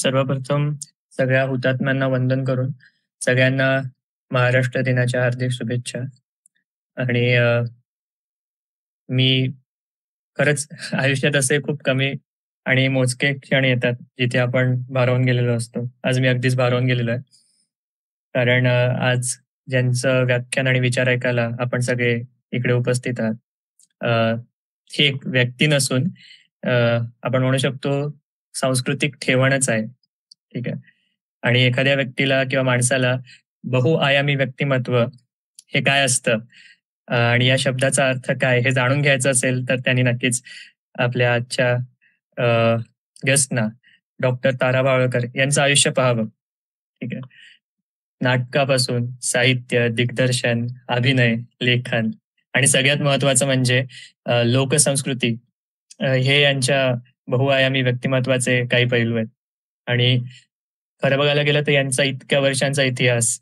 सर्वप्रथम सगळ्या हुतात्म्यांना वंदन करून सगळ्यांना महाराष्ट्र दिनाच्या हार्दिक शुभेच्छा. आणि मी खरंच आयुष्यात असे खूप कमी आणि मोजके क्षण येतात जिथे आपण भारावून गेलेलो असतो. आज मी अगदीच भारावून गेलेलो आहे. कारण आज ज्यांचं व्याख्यान आणि विचार ऐकायला आपण सगळे इकडे उपस्थित आहात, ही एक व्यक्ती नसून आपण म्हणू शकतो सांस्कृतिक ठेवणच आहे. ठीक आहे. आणि एखाद्या व्यक्तीला किंवा माणसाला बहुआयामी व्यक्तिमत्व हे काय असतं, आणि या शब्दाचा अर्थ काय हे जाणून घ्यायचं असेल तर त्यांनी नक्कीच आपल्या आजच्या गेस्टना डॉक्टर तारा बावळकर यांचं आयुष्य पाहावं. ठीक आहे. नाटकापासून साहित्य, दिग्दर्शन, अभिनय, लेखन आणि सगळ्यात महत्वाचं म्हणजे लोकसंस्कृती, हे यांच्या बहुआयामी व्यक्तिमत्वाचे काही पैलू आहेत. आणि खरं बघायला गेलं तर यांचा इतक्या वर्षांचा इतिहास,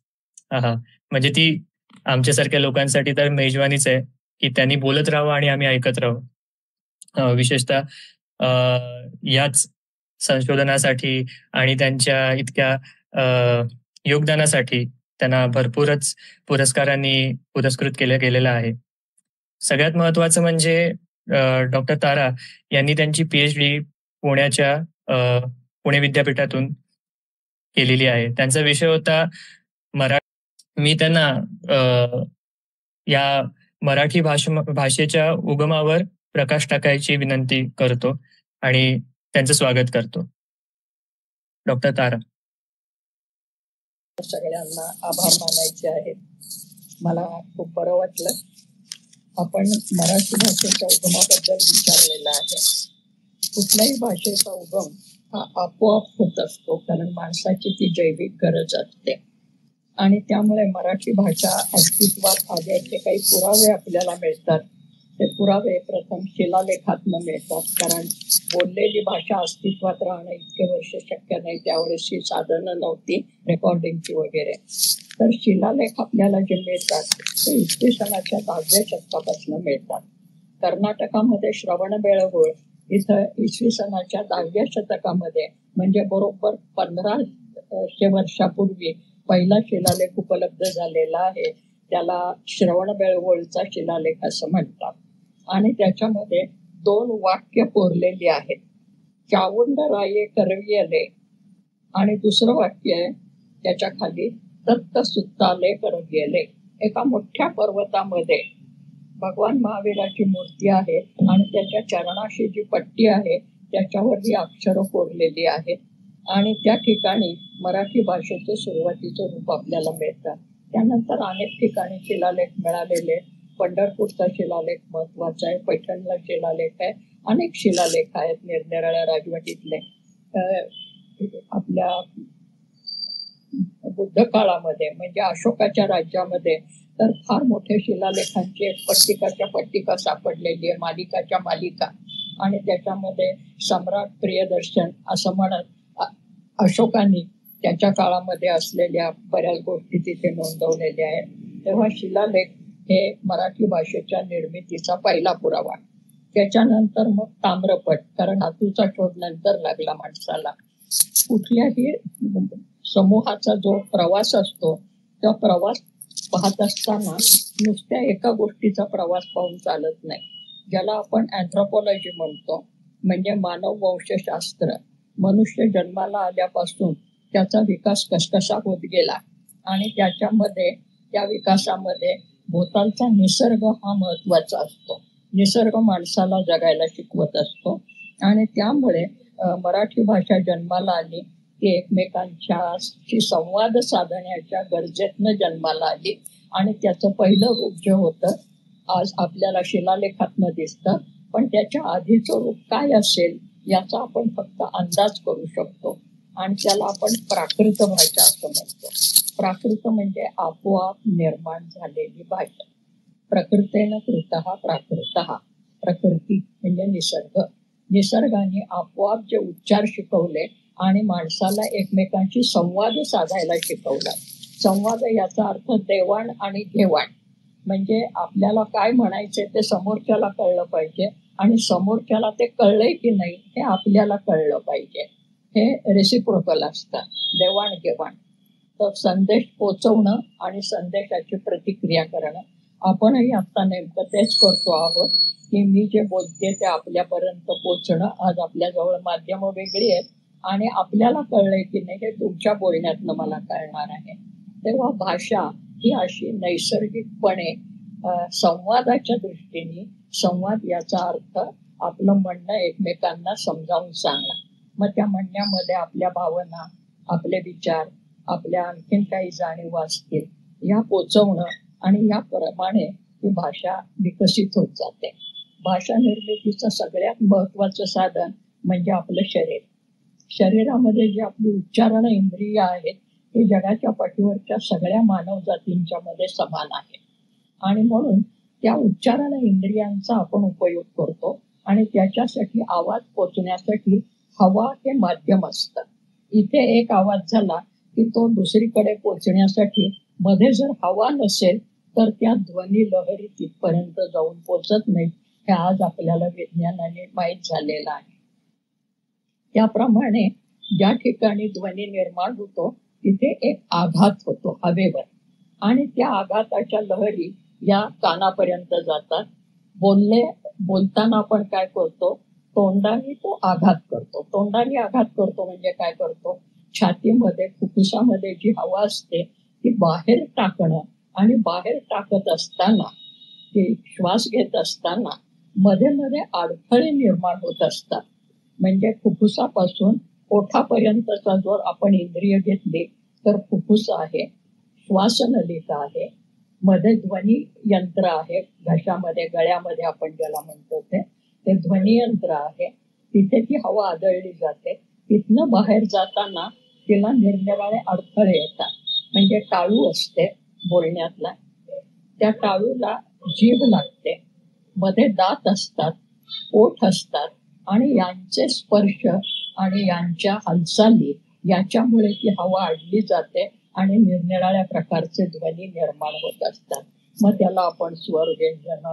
म्हणजे ती आमच्यासारख्या लोकांसाठी तर मेजवानीच आहे की त्यांनी बोलत राहावं आणि आम्ही ऐकत राहावं. विशेषतः याच संशोधनासाठी आणि त्यांच्या इतक्या योगदानासाठी त्यांना भरपूरच पुरस्कारांनी पुरस्कृत केलं गेलेलं आहे. सगळ्यात महत्वाचं म्हणजे डॉक्टर तारा यांनी त्यांची PhD पुणे विद्यापीठातून केलेली आहे. त्यांचा विषय होता मराठी. मी त्यांना या मराठी भाषेच्या उगमावर प्रकाश टाकायची विनंती करतो आणि त्यांचं स्वागत करतो. डॉक्टर तारा. सगळ्यांना आभार मानायचे आहेत. मला खूप बरं वाटलं. आपण मराठी भाषेच्या उगमाबद्दल विचारलेलं आहे. कुठल्याही भाषेचा उगम हा आपोआप होत असतो, कारण माणसाची ती जैविक गरज असते. आणि त्यामुळे मराठी भाषा अस्तित्वात आल्याचे काही पुरावे आपल्याला मिळतात. ते पुरावे प्रथम शिलालेखातनं मिळतात, कारण बोललेली भाषा अस्तित्वात राहणं इतके वर्ष शक्य नाही. त्यावेळेसची साधनं नव्हती रेकॉर्डिंगची वगैरे. तर शिलालेख आपल्याला जे मिळतात ते इसवी सनाच्या 10व्या शतकापासून मिळतात. कर्नाटकामध्ये श्रवणबेळगोळ इथं इसवी सनाच्या 10व्या शतकामध्ये, म्हणजे बरोबर 1500 वर्षापूर्वी पहिला शिलालेख उपलब्ध झालेला आहे. त्याला श्रवणबेळगोळचा शिलालेख असं म्हणतात. आणि त्याच्यामध्ये 2 वाक्य कोरलेली आहेत. चावुंडराये करवियले आणि दुसरं वाक्य आहे त्याच्या खाली दत्त सुत्ताले करवियले. एका मोठ्या पर्वतामध्ये भगवान महावीराची मूर्ती आहे आणि त्याच्या चरणाशी जी पट्टी आहे त्याच्यावर ही अक्षरं कोरलेली आहेत. आणि त्या ठिकाणी मराठी भाषेचं सुरुवातीचं रूप आपल्याला मिळतं. त्यानंतर अनेक ठिकाणी शिलालेख मिळालेले. पंढरपूरचा शिलालेख महत्वाचा आहे, पैठणला शिलालेख आहे, अनेक शिलालेख आहेत निरनिराळ्या राजवटीतले. आपल्या बुद्ध काळामध्ये म्हणजे अशोकाच्या राज्यामध्ये तर फार मोठ्या शिलालेखांची पट्टिकाच्या पट्टिका सापडलेली आहे, मालिकाच्या मालिका. आणि त्याच्यामध्ये सम्राट प्रियदर्शन असं म्हणत अशोकाने त्याच्या काळामध्ये असलेल्या बऱ्याच गोष्टी तिथे नोंदवलेल्या आहेत. तेव्हा शिलालेख हे मराठी भाषेच्या निर्मितीचा पहिला पुरावा. त्याच्यानंतर मग ताम्रपट, कारण धातूचा शोध नंतर लागला माणसाला. कुठल्याही समूहाचा जो प्रवास असतो तो प्रवास पाहत असताना नुसत्या एका गोष्टीचा प्रवास पाहून चालत नाही. ज्याला आपण अँथ्रोपॉलॉजी म्हणतो, म्हणजे मानव वंशशास्त्र. मनुष्य जन्माला आल्यापासून त्याचा विकास कसा होत गेला आणि त्याच्यामध्ये त्या विकासामध्ये भोवतालचा निसर्ग हा महत्वाचा असतो. निसर्ग माणसाला जगायला शिकवत असतो. आणि त्यामुळे मराठी भाषा जन्माला आली की एकमेकांच्याशी संवाद साधण्याच्या गरजेतनं जन्माला आली. आणि त्याचं पहिलं रूप जे होतं आज आपल्याला शिलालेखातनं दिसतं, पण त्याच्या आधीचं रूप काय असेल याचा आपण फक्त अंदाज करू शकतो. आणि त्याला आपण प्राकृत भाषा असं म्हणतो. प्राकृत म्हणजे आपोआप निर्माण झालेली भाषा. प्रकृतेनं कृतः प्राकृतः. प्रकृती म्हणजे निसर्ग. निसर्गाने आपोआप जे उच्चार शिकवले आणि माणसाला एकमेकांशी संवाद साधायला शिकवला. संवाद याचा अर्थ देवाण आणि घेवाण. म्हणजे आपल्याला काय म्हणायचे ते समोरच्याला कळलं पाहिजे आणि समोरच्याला ते कळलंय की नाही हे आपल्याला कळलं पाहिजे. हे रेसिप्रोकल असतात, देवाणघेवाण. तर संदेश पोचवणं आणि संदेशाची प्रतिक्रिया करणं, आपणही आता नेमकं तेच करतो आहोत की मी जे बोलते ते आपल्यापर्यंत पोचणं. आज आपल्याजवळ माध्यमं वेगळी आहेत आणि आपल्याला कळलंय की नाही हे तुमच्या बोलण्यातनं मला कळणार आहे. तेव्हा भाषा ही अशी नैसर्गिकपणे संवादाच्या दृष्टीने, संवाद याचा अर्थ आपलं म्हणणं एकमेकांना समजावून सांगणं. मग त्या म्हणण्यामध्ये आपल्या भावना, आपले विचार, आपल्या आणखीन काही जाणीव असतील या पोचवणं आणि याप्रमाणे ही भाषा विकसित होत जाते. भाषा निर्मितीचं सगळ्यात महत्वाचं साधन म्हणजे आपलं शरीर. शरीरामध्ये जी आपली उच्चारण इंद्रिय आहेत ही जगाच्या पाठीवरच्या सगळ्या मानव जातींच्या मध्ये समान आहे आणि म्हणून त्या उच्चारण इंद्रियांचा आपण उपयोग करतो आणि त्याच्यासाठी आवाज पोचण्यासाठी हवा हे माध्यम असतं. इथे एक आवाज झाला की तो दुसरीकडे पोचण्यासाठी मध्ये जर हवा नसेल तर त्या ध्वनी लहरी तिथपर्यंत जाऊन पोचत नाहीत. हे आज आपल्याला विज्ञानाने माहीत झालेलं आहे. त्याप्रमाणे ज्या ठिकाणी ध्वनी निर्माण होतो तिथे एक आघात होतो हवेवर आणि त्या आघाताच्या लहरी या कानापर्यंत जातात. बोलताना आपण काय करतो, तोंडाने तो आघात करतो. तोंडाने आघात करतो म्हणजे काय करतो, छातीमध्ये फुफ्फुसामध्ये जी हवा असते ती बाहेर टाकणं आणि बाहेर टाकत असताना ती श्वास घेत असताना मध्ये मध्ये अडथळे निर्माण होत असतात. म्हणजे फुफ्फुसापासून ओठापर्यंतचा जर आपण इंद्रिय घेतली तर फुफ्फुस आहे, श्वासनलिका आहे, मध्ये ध्वनी यंत्र आहे, घशामध्ये गळ्यामध्ये आपण ज्याला म्हणतो ते ध्वनी यंत्र आहे. तिथे ती हवा आदळली जाते. तिथनं बाहेर जाताना तिला निरनिराळे अडथळे येतात. म्हणजे टाळू असते बोलण्यातला, त्या टाळूला जीभ लागते, मध्ये दात असतात, ओठ असतात आणि यांचे स्पर्श आणि यांच्या हालचाली याच्यामुळे ती हवा अडली जाते आणि निरनिराळ्या प्रकारचे ध्वनी निर्माण होत असतात. मग त्याला आपण स्वर व्यंजन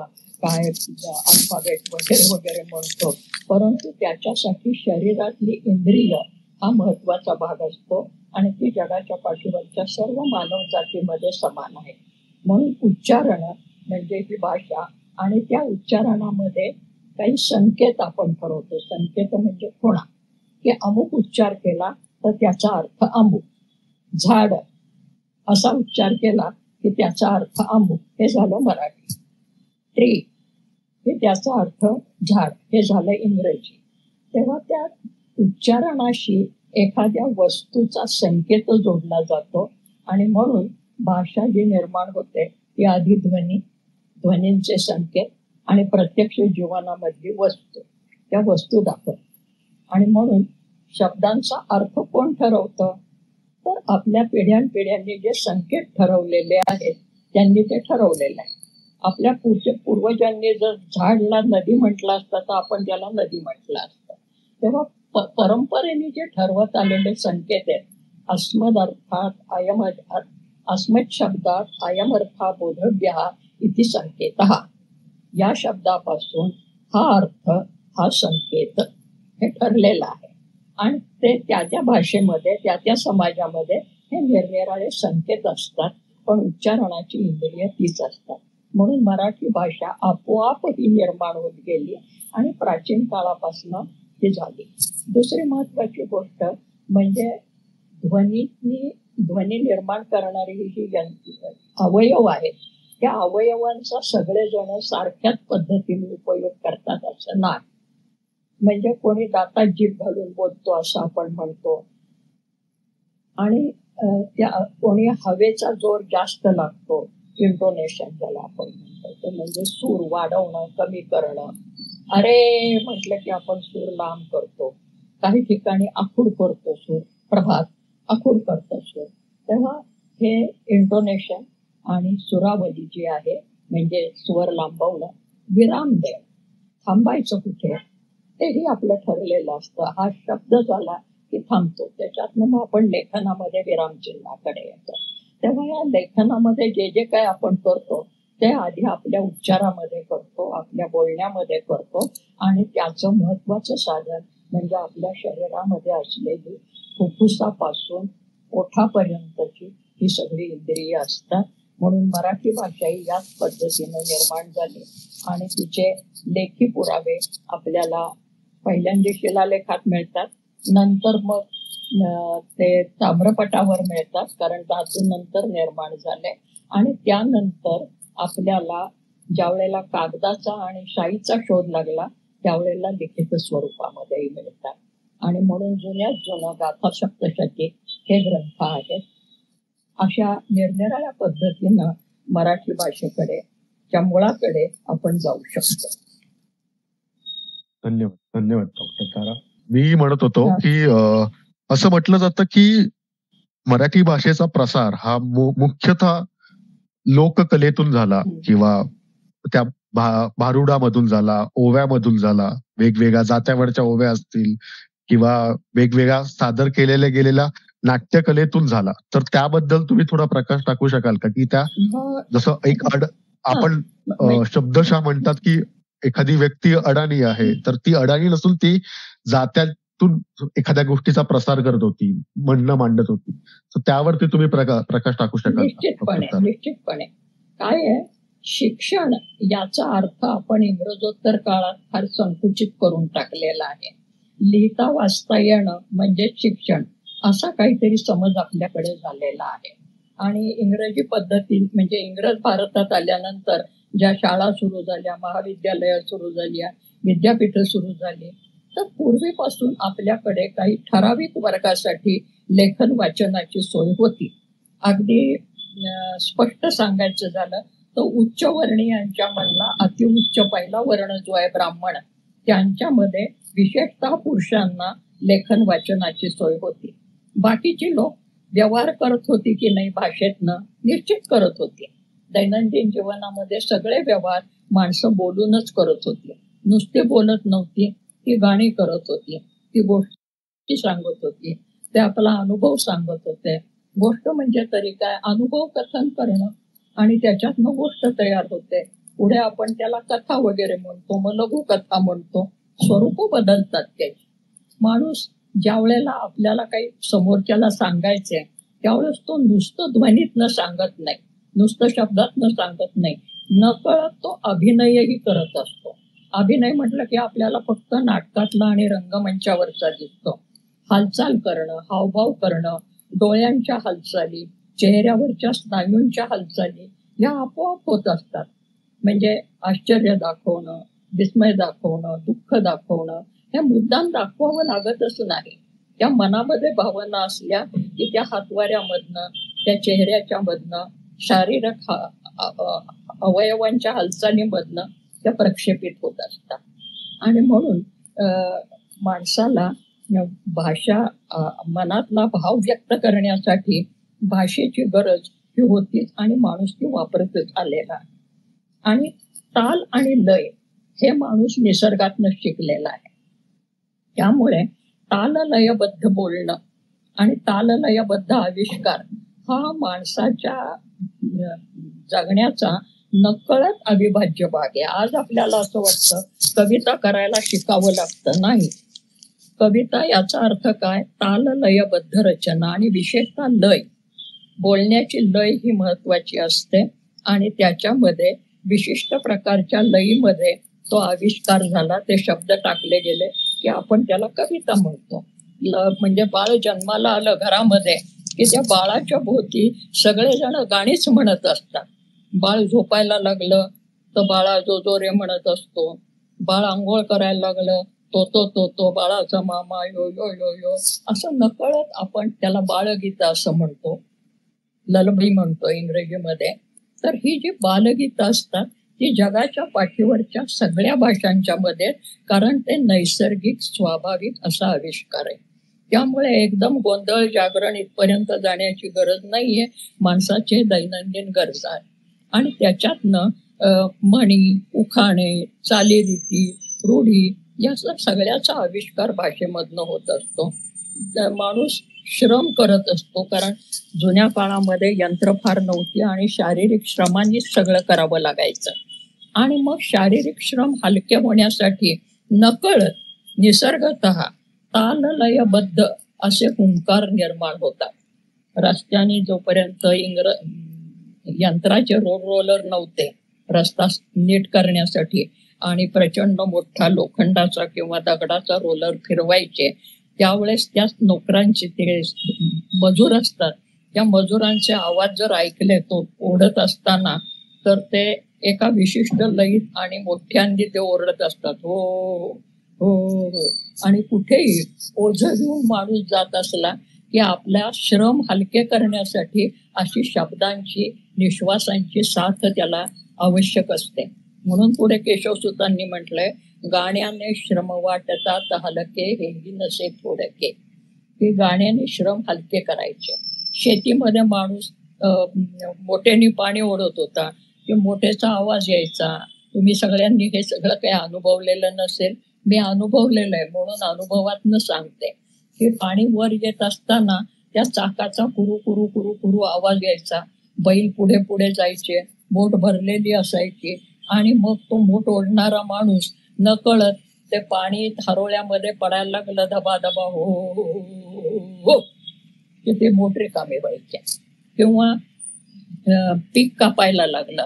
काय अल्फाबेट वगैरे वगैरे म्हणतो. परंतु त्याच्यासाठी शरीरातली इंद्रिय हा महत्वाचा भाग असतो आणि ती जगाच्या पाठीवरच्या सर्व मानव जातीमध्ये समान आहे. म्हणून उच्चारण म्हणजे ही भाषा आणि त्या उच्चारणामध्ये काही संकेत आपण ठरवतो. संकेत म्हणजे खुणा, की अमुक उच्चार केला तर त्याचा अर्थ अमुक. झाड असा उच्चार केला की त्याचा अर्थ अमुक, हे झालं मराठी. ट्री हे त्याचा अर्थ झाड, हे झालं इंग्रजी. तेव्हा त्या उच्चारणाशी एखाद्या वस्तूचा संकेत जोडला जातो आणि म्हणून भाषा जी निर्माण होते ती आधी ध्वनींचे संकेत आणि प्रत्यक्ष जीवनामधली वस्तू, त्या वस्तू दाखवतात. आणि म्हणून शब्दांचा अर्थ कोण ठरवतं, तर आपल्या पिढ्यानपिढ्यांनी जे संकेत ठरवलेले आहेत त्यांनी ते ठरवलेलं आहे. आपल्या पूर्वजांनी जर झाडला नदी म्हटलं असतं तर आपण त्याला नदी म्हटलं असतं. तेव्हा परंपरेने जे ठरवत आलेले संकेत आहेत, अस्मद अर्थात अयम, अस्मद शब्दात अयम अर्था बोधव्य इति संकेतः, या शब्दापासून हा अर्थ, हा संकेत हे ठरलेलं आहे. आणि ते त्या त्या भाषेमध्ये त्या त्या समाजामध्ये हे निरनिराळे संकेत असतात, पण उच्चारणाची इंद्रिय तीच असतात. म्हणून मराठी भाषा आपोआप ही निर्माण होत गेली आणि प्राचीन काळापासून ती झाली. दुसरी महत्वाची गोष्ट म्हणजे ध्वनी निर्माण करणारी ही अवयव आहेत, त्या अवयवांचा सगळेजण सारख्याच पद्धतीने उपयोग करतात असं नाही. म्हणजे कोणी दातात जीभ घालून बोलतो असं आपण म्हणतो आणि त्या कोणी हवेचा जोर जास्त लागतो, इंटोनेशन ज्याला आपण म्हणतो, ते म्हणजे सूर वाढवणं कमी करणं. अरे म्हटलं की आपण सूर लांब करतो, काही ठिकाणी आखूड करतो सूर, प्रभात आखूड करतो सूर. तेव्हा हे इंटोनेशन आणि सुरावली जी आहे म्हणजे स्वर लांबवणं, विराम देणं, थांबायचं कुठे तेही आपलं ठरलेलं असतं. हा शब्द झाला की थांबतो, त्याच्यातनं मग आपण लेखनामध्ये विरामचिन्हाकडे येतो. तेव्हा या लेखनामध्ये जे जे काय आपण करतो ते आधी आपल्या उच्चारामध्ये करतो, आपल्या बोलण्यामध्ये करतो आणि त्याचं महत्वाचं साधन म्हणजे आपल्या शरीरामध्ये असलेली फुफ्फुसापासून ओठापर्यंतची ही सगळी इंद्रिय असतात. म्हणून मराठी भाषा ही याच पद्धतीनं निर्माण झाली आणि तिचे लेखी पुरावे आपल्याला पहिल्यांदा शिलालेखात मिळतात, नंतर मग ते ताम्रपटावर मिळतात, कारण धातू नंतर निर्माण झाले. आणि त्यानंतर आपल्याला ज्या वेळेला कागदाचा आणि शाईचा शोध लागला त्यावेळेला लिखित स्वरूपामध्येही मिळतात. आणि म्हणून जुन्यात जुनं गाथा सप्तशती हे ग्रंथ आहेत. अशा निरनिराळ्या पद्धतीनं मराठी भाषेकडे च्या मुळाकडे आपण जाऊ शकतो. धन्यवाद धन्यवाद डॉक्टर तारा. मी म्हणत होतो की असं म्हटलं जातं की मराठी भाषेचा प्रसार हा मुख्यतः लोककलेतून झाला किंवा त्या भारुडामधून झाला, ओव्यामधून झाला, वेगवेगळ्या जात्यावरच्या ओव्या असतील किंवा वेगवेगळ्या सादर केलेल्या गेलेल्या नाट्यकलेतून झाला. तर त्याबद्दल तुम्ही थोडा प्रकाश टाकू शकाल का की त्या जसं एक आपण शब्दशः म्हणतात की एखादी व्यक्ती अडाणी आहे, तर ती अडाणी नसून ती जात्यातून एखाद्या गोष्टीचा प्रसार करत होती, म्हणणं मांडत होती. तर त्यावरती तुम्ही प्रकाश टाकू शकाल? निश्चितपणे काय आहे, शिक्षण याचा अर्थ आपण इंग्रजोत्तर काळात फार संकुचित करून टाकलेला आहे. लिहिता वाचता येणं म्हणजे शिक्षण असा काहीतरी समज आपल्याकडे झालेला आहे. आणि इंग्रजी पद्धती म्हणजे इंग्रज भारतात आल्यानंतर ज्या शाळा सुरू झाल्या, महाविद्यालय सुरू झाली, विद्यापीठ सुरू झाली, तर पूर्वीपासून आपल्याकडे काही ठराविक वर्गासाठी लेखन वाचनाची सोय होती. अगदी स्पष्ट सांगायचं झालं तर उच्चवर्णीयांच्या मधला अतिउच्च पहिला वर्ण जो आहे ब्राह्मण, त्यांच्यामध्ये विशेषतः पुरुषांना लेखन वाचनाची सोय होती. बाकीची लोक व्यवहार करत होती की नाही भाषेतनं, निश्चित करत होती. दैनंदिन जीवनामध्ये सगळे व्यवहार माणसं बोलूनच करत होती. नुसते बोलत नव्हती, ती गाणी करत होती, ती गोष्टी सांगत होती, ते आपला अनुभव सांगत होते. गोष्ट म्हणजे तरी काय, अनुभव कथन करणं आणि त्याच्यातनं गोष्ट तयार होते. पुढे आपण त्याला कथा वगैरे म्हणतो, मग लघुकथा म्हणतो, स्वरूप बदलतात त्याची. माणूस ज्या वेळेला आपल्याला काही समोरच्याला सांगायचंय त्यावेळेस तो नुसतं ध्वनीतनं सांगत नाही, नुसतं शब्दातनं सांगत नाही, नकळत तो अभिनयही करत असतो. अभिनय म्हटलं की आपल्याला फक्त नाटकातला आणि रंगमंचावरचा दिसतो. हालचाल करणं, हावभाव करणं, डोळ्यांच्या हालचाली, चेहऱ्यावरच्या स्नायूंच्या हालचाली या आपोआप होत असतात. म्हणजे आश्चर्य दाखवणं, विस्मय दाखवणं, दुःख दाखवणं हे मुद्दाम दाखवावं लागतच नाही. त्या मनामध्ये भावना असल्या की त्या हातवाऱ्यामधनं, त्या चेहऱ्याच्या मधनं, शारीरिक अवयवांच्या हालचालीमधनं त्या प्रक्षेपित होत असतात. आणि म्हणून माणसाला भाषा, मनातला भाव व्यक्त करण्यासाठी भाषेची गरज ही होतीच आणि माणूस ती वापरतच आलेला. आणि ताल आणि लय हे माणूस निसर्गातनं शिकलेला आहे. त्यामुळे ताललयबद्ध बोलणं आणि ताललयबद्ध आविष्कार हा माणसाच्या जगण्याचा नकळत अविभाज्य भाग आहे. आज आपल्याला असं वाटतं कविता करायला शिकावं लागतं, नाही. कविता याचा अर्थ काय, ताललयबद्ध रचना आणि विशेषतः लय, बोलण्याची लय ही महत्वाची असते. आणि त्याच्यामध्ये विशिष्ट प्रकारच्या लयीमध्ये तो आविष्कार झाला, ते शब्द टाकले गेले की आपण त्याला कविता म्हणतो. म्हणजे बाळ जन्माला आलं घरामध्ये की त्या बाळाच्या भोवती सगळेजण गाणीच म्हणत असतात. बाळ झोपायला लागलं तर बाळा जो जो रे म्हणत असतो. बाळ आंघोळ करायला लागलं तो तो तो तो बाळाचा मामा यो यो यो यो असं नकळत आपण त्याला बालगीतं असं म्हणतो, ललबी म्हणतो इंग्रजीमध्ये. तर ही जी बालगीतं असतात ती जगाच्या पाठीवरच्या सगळ्या भाषांच्या मध्ये, कारण ते नैसर्गिक स्वाभाविक असा आविष्कार आहे. त्यामुळे एकदम गोंधळ जागरण इथपर्यंत जाण्याची गरज नाहीये. माणसाचे दैनंदिन गरजा आहे आणि त्याच्यातनं म्हणी, उखाणे, चालीरीती, रूढी या सगळ्याचा आविष्कार भाषेमधनं होत असतो. माणूस श्रम करत असतो, कारण जुन्या काळामध्ये यंत्र फार नव्हती आणि शारीरिक श्रमांनीच सगळं करावं लागायचं. आणि मग शारीरिक श्रम हलके होण्यासाठी नकळत निसर्गतः ताललयबद्ध असे हुंकार निर्माण होतात. रस्त्याने जोपर्यंत यंत्राचे रोड रोलर नव्हते रस्ता नीट करण्यासाठी आणि प्रचंड मोठा लोखंडाचा किंवा दगडाचा रोलर फिरवायचे, त्यावेळेस त्या नोकरांचे ते मजूर असतात, त्या मजुरांचे आवाज जर ऐकले तो ओढत असताना, तर ते एका विशिष्ट लयीत आणि मोठ्यांनी ते ओरडत असतात, हो हो हो. आणि कुठेही ओझं घेऊन माणूस जात असला की आपल्या श्रम हलके करण्यासाठी अशी शब्दांची निश्वासांची साथ त्याला आवश्यक असते. म्हणून पुढे केशवसुतांनी म्हटलंय, गाण्याने श्रम वाटतात हलके हेही नसे थोडके. की गाण्याने श्रम हलके करायचे. शेतीमध्ये माणूस मोठ्याने पाणी ओढत होता की मोठ्याचा आवाज यायचा. तुम्ही सगळ्यांनी हे सगळं काही अनुभवलेलं नसेल, मी अनुभवलेलं आहे म्हणून अनुभवातनं सांगते की पाणी वर येत असताना त्या चाकाचा कुरू कुरू कुरू कुरू आवाज यायचा. बैल पुढे पुढे जायचे, बोट भरलेली असायची आणि मग तो बोट ओढणारा माणूस नकळत ते पाणी थारोळ्यामध्ये पडायला लागलं धबाधबा, हो हो हो, की ते मोटरी कामे व्हायचे. किंवा पीक कापायला लागलं,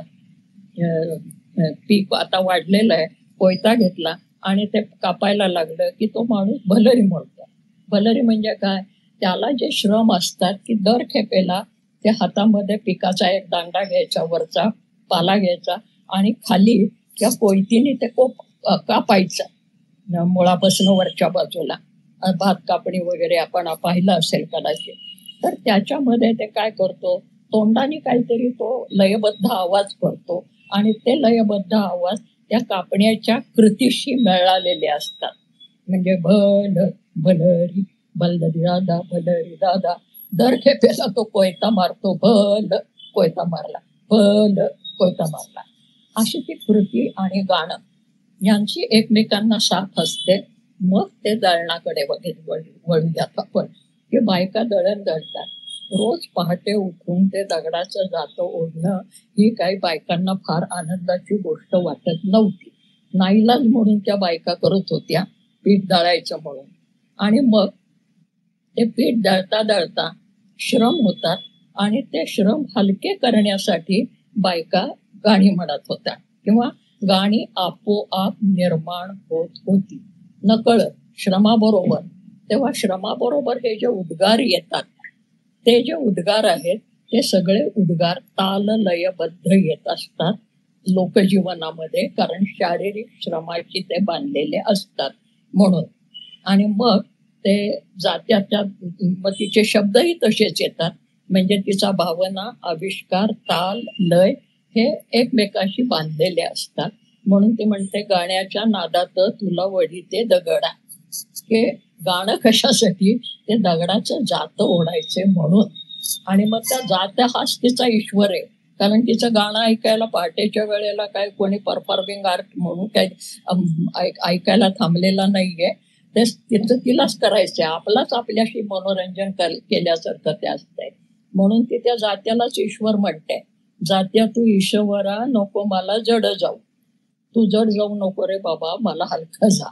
पीक आता वाढलेलं आहे, कोयता घेतला आणि ते कापायला लागलं की तो माणूस भलरी म्हणतो. भलरी म्हणजे काय, त्याला जे श्रम असतात की दर खेपेला त्या हातामध्ये पिकाचा एक दांडा घ्यायचा, वरचा पाला घ्यायचा आणि खाली त्या कोयतीने ते कापायचं मुळापासून वरच्या बाजूला. भात कापणी वगैरे आपण पाहिलं असेल कदाचित. तर त्याच्यामध्ये ते काय करतो, तोंडाने काहीतरी तो लयबद्ध आवाज करतो आणि ते लयबद्ध आवाज त्या कापण्याच्या कृतीशी मिळालेले असतात. म्हणजे भलरी भलरी दादा, भलरी दादा. दर खेपेला तो कोयता मारतो, कोयता मारला, कोयता मारला. अशी ती कृती आणि गाणं यांची एकमेकांना साथ असते. मग ते दळणाकडे वळूयात आपण. की बायका दळण दळतात. रोज पहाटे उठून ते दगडाचं जातं ओढणं ही काही बायकांना फार आनंदाची गोष्ट वाटत नव्हती. नाईलाज म्हणून त्या बायका करत होत्या, पीठ दळायचं म्हणून. आणि मग ते पीठ दळता दळता श्रम होतात आणि ते श्रम हलके करण्यासाठी बायका गाणी म्हणत होत्या किंवा गाणी आपोआप निर्माण होत होती नकळत श्रमाबरोबर. तेव्हा श्रमाबरोबर हे जे उद्गार येतात, ते जे उद्गार आहेत ते सगळे उद्गार ताल लयबद्ध येत असतात लोकजीवनामध्ये, कारण शारीरिक श्रमाची ते बांधलेले असतात म्हणून. आणि मग ते जात्याच्या मग तिचे शब्दही तसेच येतात. म्हणजे तिचा भावना, आविष्कार, ताल, लय हे एकमेकाशी बांधलेले असतात. म्हणून ती म्हणते, गाण्याच्या नादात तुला वढीते दगडा. हे गाणं कशासाठी, ते दगडाचं जातं ओढायचे म्हणून. आणि मग त्या जात्या हाच तिचा ईश्वर आहे, कारण तिचं गाणं ऐकायला पहाटेच्या वेळेला काय कोणी परफॉर्मिंग आर्ट म्हणून काही ऐकायला थांबलेला नाहीये. ते तिचं तिलाच करायचंय, आपलाच आपल्याशी मनोरंजन केल्यासारखं ते असतंय. म्हणून ती त्या जात्यालाच ईश्वर म्हणते. जात्या तू ईश्वरा नको मला जड जाऊ, तू जड जाऊ नको रे बाबा, मला हलका जा.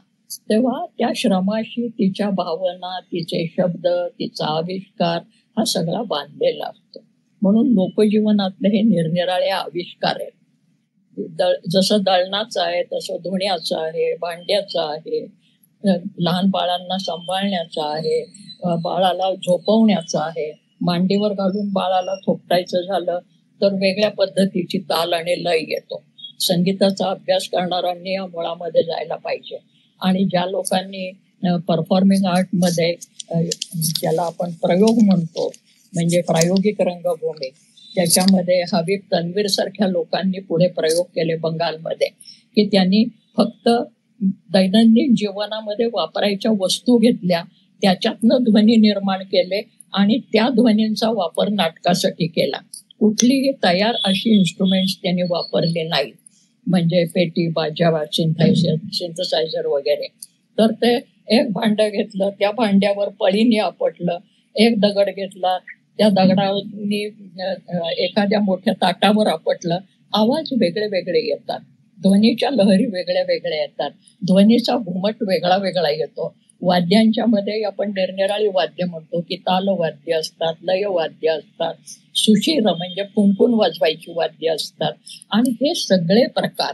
तेव्हा त्या श्रमाशी तिच्या भावना, तिचे शब्द, तिचा आविष्कार हा सगळा बांधलेला असतो. म्हणून लोकजीवनातले हे निरनिराळे आविष्कार आहेत. जसं दळणाचं आहे तसं धुण्याचं आहे, भांड्याचं आहे, लहान बाळांना सांभाळण्याचं आहे, बाळाला झोपवण्याचं आहे, मांडीवर घालून बाळाला थोपटायचं झालं तर वेगळ्या पद्धतीची ताल आणि लय येतो. संगीताचा अभ्यास करणाऱ्यांनी या मुळामध्ये जायला पाहिजे. आणि ज्या लोकांनी परफॉर्मिंग आर्टमध्ये, ज्याला आपण प्रयोग म्हणतो, म्हणजे प्रायोगिक रंगभूमी, त्याच्यामध्ये हबीब तन्वीर सारख्या लोकांनी पुढे प्रयोग केले बंगालमध्ये, की त्यांनी फक्त दैनंदिन जीवनामध्ये वापरायच्या वस्तू घेतल्या, त्याच्यातनं ध्वनी निर्माण केले आणि त्या ध्वनींचा वापर नाटकासाठी केला. कुठलीही तयार अशी इन्स्ट्रुमेंट्स त्यांनी वापरले नाहीत, म्हणजे पेटी, बाजा, सिंथसायझर वगैरे. तर ते एक भांडं घेतलं, त्या भांड्यावर पळीने आपटलं, एक दगड घेतला, त्या दगडाने एखाद्या मोठ्या ताटावर आपटलं, आवाज वेगळे वेगळे येतात, ध्वनीच्या लहरी वेगळ्या वेगळ्या येतात, ध्वनीचा घुमट वेगळा वेगळा येतो. वाद्यांच्या मध्ये आपण निरनिराळी वाद्य म्हणतो की तालवाद्य असतात, लयवाद्य असतात, सुशिर म्हणजे कुंकून वाजवायची वाद्य असतात. आणि हे सगळे प्रकार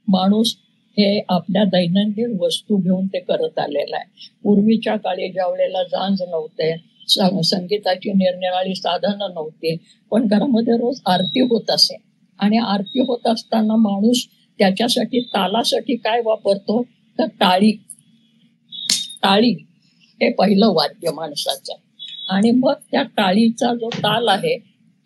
माणूस हे आपल्या दैनंदिन वस्तू घेऊन ते करत आलेलं आहे. पूर्वीच्या काळी ज्या वेळेला जांज नव्हते, संगीताची निरनिराळी साधनं नव्हती, पण घरामध्ये रोज आरती होत असे. आणि आरती होत असताना माणूस त्याच्यासाठी तालासाठी काय वापरतो तर टाळी. टाळी हे पहिलं वाद्य माणसाचं. आणि मग त्या टाळीचा जो ताल आहे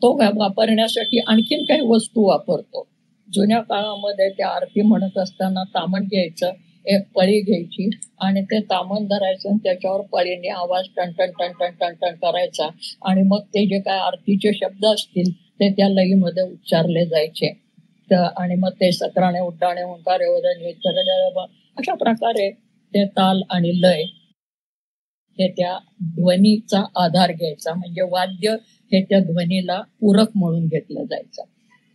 तो वापरण्यासाठी आणखीन काही वस्तू वापरतो. जुन्या काळामध्ये त्या आरती म्हणत असताना तामण घ्यायचं, एक पळी घ्यायची आणि ते तामण धरायचं आणि त्याच्यावर पळीने आवाज टन टन टन टन टन टन करायचा. आणि मग ते जे काय आरतीचे शब्द असतील ते त्या लयीमध्ये उच्चारले जायचे. आणि मग ते सत्राणे उड्डाणे ओंकारे वदने अशा प्रकारे ते ताल आणि लय हे त्या ध्वनीचा आधार घ्यायचा. म्हणजे वाद्य हे त्या ध्वनीला पूरक म्हणून घेतलं जायचं.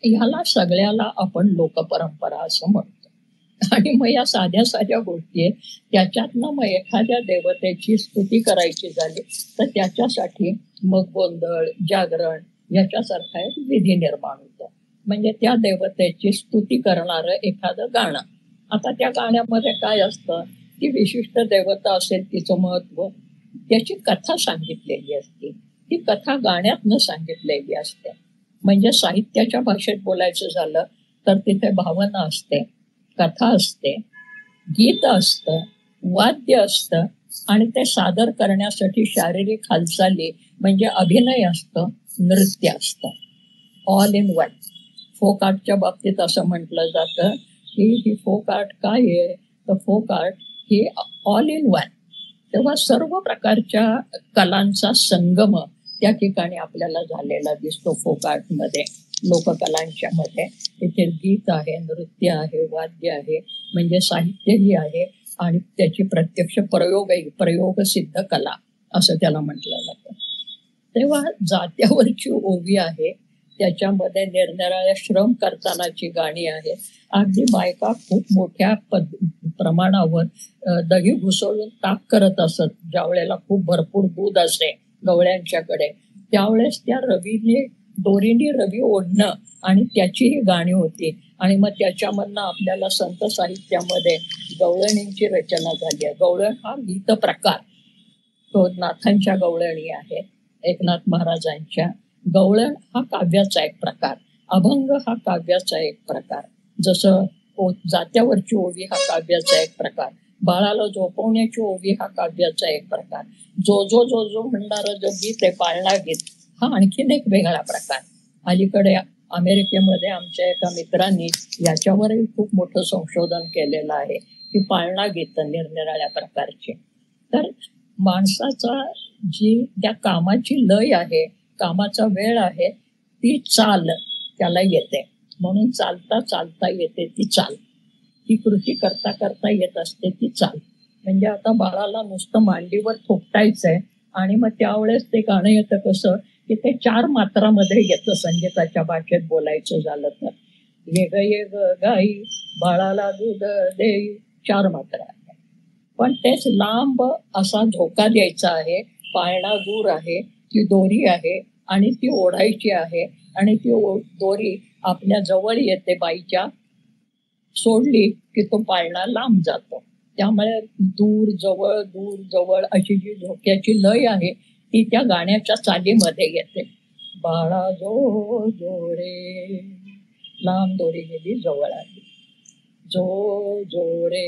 ह्याला सगळ्याला आपण लोकपरंपरा असं म्हणतो. आणि मग या साध्या साध्या गोष्टी आहेत, त्याच्यातनं मग एखाद्या देवतेची स्तुती करायची झाली तर त्याच्यासाठी मग गोंधळ, जागरण याच्यासारखा एक विधी निर्माण होतो. म्हणजे त्या देवतेची स्तुती करणारं एखादं गाणं. आता त्या गाण्यामध्ये काय असतं की विशिष्ट देवता असेल, तिचं महत्व, त्याची कथा सांगितलेली असते. ती कथा गाण्यातनं सांगितलेली असते. म्हणजे साहित्याच्या भाषेत बोलायचं झालं तर तिथे भावना असते, कथा असते, गीत असतं, वाद्य असतं आणि ते सादर करण्यासाठी शारीरिक हालचाली म्हणजे अभिनय असतं, नृत्य असतं. All in one. फोक आर्टच्या बाबतीत असं म्हटलं जातं की ही फोक आर्ट काय आहे तर फोक आर्ट ही ऑल इन वन. तेव्हा सर्व प्रकारच्या कलांचा संगम त्या ठिकाणी आपल्याला झालेला दिसतो फोक आर्टमध्ये, लोककलांच्या मध्ये. इथे गीत आहे, नृत्य आहे, वाद्य आहे, म्हणजे साहित्यही आहे आणि त्याची प्रत्यक्ष प्रयोगसिद्ध कला असं त्याला म्हटलं जातं. तेव्हा जात्यावरची ओवी आहे, त्याच्यामध्ये निरनिराळ्या श्रम करतानाची गाणी आहेत. अगदी बायका खूप मोठ्या प्रमाणावर दही घुसळून ताक करत असत. ज्या वेळेला खूप भरपूर दूध असे गवळ्यांच्याकडे, त्यावेळेस त्या दोरीने रवी ओढणं आणि त्याची ही गाणी होती. आणि मग त्याच्यामधनं आपल्याला संत साहित्यामध्ये गवळणींची रचना झाली आहे. गवळण हा गीत प्रकार, तो नाथांच्या गवळणी आहे, एकनाथ महाराजांच्या. गवळण हा काव्याचा एक प्रकार, अभंग हा काव्याचा एक प्रकार, जसं जात्यावरची ओवी हा काव्याचा एक प्रकार, बाळाला झोपवण्याची ओवी हा काव्याचा एक प्रकार, जो जो जो जो म्हणणारं जो गीत आहे पाळणा गीत हा आणखीन एक वेगळा प्रकार. अलीकडे अमेरिकेमध्ये आमच्या एका मित्रांनी याच्यावरही खूप मोठं संशोधन केलेलं आहे की पाळणा गीत निरनिराळ्या प्रकारचे. तर माणसाचा जी त्या कामाची लय आहे, कामाचा वेळ आहे, ती चाल त्याला येते. म्हणून चालता चालता येते ती चाल, ती कृती करता करता येत असते ती चाल. म्हणजे आता बाळाला नुसतं मांडीवर थोपटायचंय आणि मग त्यावेळेस ते गाणं येतं कसं की ते 4 मात्रामध्ये येतं. संगीताच्या भाषेत बोलायचं झालं तर ये ग ये ग गाई बाळाला दूध देई, 4 मात्रा आहे. पण तेच लांब असा झोका द्यायचा आहे, पाळणा दूर आहे, ती दोरी आहे आणि ती ओढायची आहे आणि ती दोरी आपल्या जवळ येते बाईच्या, सोडली की तो पाळणा लांब जातो. त्यामुळे दूर जवळ अशी जी झोक्याची लय आहे ती त्या गाण्याच्या चालीमध्ये येते. बाळा जो जो रे, लांब दोरी गेली जवळ आली, जो जो रे.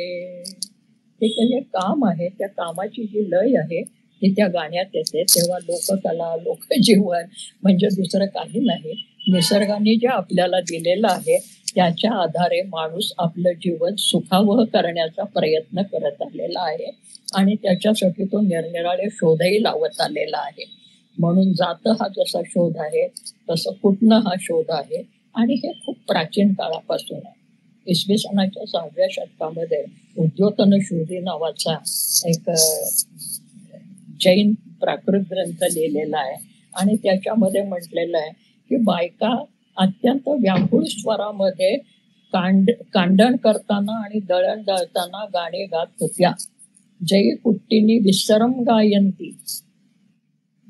हे जे काम आहे त्या कामाची जी लय आहे ती त्या गाण्यात येते. तेव्हा लोककला, लोकजीवन म्हणजे दुसरं काही नाही. निसर्गाने जे आपल्याला दिलेलं आहे त्याच्या आधारे माणूस आपलं जीवन सुखावह करण्याचा प्रयत्न करत आलेला आहे आणि त्याच्यासाठी तो निरनिराळे शोधही लावत आलेला आहे. म्हणून जात हा जसा शोध आहे तसं कुटणं हा शोध आहे आणि हे खूप प्राचीन काळापासून आहे. इसवी सनाच्या 6व्या शतकामध्ये उद्योतन शोधी नावाचा एक जैन प्राकृत ग्रंथ लिहिलेला आहे आणि त्याच्यामध्ये म्हटलेलं आहे की बायका अत्यंत व्याकुळ स्वरामध्ये कांडण करताना आणि दळण दळताना गाणे गात होत्या. जयी कुट्टिनी विसरम गायंती.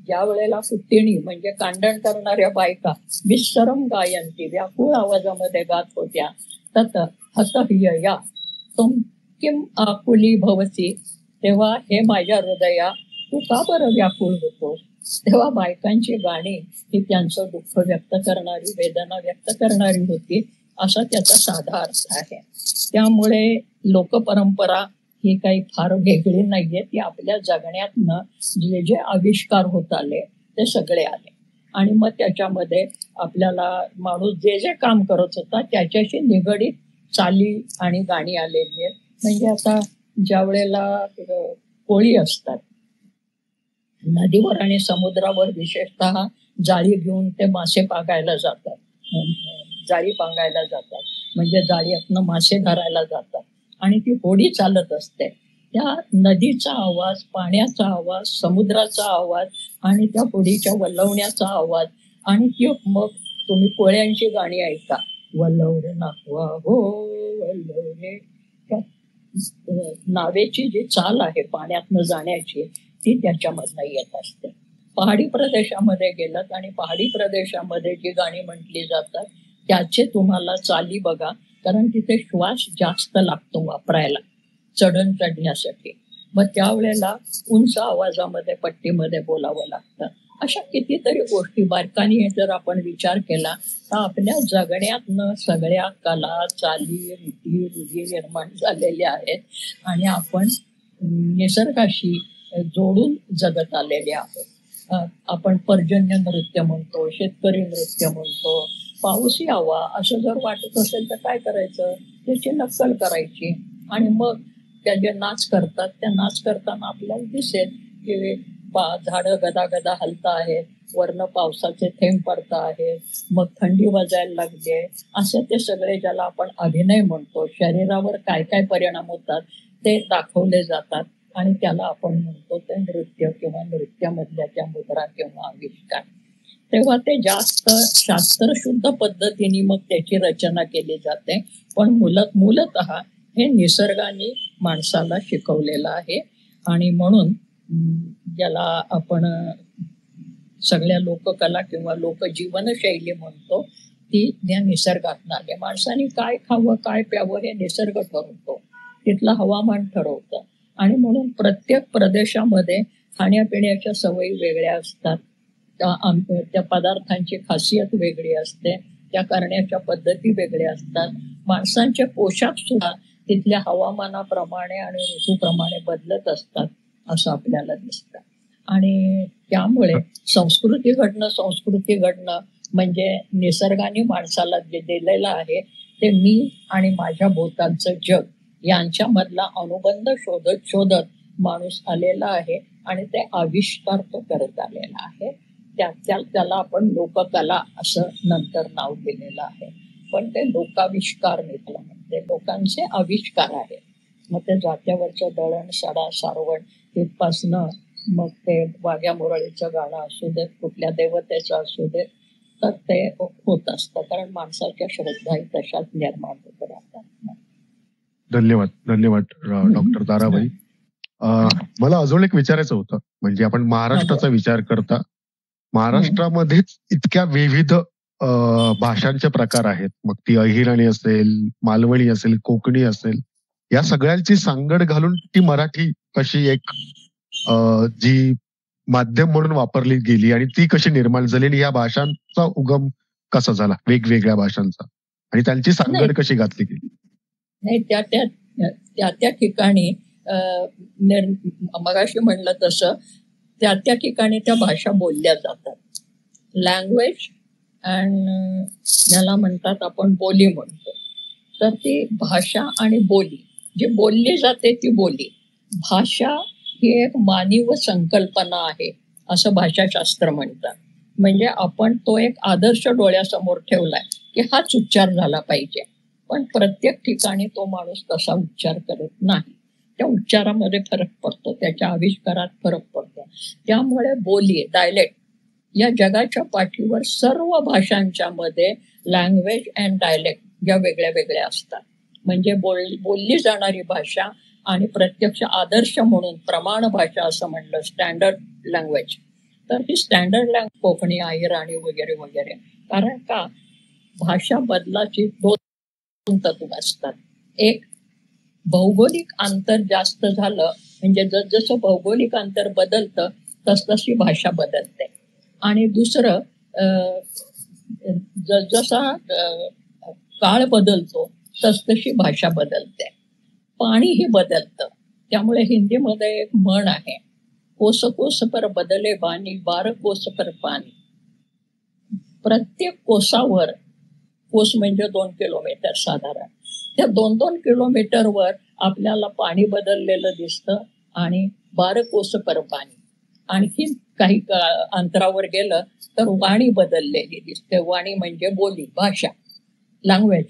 ज्या वेळेला कुट्टिणी म्हणजे कांडण करणाऱ्या बायका विसरम गायंती व्याकुळ आवाजामध्ये गात होत्या, तत हतह्यया तुम किम आकुली भवसी, तेव्हा हे माझ्या हृदया तू का बरं व्याकुळ होतो. तेव्हा बायकांची गाणी ही त्यांचं दुःख व्यक्त करणारी, वेदना व्यक्त करणारी होती, असा त्याचा साधा अर्थ आहे. त्यामुळे लोकपरंपरा ही काही फार वेगळी नाहीये, ती आपल्या जगण्यातनं जे जे आविष्कार होत आले ते सगळे आले. आणि मग त्याच्यामध्ये आपल्याला माणूस जे जे काम करत होता त्याच्याशी निगडीत चाली आणि गाणी आलेली आहेत. म्हणजे आता ज्या वेळेला कोळी असतात नदीवर आणि समुद्रावर, विशेषतः जाळी घेऊन ते मासे पागायला जातात, जाळी पांगायला जातात, म्हणजे जाळीतनं मासे धरायला जातात, आणि ती होडी चालत असते. त्या नदीचा आवाज, पाण्याचा आवाज, समुद्राचा आवाज आणि त्या होडीच्या वल्लवण्याचा आवाज, आणि ती मग तुम्ही कोळ्यांची गाणी ऐका, वल्लवरे नाकवा हो वल्लवरे. नावेची जी चाल आहे पाण्यातनं जाण्याची ती त्याच्यामधनं येत असते. पहाडी प्रदेशामध्ये गेलात आणि पहाडी प्रदेशामध्ये जी गाणी म्हटली जातात त्याचे तुम्हाला चाली बघा, कारण तिथे श्वास जास्त लागतो वापरायला चढण चढण्यासाठी. मग त्यावेळेला उंच आवाजामध्ये पट्टीमध्ये बोलावं लागतं. अशा कितीतरी गोष्टी बारकाईने जर आपण विचार केला तर आपल्या जगण्यातनं सगळ्या कला, चाली, रीती, रूढी निर्माण झालेल्या आहेत आणि आपण निसर्गाशी जोडून जगत आलेले आहोत. आपण पर्जन्य नृत्य म्हणतो, शेतकरी नृत्य म्हणतो, पाऊस यावा असं जर वाटत असेल तर काय करायचं, त्याची नक्कल करायची आणि मग त्या जे नाच करतात त्या नाच करताना आपल्याला दिसेल की झाडं गदागदा हलता आहेत, वरनं पावसाचे थेंब पडता आहेत, मग थंडी वाजायला लागली आहे, असे ते सगळे ज्याला आपण अभिनय म्हणतो, शरीरावर काय काय परिणाम होतात ते दाखवले जातात आणि त्याला आपण म्हणतो ते नृत्य किंवा नृत्यामधल्या त्या मुद्रा किंवा आविष्कार. तेव्हा ते जास्त शास्त्रशुद्ध पद्धतीने मग त्याची रचना केली जाते, पण मूलतः हे निसर्गाने माणसाला शिकवलेलं आहे. आणि म्हणून ज्याला आपण सगळ्या लोककला किंवा लोकजीवनशैली म्हणतो ती या निसर्गातून आली. माणसाने काय खावं काय प्यावं हे निसर्ग ठरवतो, तिथलं हवामान ठरवतं, आणि म्हणून प्रत्येक प्रदेशामध्ये खाण्यापिण्याच्या सवयी वेगळ्या असतात, त्या पदार्थांची खासियत वेगळी असते, त्या करण्याच्या पद्धती वेगळ्या असतात. माणसांचे पोशाख सुद्धा तिथल्या हवामानाप्रमाणे आणि ऋतूप्रमाणे बदलत असतात असं आपल्याला दिसतं. आणि त्यामुळे संस्कृती घडणं म्हणजे निसर्गाने माणसाला जे दिलेलं आहे ते मी आणि माझ्या भोवतालचं जग यांच्यामधला अनुबंध शोधत माणूस आलेला आहे आणि ते आविष्कार तो करत आलेला आहे. त्याला आपण लोककला असं नंतर नाव दिलेलं आहे, पण ते लोकाविष्कार निघालं म्हणजे लोकांचे आविष्कार आहे. मग ते जात्यावरचं दळण, सडा, सारवण तिथपासनं मग ते वाघ्या मुरळीचं गाणं असू देत, कुठल्या देवतेचं असू देत, तर ते होत असतं, कारण माणसाच्या श्रद्धाही तशाच निर्माण होत राहतात. धन्यवाद डॉक्टर ताराबाई. मला अजून एक विचारायचं होतं, म्हणजे आपण महाराष्ट्राचा विचार करता महाराष्ट्रामध्येच इतक्या विविध भाषांचे प्रकार आहेत, मग ती अहिराणी असेल, मालवणी असेल, कोकणी असेल, या सगळ्यांची सांगड घालून ती मराठी कशी एक जी माध्यम म्हणून वापरली गेली आणि ती कशी निर्माण झाली आणि या भाषांचा उगम कसा झाला, वेगवेगळ्या भाषांचा, आणि त्यांची सांगड कशी घातली गेली. नाही, त्या ठिकाणी मगाशी म्हणलं तसं त्या ठिकाणी त्या भाषा बोलल्या जातात. लँग्वेज अँड ज्याला म्हणतात आपण बोली म्हणतो, तर ती भाषा आणि बोली जी बोलली जाते ती बोली. भाषा ही एक मानवी संकल्पना आहे असं भाषाशास्त्र म्हणतात. म्हणजे आपण तो एक आदर्श डोळ्यासमोर ठेवलाय की हाच उच्चार झाला पाहिजे, पण प्रत्येक ठिकाणी तो माणूस तसा उच्चार करत नाही. त्या उच्चारामध्ये फरक पडतो, त्याच्या आविष्कारात फरक पडतो. त्यामुळे बोली, डायलेक्ट या जगाच्या पाठीवर सर्व भाषांच्या मध्ये लँग्वेज अँड डायलेक्ट या वेगळ्या वेगळ्या असतात. म्हणजे बोलली जाणारी भाषा आणि प्रत्यक्ष आदर्श म्हणून प्रमाण भाषा असं म्हणलं, स्टँडर्ड लँग्वेज, तर ही स्टँडर्ड लँग्वेज कोकणी, अहिराणी वगैरे वगैरे. कारण का, भाषा बदलाची दोन तत्व असतात. एक, भौगोलिक अंतर जास्त झालं म्हणजे जसं भौगोलिक अंतर बदलतं तसतशी भाषा बदलते. आणि दुसरं, जसा काळ बदलतो तसतशी भाषा बदलते. पाणीही बदलतं. त्यामुळे हिंदीमध्ये एक म्हण आहे, कोस कोस पर बदले बानी, 12 कोस पर पाणी. प्रत्येक कोसावर, कोस म्हणजे 2 किलोमीटर साधारण, त्या 2-2 किलोमीटरवर आपल्याला पाणी बदललेलं दिसतं आणि 12 कोस पर पाणी. आणखी काही अंतरावर गेलं तर वाणी बदललेली दिसते. वाणी म्हणजे बोली, भाषा, लँग्वेज,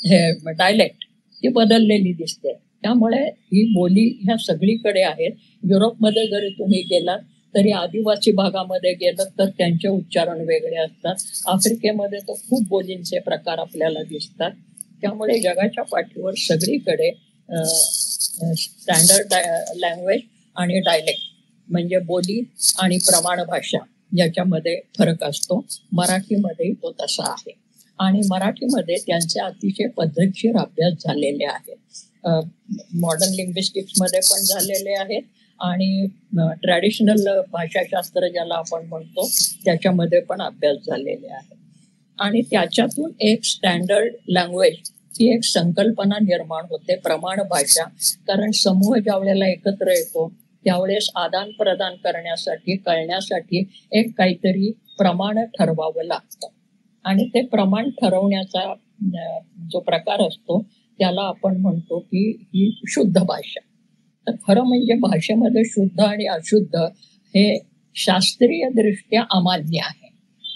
हे डायलेक्ट, ती बदललेली दिसते. त्यामुळे ही बोली ह्या सगळीकडे आहेत. युरोपमध्ये जरी तुम्ही गेलात तरी आदिवासी भागामध्ये गेलं तर त्यांचे उच्चारण वेगळे असतात. आफ्रिकेमध्ये तर खूप बोलींचे प्रकार आपल्याला दिसतात. त्यामुळे जगाच्या पाठीवर सगळीकडे स्टँडर्ड लँग्वेज आणि डायलेक्ट म्हणजे बोली आणि प्रमाण भाषा याच्यामध्ये फरक असतो. मराठीमध्येही तो तसा आहे. आणि मराठीमध्ये त्यांचे अतिशय पद्धतशीर अभ्यास झालेले आहेत. मॉडर्न लिंग्विस्टिक्समध्ये पण झालेले आहेत आणि ट्रॅडिशनल भाषाशास्त्र ज्याला आपण म्हणतो त्याच्यामध्ये पण अभ्यास झालेले आहेत. आणि त्याच्यातून एक स्टँडर्ड लँग्वेज ही एक संकल्पना निर्माण होते, प्रमाण भाषा. कारण समूह ज्या वेळेला एकत्र येतो त्यावेळेस आदान प्रदान करण्यासाठी, कळण्यासाठी एक काहीतरी प्रमाण ठरवावं लागतं. आणि ते प्रमाण ठरवण्याचा जो प्रकार असतो त्याला आपण म्हणतो की ही शुद्ध भाषा. तर खरं म्हणजे भाषेमध्ये शुद्ध आणि अशुद्ध हे शास्त्रीय दृष्ट्या अमान्य आहे.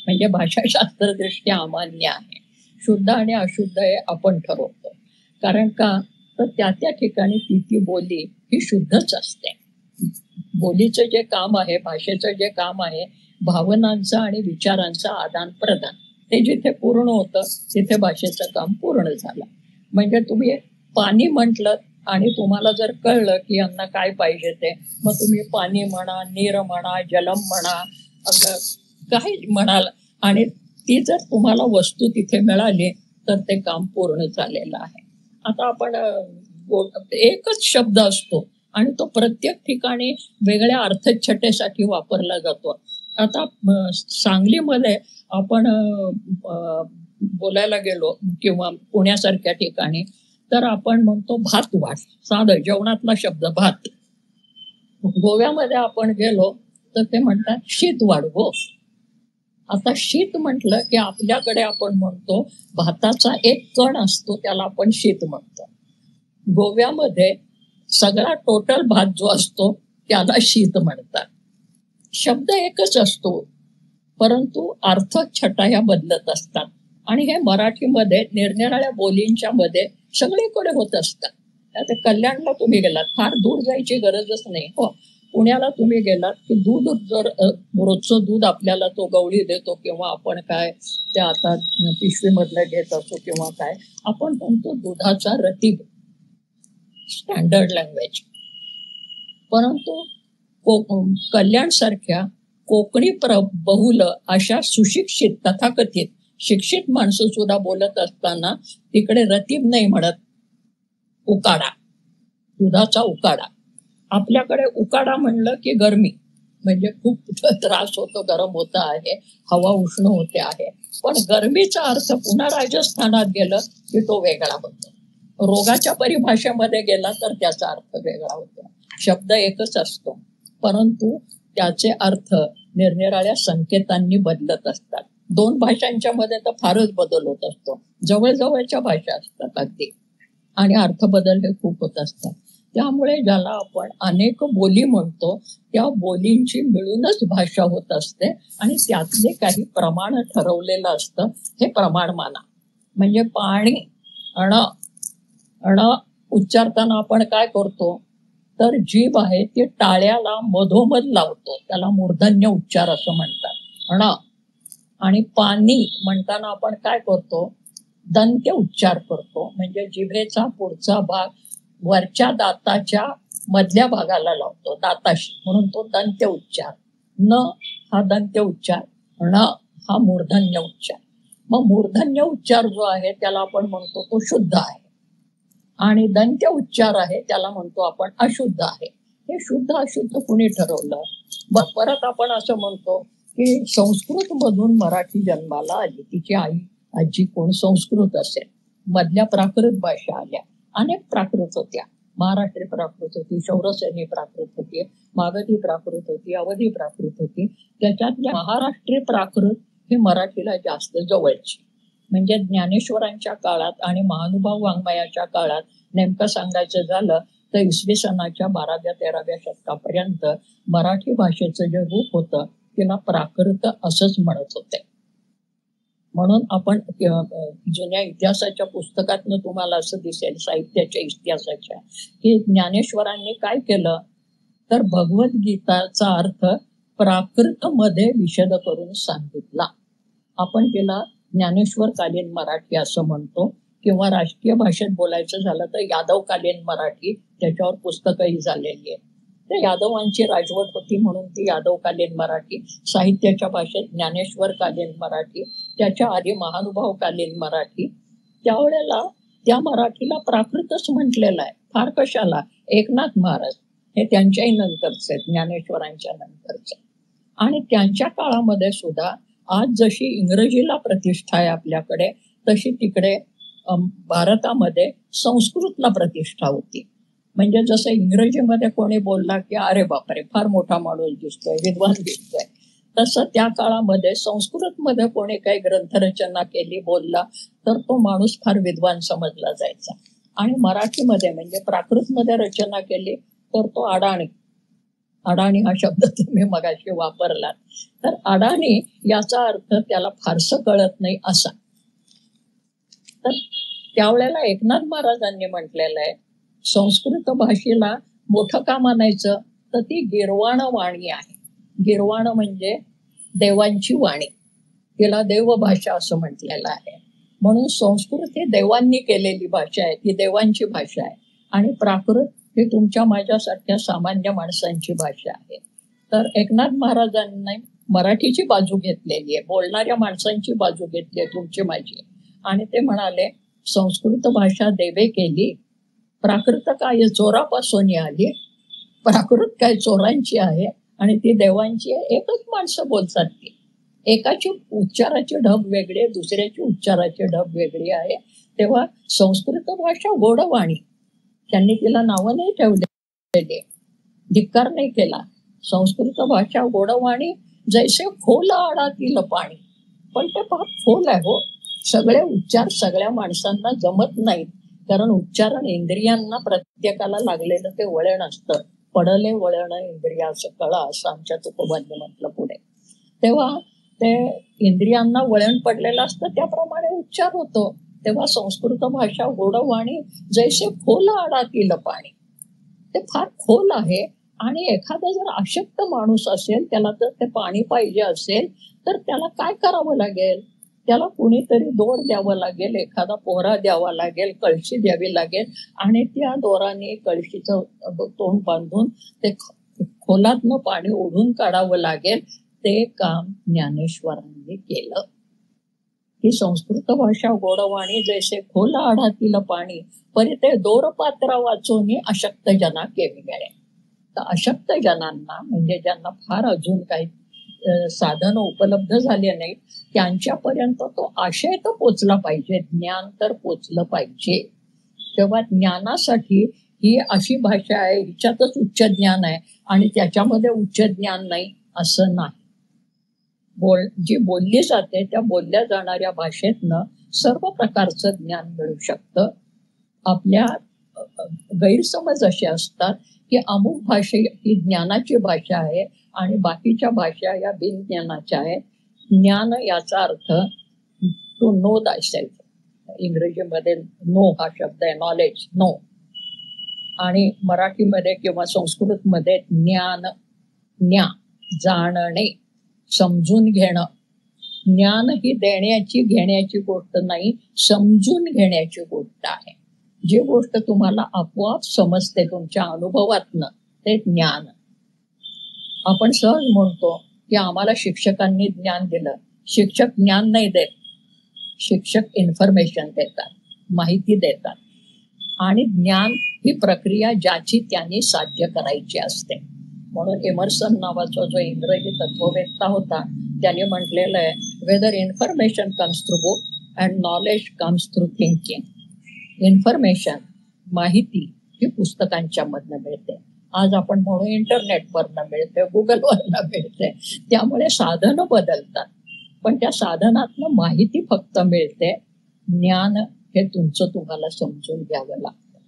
म्हणजे भाषाशास्त्रदृष्ट्या अमान्य आहे. शुद्ध आणि अशुद्ध हे आपण ठरवतो. कारण का, तर त्या ठिकाणी ती बोली ही शुद्धच असते. बोलीचं जे काम आहे, भाषेचं जे काम आहे, भावनांचं आणि विचारांचं आदान प्रदान, ते जिथे पूर्ण होतं तिथे भाषेचं काम पूर्ण झालं. म्हणजे तुम्ही पाणी म्हटलं आणि तुम्हाला जर कळलं की यांना काय पाहिजे ते, मग तुम्ही पाणी म्हणा, नीर म्हणा, जलम म्हणा, असं काही म्हणाल आणि ती जर तुम्हाला वस्तू तिथे मिळाली तर ते काम पूर्ण झालेलं आहे. आता आपण एकच शब्द असतो आणि तो प्रत्येक ठिकाणी वेगळ्या अर्थछटेसाठी वापरला जातो. आता सांगलीमध्ये आपण बोलायला गेलो किंवा पुण्यासारख्या ठिकाणी तर आपण म्हणतो भात वाढ, साधं जेवणातला शब्द भात. गोव्यामध्ये आपण गेलो तर ते म्हणतात शीत वाढवो. आता शीत म्हटलं की आपल्याकडे आपण म्हणतो भाताचा एक कण असतो त्याला आपण शीत म्हणतो. गोव्यामध्ये सगळा टोटल भात जो असतो त्याला शीत म्हणतात. शब्द एकच असतो परंतु अर्थ छटा ह्या बदलत असतात. आणि हे मराठीमध्ये निरनिराळ्या बोलींच्या मध्ये सगळीकडे होत असतात. आता कल्याणला तुम्ही गेलात, फार दूर जायची गरजच नाही. हो, पुण्याला तुम्ही गेलात की दूध जर रोजचं दूध आपल्याला तो गवळी देतो किंवा आपण काय ते आता पिशवीमधलं घेत असतो किंवा काय, आपण म्हणतो दुधाचा रतीब, स्टँडर्ड लँग्वेज. परंतु कल्याण सारख्या कोकणी बहुल अशा सुशिक्षित तथाकथित शिक्षित माणसं सुद्धा बोलत असताना तिकडे रतीब नाही म्हणत, उकाडा, दुधाचा उकाडा. आपल्याकडे उकाडा म्हणलं की गरमी, म्हणजे खूप त्रास होतो, गरम होत आहे, हवा उष्ण होते आहे. पण गरमीचा अर्थ पुन्हा राजस्थानात गेलं की तो वेगळा होतो. रोगाच्या परिभाषेमध्ये गेला तर त्याचा अर्थ वेगळा होतो. शब्द एकच असतो परंतु त्याचे अर्थ निरनिराळ्या संकेतांनी बदलत असतात. 2 भाषांच्या मध्ये तर फारच बदल होत असतो. जवळजवळच्या भाषा असतात अगदी आणि अर्थ बदल हे खूप होत असतात. त्यामुळे ज्याला आपण अनेक बोली म्हणतो त्या बोलींची मिळूनच भाषा होत असते आणि त्यातले काही प्रमाण ठरवलेलं असतं. हे प्रमाण माना. म्हणजे पाणी अण उच्चारताना आपण काय करतो तर जीभ आहे ती टाळ्याला मधोमध लावतो, त्याला मूर्धन्य उच्चार असं म्हणतात. आणि पाणी म्हणताना आपण काय करतो, दंत्य उच्चार करतो. म्हणजे जिभेचा पुढचा भाग वरच्या दाताच्या मधल्या भागाला लावतो दाताशी, म्हणून तो दंत्य उच्चार. न हा दंत्य उच्चार, ण हा मूर्धन्य उच्चार. मग मूर्धन्य उच्चार जो आहे त्याला आपण म्हणतो तो शुद्ध आहे, आणि दंत्य उच्चार आहे त्याला म्हणतो आपण अशुद्ध आहे. हे शुद्ध अशुद्ध कुणी ठरवलं? परत आपण असं म्हणतो की संस्कृत मधून मराठी जन्माला आली. तिची आई आजी कोण संस्कृत असेल. मधल्या प्राकृत भाषा आल्या, अनेक प्राकृत होत्या. महाराष्ट्री प्राकृत होती, शौरसेनी प्राकृत होती, मागधी प्राकृत होती, अवधी प्राकृत होती. त्याच्यातल्या महाराष्ट्री प्राकृत हे मराठीला जास्त जवळची. म्हणजे ज्ञानेश्वरांच्या काळात आणि महानुभाव वाङ्मयाच्या काळात नेमकं सांगायचं झालं तर इसवी सनाच्या 12व्या-13व्या शतकापर्यंत मराठी भाषेचं जे रूप होतं तिला प्राकृत असंच म्हणत होते. म्हणून आपण जुन्या इतिहासाच्या पुस्तकातनं तुम्हाला असं दिसेल, साहित्याच्या इतिहासाच्या, की ज्ञानेश्वरांनी काय केलं तर भगवद्गीताचा अर्थ प्राकृतमध्ये विशद करून सांगितला. आपण तिला ज्ञानेश्वरकालीन मराठी असं म्हणतो, किंवा राजकीय भाषेत बोलायचं झालं तर यादवकालीन मराठी, त्याच्यावर पुस्तकही झालेली आहे. तर यादवांची राजवट होती म्हणून ती यादवकालीन मराठी. साहित्याच्या भाषेत ज्ञानेश्वरकालीन मराठी, त्याच्या आधी महानुभावकालीन मराठी. त्यावेळेला त्या मराठीला प्राकृतच म्हटलेलं आहे. फार कशाला, एकनाथ महाराज हे त्यांच्याही नंतरचे, ज्ञानेश्वरांच्या नंतरचे. आणि त्यांच्या काळामध्ये सुद्धा आज जशी इंग्रजीला प्रतिष्ठा आहे आपल्याकडे, तशी तिकडे भारतामध्ये संस्कृतला प्रतिष्ठा होती. म्हणजे जसं इंग्रजीमध्ये कोणी बोलला की अरे बापरे फार मोठा माणूस दिसतोय, विद्वान दिसतोय, तसं त्या काळामध्ये संस्कृतमध्ये कोणी काही ग्रंथरचना केली, बोलला तर तो माणूस फार विद्वान समजला जायचा. आणि मराठीमध्ये म्हणजे प्राकृतमध्ये रचना केली तर तो अडाणी. अडाणी हा शब्द तुम्ही मगाशी वापरलात, तर अडाणी याचा अर्थ त्याला फारसं कळत नाही असा. तर त्यावेळेला एकनाथ महाराजांनी म्हटलेलं आहे, संस्कृत भाषेला मोठं का मानायचं तर ती गिरवाण वाणी आहे. गिरवाण म्हणजे देवांची वाणी, तिला देवभाषा असं म्हटलेलं आहे. म्हणून संस्कृत ही देवांनी केलेली भाषा आहे, ती देवांची भाषा आहे. आणि प्राकृत ही तुमच्या माझ्यासारख्या सामान्य माणसांची भाषा आहे. तर एकनाथ महाराजांनी मराठीची बाजू घेतलेली आहे, बोलणाऱ्या माणसांची बाजू घेतली आहे, तुमची माझी. आणि ते म्हणाले संस्कृत भाषा देवे केली, प्राकृत काय चोरापासून आली, प्राकृत काय चोरांची आहे आणि ती देवांची आहे. एकच माणसं बोलतात ती, एकाची उच्चाराची ढब वेगळी, दुसऱ्याची उच्चाराची ढब वेगळी आहे. तेव्हा संस्कृत भाषा गोडवाणी, त्यांनी तिला नावं नाही ठेवले, धिक्कार नाही केला. संस्कृत भाषा गोडवाणी, जैसे खोल आडातील पाणी. पण ते फार खोल आहे हो. सगळे उच्चार सगळ्या माणसांना जमत नाहीत, कारण उच्चारण इंद्रियांना प्रत्येकाला लागलेलं ते वळण असतं. पडले वळण इंद्रिया असं कळा, असं आमच्या तुकोबांनी म्हटलं पुढे. तेव्हा ते इंद्रियांना वळण पडलेलं असतं, त्याप्रमाणे उच्चार होतो. तेव्हा संस्कृत भाषा गोडवाणी, जैसे खोल आडातील पाणी. ते फार खोल आहे. आणि एखादा जर अशक्त माणूस असेल, त्याला जर ते पाणी पाहिजे असेल तर त्याला काय करावं लागेल? त्याला कुणीतरी दोर द्यावं लागेल, एखादा पोहरा द्यावा लागेल, कळशी द्यावी लागेल, आणि त्या दोराने कळशीचं तोंड बांधून ते खोलातनं पाणी ओढून काढावं लागेल. ते काम ज्ञानेश्वरांनी केलं. ही संस्कृत भाषा गोडवाणी, जैसे खोल आढातील पाणी, परी ते दोरपात्रा वाचून अशक्त जना केवी गेले. तर अशक्त जनांना, म्हणजे ज्यांना फार अजून काही साधन उपलब्ध झाले नाहीत, त्यांच्यापर्यंत तो आशय तर पोचला पाहिजे, ज्ञान तर पोचलं पाहिजे. तेव्हा ज्ञानासाठी ही अशी भाषा आहे, हिच्यातच उच्च ज्ञान आहे आणि त्याच्यामध्ये उच्च ज्ञान नाही असं नाही. जी बोलली जाते त्या बोलल्या जाणाऱ्या भाषेतनं सर्व प्रकारचं ज्ञान मिळू शकतं. आपल्या गैरसमज असे असतात की अमुक भाषा ही ज्ञानाची भाषा आहे आणि बाकीच्या भाषा या बिनज्ञानाच्या आहेत. ज्ञान याचा अर्थ टू नो दाय सेल्फ, इंग्रजीमध्ये नो हा शब्द आहे, नॉलेज, नो. आणि मराठीमध्ये किंवा संस्कृतमध्ये ज्ञान, ज्ञा, जाणणे, समजून घेणं. ज्ञान ही देण्याची घेण्याची गोष्ट नाही, समजून घेण्याची गोष्ट आहे. जी गोष्ट तुम्हाला आपोआप समजते तुमच्या अनुभवातनं ते ज्ञान. आपण सहज म्हणतो की आम्हाला शिक्षकांनी ज्ञान दिलं. शिक्षक ज्ञान नाही देत, शिक्षक इन्फॉर्मेशन देतात, माहिती देतात. आणि ज्ञान ही प्रक्रिया ज्याची त्यांनी साध्य करायची असते. म्हणून एमर्सन नावाचा जो इंग्रजी तत्ववेत्ता होता त्याने म्हटलेलं आहे, whether information comes through book and knowledge comes through thinking. Information, माहिती ही पुस्तकांच्या मधनं मिळते. आज आपण म्हणू इंटरनेटवरनं मिळते, गुगलवरनं मिळते. त्यामुळे साधनं बदलतात, पण त्या साधनातनं माहिती फक्त मिळते. ज्ञान हे तुमचं तुम्हाला समजून घ्यावं लागतं.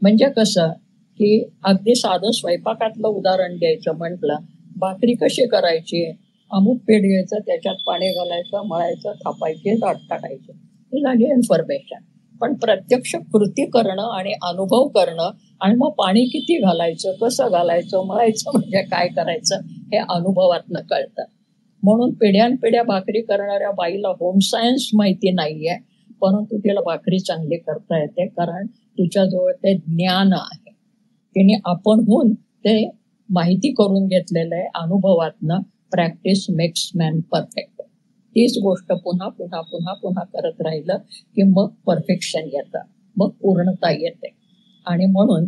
म्हणजे कसं की अगदी साधं स्वयंपाकातलं उदाहरण द्यायचं म्हटलं, भाकरी कशी करायची, अमुक पीठ घ्यायचं, त्याच्यात पाणी घालायचं, मळायचं, थापायचे, दाट टाकायचे, ही झाली इन्फॉर्मेशन. पण प्रत्यक्ष कृती करणं आणि अनुभव करणं आणि मग पाणी किती घालायचं, कसं घालायचं, मळायचं म्हणजे काय करायचं हे अनुभवातनं कळतं. म्हणून पिढ्यानपिढ्या भाकरी करणाऱ्या बाईला होम सायन्स माहिती नाहीये, परंतु तिला भाकरी चांगली करता येते, कारण तिच्याजवळ ते ज्ञान आहे. तिने आपणहून ते माहिती करून घेतलेलं आहे अनुभवातनं. Practice makes man perfect. तीच गोष्ट पुन्हा पुन्हा पुन्हा पुन्हा करत राहिलं की मग परफेक्शन येतं, मग पूर्णता येते. आणि म्हणून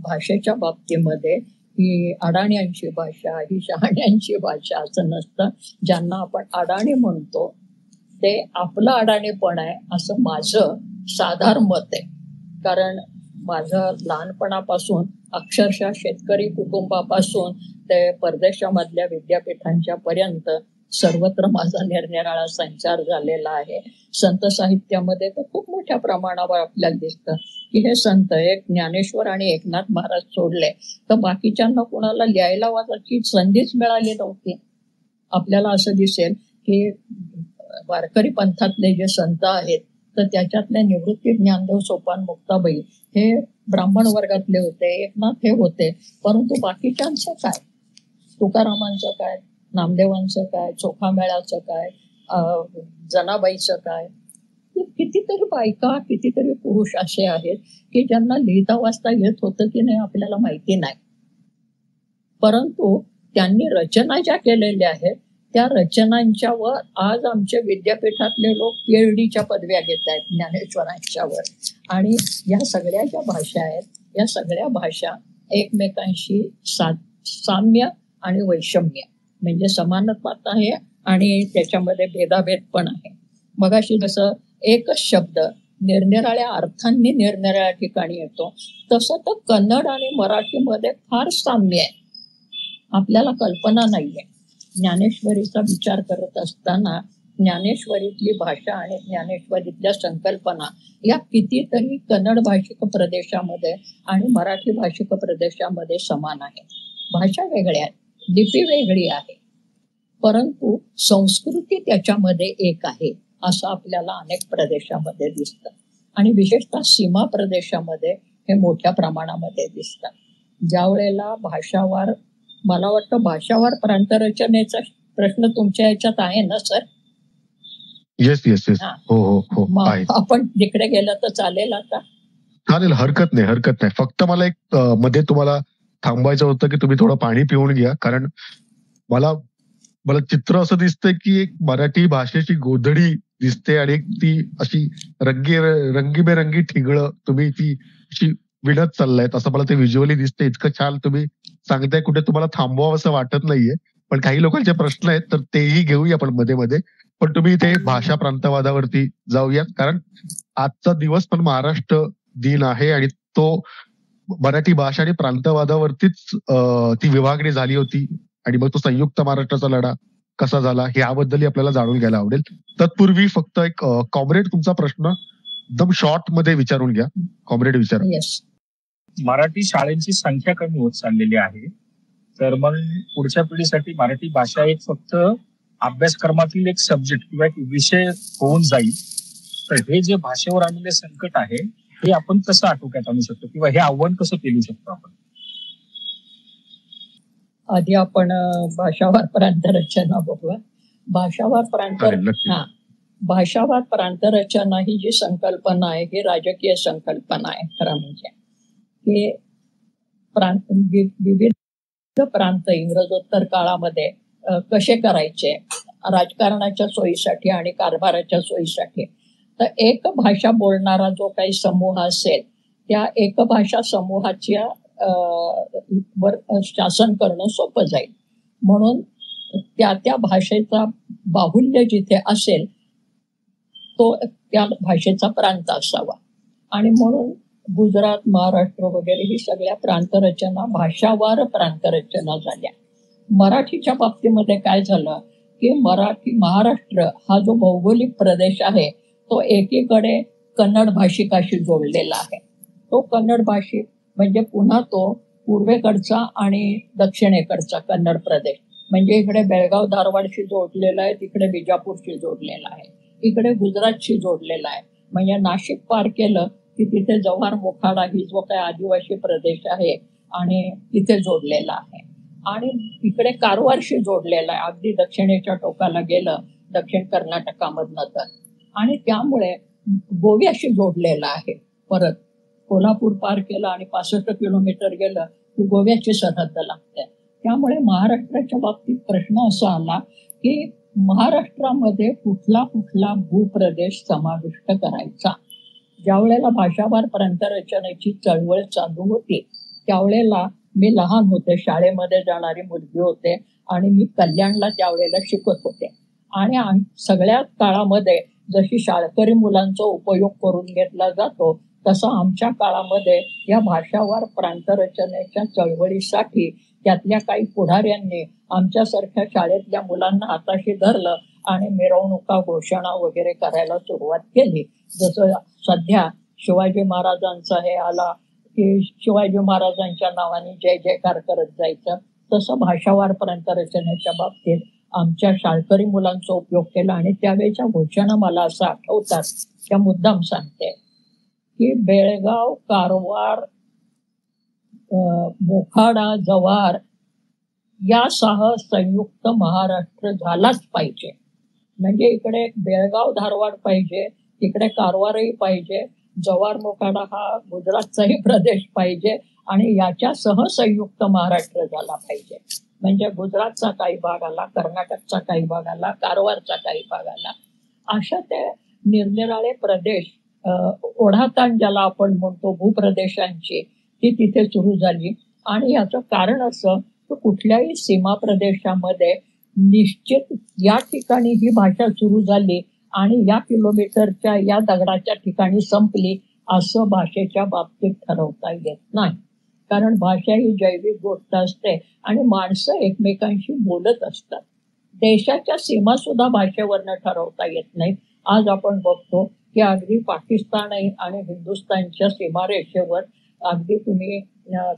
भाषेच्या बाबतीमध्ये ही अडाण्यांची भाषा, ही शहाण्यांची भाषा असं नसतं. ज्यांना आपण अडाणी म्हणतो ते आपलं अडाणीपण आहे असं माझं साधारण मत आहे. कारण माझं लहानपणापासून अक्षरशः शेतकरी कुटुंबापासून ते परदेशामधल्या विद्यापीठांच्या पर्यंत सर्वत्र माझा निरनिराळा संचार झालेला आहे. संत साहित्यामध्ये तर खूप मोठ्या प्रमाणावर आपल्याला दिसतं की हे संत एक ज्ञानेश्वर आणि एकनाथ महाराज सोडले तर बाकीच्यांना कोणाला लिहायला वाचायची संधीच मिळाली नव्हती. आपल्याला असं दिसेल की वारकरी पंथातले जे संत आहेत तर त्याच्यातले निवृत्ती ज्ञानदेव सोपान मुक्ताबाई हे ब्राह्मण वर्गातले होते, एकनाथ हे होते, परंतु बाकीच्यांचं काय, तुकारामांचं काय, नामदेवांचं काय, चोखामेळाचं काय, जनाबाईचं काय, कितीतरी बायका, कितीतरी पुरुष असे आहेत की ज्यांना लिहिता वाचता येत होतं की नाही आपल्याला माहिती नाही, परंतु त्यांनी रचना ज्या केलेल्या आहेत त्या रचनांच्यावर आज आमच्या विद्यापीठातले लोक PhDच्या पदव्या घेत आहेत ज्ञानेश्वरांच्यावर. आणि या सगळ्या ज्या भाषा आहेत, या सगळ्या भाषा एकमेकांशी साम्य आणि वैषम्य म्हणजे समानता आहे आणि त्याच्यामध्ये भेदाभेद पण आहे. मगाशी जसं एकच शब्द निरनिराळ्या अर्थांनी निरनिराळ्या ठिकाणी येतो, तसं तर कन्नड आणि मराठीमध्ये फार साम्य आहे, आपल्याला कल्पना नाहीये. ज्ञानेश्वरीचा विचार करत असताना ज्ञानेश्वरीतली भाषा आणि ज्ञानेश्वरीतल्या संकल्पना या कितीतरी कन्नड भाषिक प्रदेशामध्ये आणि मराठी भाषिक प्रदेशामध्ये समान आहेत. भाषा वेगळ्या आहेत, लिपी वेगळी आहे, परंतु संस्कृती त्याच्यामध्ये एक आहे असं आपल्याला अनेक प्रदेशामध्ये दिसतं. आणि विशेषतः सीमा प्रदेशामध्ये हे मोठ्या प्रमाणामध्ये दिसतात. ज्या वेळेला भाषावार, मला वाटतं भाषावार प्रांतरचनेचा प्रश्न तुमच्या याच्यात आहे ना सर? येस येस येस, हो हो हो, आपण तिकडे गेलं तर चालेल? आता चालेल, हरकत नाही. फक्त मला एक मध्ये तुम्हाला थांबवायचं होतं की तुम्ही थोडं पाणी पिऊन घ्या, कारण मला चित्र असं दिसतंय की एक मराठी भाषेची गोधडी दिसते आणि ती अशी रंगीबेरंगी ठिगळं तुम्ही ती अशी विणत चाललायत असं मला ते व्हिज्युअली दिसते. इतकं छान तुम्ही सांगताय, कुठे तुम्हाला थांबवावं असं वाटत नाहीये. पण काही लोकांचे प्रश्न आहेत तर तेही घेऊया आपण मध्ये मध्ये. पण तुम्ही इथे भाषा प्रांतवादावरती जाऊयात, कारण आजचा दिवस पण महाराष्ट्र दिन आहे आणि तो मराठी भाषा आणि प्रांतवादावरतीच ती विभागणी झाली होती. आणि मग तो संयुक्त महाराष्ट्राचा लढा कसा झाला याबद्दलही आपल्याला जाणून घ्यायला आवडेल. तत्पूर्वी फक्त एक कॉम्रेड तुमचा प्रश्न एकदम शॉर्ट मध्ये विचारून घ्या. कॉम्रेड विचारा. मराठी शाळेंची संख्या कमी होत चाललेली आहे, तर मग पुढच्या पिढीसाठी मराठी भाषा एक फक्त अभ्यासक्रमातील एक सब्जेक्ट किंवा एक विषय होऊन जाईल, तर हे जे भाषेवर आलेले संकट आहे हे आपण कसं आटोक्यात आणू शकतो किंवा हे आव्हान कसं पेलू शकतो आपण? आधी आपण भाषावार प्रांतरचना बघूया. भाषावार भाषावार प्रांतरचना ही जी संकल्पना आहे ही राजकीय संकल्पना आहे खरं म्हणजे. हे विविध प्रांत इंग्रजोत्तर काळामध्ये कसे करायचे राजकारणाच्या सोयीसाठी आणि कारभाराच्या सोयीसाठी. तर एक भाषा बोलणारा जो काही समूह असेल त्या एक भाषा समूहाच्या वर शासन करणं सोपं जाईल. म्हणून त्या भाषेचा बाहुल्य जिथे असेल तो त्या भाषेचा प्रांत असावा. आणि म्हणून गुजरात, महाराष्ट्र वगैरे ही सगळ्या प्रांतरचना भाषावार प्रांतरचना झाल्या. मराठीच्या बाबतीमध्ये काय झालं की महाराष्ट्र हा जो भौगोलिक प्रदेश आहे तो एकीकडे कन्नड भाषिकाशी जोडलेला आहे. तो कन्नड भाषिक म्हणजे पुन्हा तो पूर्वेकडचा आणि दक्षिणेकडचा कन्नड प्रदेश म्हणजे इकडे बेळगाव धारवाडशी जोडलेला आहे, तिकडे बिजापूरशी जोडलेला आहे, इकडे गुजरातशी जोडलेला आहे. म्हणजे नाशिक पार केलं की तिथे जव्हार मोखाडा ही जो काही आदिवासी प्रदेश आहे आणि तिथे जोडलेला आहे. आणि इकडे कारवारशी जोडलेला आहे, अगदी दक्षिणेच्या टोकाला गेलं दक्षिण कर्नाटकामधनं तर. आणि त्यामुळे गोव्याशी जोडलेला आहे. परत कोल्हापूर पार केलं आणि 65 किलोमीटर गेलं की गोव्याची सरहद्द लागते. त्यामुळे महाराष्ट्राच्या बाबतीत प्रश्न असा आला की महाराष्ट्रामध्ये कुठला कुठला भूप्रदेश समाविष्ट करायचा. ज्या वेळेला भाषावार प्रांतरचनेची चळवळ चालू होती त्यावेळेला मी लहान होते, शाळेमध्ये जाणारी मुलगी होते आणि मी कल्याणला त्यावेळेला शिकत होते. आणि सगळ्या काळामध्ये जशी शाळकरी मुलांचा उपयोग करून घेतला जातो तसा आमच्या काळामध्ये या भाषावार प्रांतरचनेच्या चळवळीसाठी त्यातल्या काही पुढाऱ्यांनी आमच्यासारख्या शाळेतल्या मुलांना हाताशी धरलं आणि मिरवणुका, घोषणा वगैरे करायला सुरुवात केली. जसं सध्या शिवाजी महाराजांचा हे आला की शिवाजी महाराजांच्या नावाने जय जयकार करत जायचं, तसं भाषावार प्रांतरचनेच्या बाबतीत आमच्या शाळकरी मुलांचा उपयोग केला. आणि त्यावेळेच्या घोषणा मला असं आठवतात, त्या मुद्दाम सांगते की बेळगाव, कारवार, मोखाडा, जव्हार यासह संयुक्त महाराष्ट्र झालाच पाहिजे. म्हणजे इकडे बेळगाव, धारवाड पाहिजे, तिकडे कारवारही पाहिजे, जव्हार, मोखाडा हा गुजरातचाही प्रदेश पाहिजे आणि याच्यासह संयुक्त महाराष्ट्र झाला पाहिजे. म्हणजे गुजरातचा काही भाग आला, कर्नाटकचा काही भाग आला, कारवारचा काही भाग आला, अशा ते निरनिराळे प्रदेश ओढाताण ज्याला आपण म्हणतो भूप्रदेशांची ती तिथे सुरू झाली. आणि याचं कारण असं की कुठल्याही सीमा प्रदेशामध्ये निश्चित या ठिकाणी ही भाषा सुरू झाली आणि या किलोमीटरच्या या दगडाच्या ठिकाणी संपली असं भाषेच्या बाबतीत ठरवता येत नाही. कारण भाषा ही जैविक गोष्ट असते आणि माणसं एकमेकांशी बोलत असतात. देशाच्या सीमा सुद्धा भाषेवरनं ठरवता येत नाहीत. आज आपण बघतो की अगदी पाकिस्तान आणि हिंदुस्थानच्या सीमारेषेवर अगदी तुम्ही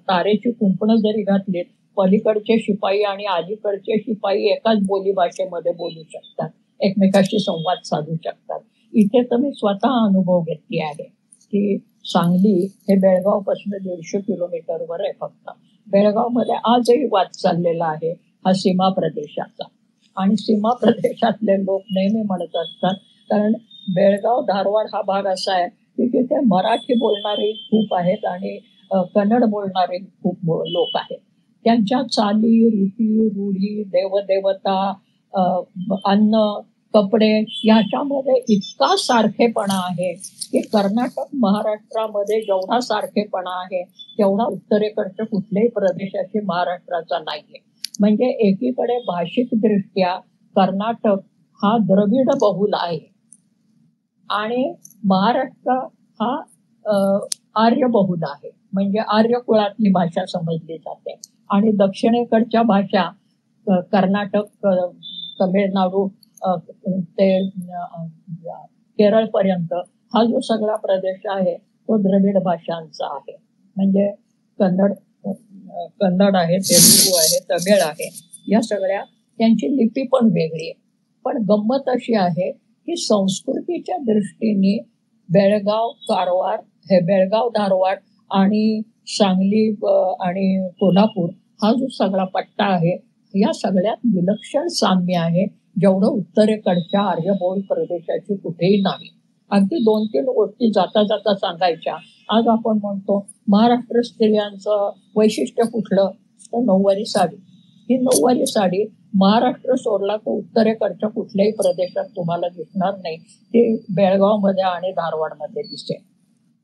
तारेची कुंपणं जरी घातलीत पलीकडचे शिपाई आणि अलीकडचे शिपाई एकाच बोली भाषेमध्ये बोलू शकतात, एकमेकाशी संवाद साधू शकतात. इथे तर मी स्वतः अनुभव घेतली आहे की सांगली हे बेळगाव पासून 150 किलोमीटरवर आहे फक्त. बेळगावमध्ये आजही वाद चाललेला आहे हा सीमा प्रदेशाचा. आणि सीमा प्रदेशातले लोक नेहमी म्हणत असतात, कारण बेळगाव, धारवाड हा भाग असा आहे की तिथे मराठी बोलणारे खूप आहेत आणि कन्नड बोलणारे खूप लोक आहेत. त्यांच्या चाली, रीती, रूढी, देवदेवता, अन्न, कपडे याच्यामध्ये इतका सारखेपणा आहे की कर्नाटक, महाराष्ट्रामध्ये जेवढा सारखेपणा आहे तेवढा उत्तरेकडच्या कुठल्याही प्रदेशाची महाराष्ट्राचा नाहीये. म्हणजे एकीकडे भाषिक दृष्ट्या कर्नाटक हा द्रविड बहुल आहे आणि महाराष्ट्र हा आर्य बहुल आहे. म्हणजे आर्य कुळातली भाषा समजली जाते. आणि दक्षिणेकडच्या भाषा कर्नाटक, तमिळनाडू ते केरळपर्यंत हा जो सगळा प्रदेश आहे तो द्रविड भाषांचा आहे. म्हणजे कन्नड आहे, तेलुगू आहे, तमिळ आहे, या सगळ्या त्यांची लिपी पण वेगळी आहे. पण गंमत अशी आहे की संस्कृतीच्या दृष्टीने बेळगाव, कारवार हे बेळगाव, धारवाड आणि सांगली आणि कोल्हापूर हा जो सगळा पट्टा आहे या सगळ्यात विलक्षण साम्य आहे. जेवढं उत्तरेकडच्या आर्यभोल प्रदेशाची कुठेही नाही. अगदी 2-3 गोष्टी जाता जाता सांगायच्या. आज आपण म्हणतो महाराष्ट्र स्त्रियांचं वैशिष्ट्य कुठलं, तर नऊवारी साडी. ही नऊवारी साडी महाराष्ट्र सोडला तर उत्तरेकडच्या कुठल्याही प्रदेशात तुम्हाला दिसणार नाही. ती बेळगावमध्ये आणि धारवाडमध्ये दिसेल.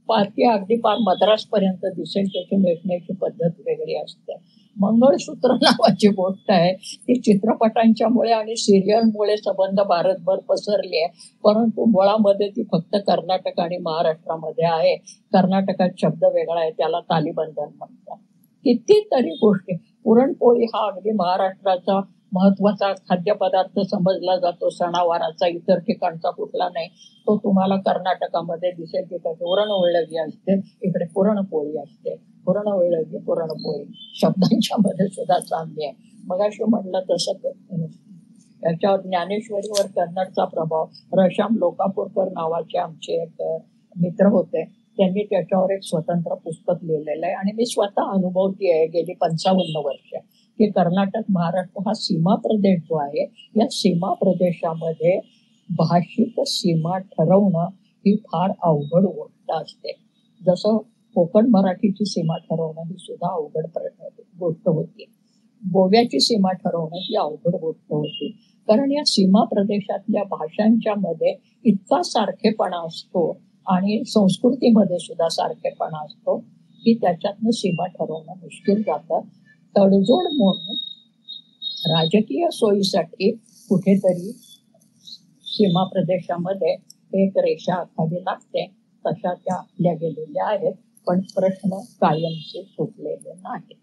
ती अगदी पार मद्रासपर्यंत दिसेल. त्याची नेसण्याची पद्धत वेगळी असते. मंगळसूत्र नावाची गोष्ट आहे ती चित्रपटांच्यामुळे आणि सिरियलमुळे संबंध भारतभर पसरली आहे, परंतु मुळामध्ये ती फक्त कर्नाटक आणि महाराष्ट्रामध्ये आहे. कर्नाटकात शब्द वेगळा आहे, त्याला तालीबंधन म्हणतात. कितीतरी गोष्टी. पुरणपोळी हा अगदी महाराष्ट्राचा महत्वाचा खाद्यपदार्थ समजला जातो, सणावाराचा. इतर ठिकाणचा कुठला नाही. तो तुम्हाला कर्नाटकामध्ये दिसेल. तिथे पुरणवळगी असते, इकडे पुरणपोळी असते. पुरणवळगी, पुरणपोळी शब्दांच्या मध्ये सुद्धा साम्य आहे. मगाशी म्हणलं तसं याच्यावर ज्ञानेश्वरीवर कन्नडचा प्रभाव. रशाम लोकापूरकर नावाचे आमचे एक मित्र होते, त्यांनी त्याच्यावर एक स्वतंत्र पुस्तक लिहिलेलं आहे आणि मी स्वतः अनुभवती आहे गेली 55 वर्ष की कर्नाटक महाराष्ट्र हा सीमा प्रदेश जो आहे, या सीमा प्रदेशामध्ये भाषिक सीमा ठरवणं ही फार अवघड गोष्ट असते. जसं कोकण मराठीची सीमा ठरवणं ही सुद्धा अवघड गोष्ट होती. गोव्याची सीमा ठरवणं ही अवघड गोष्ट होती, कारण या सीमा प्रदेशातल्या भाषांच्या मध्ये इतका सारखेपणा असतो आणि संस्कृतीमध्ये सुद्धा सारखेपणा असतो की त्याच्यातनं सीमा ठरवणं मुश्किल जातं. तडजोड म्हणून राजकीय सोयीसाठी कुठेतरी सीमा प्रदेशामध्ये एक रेषा आखावी लागते. तशा त्या आखल्या गेलेल्या आहेत, पण प्रश्न कायमचे सुटलेले नाही.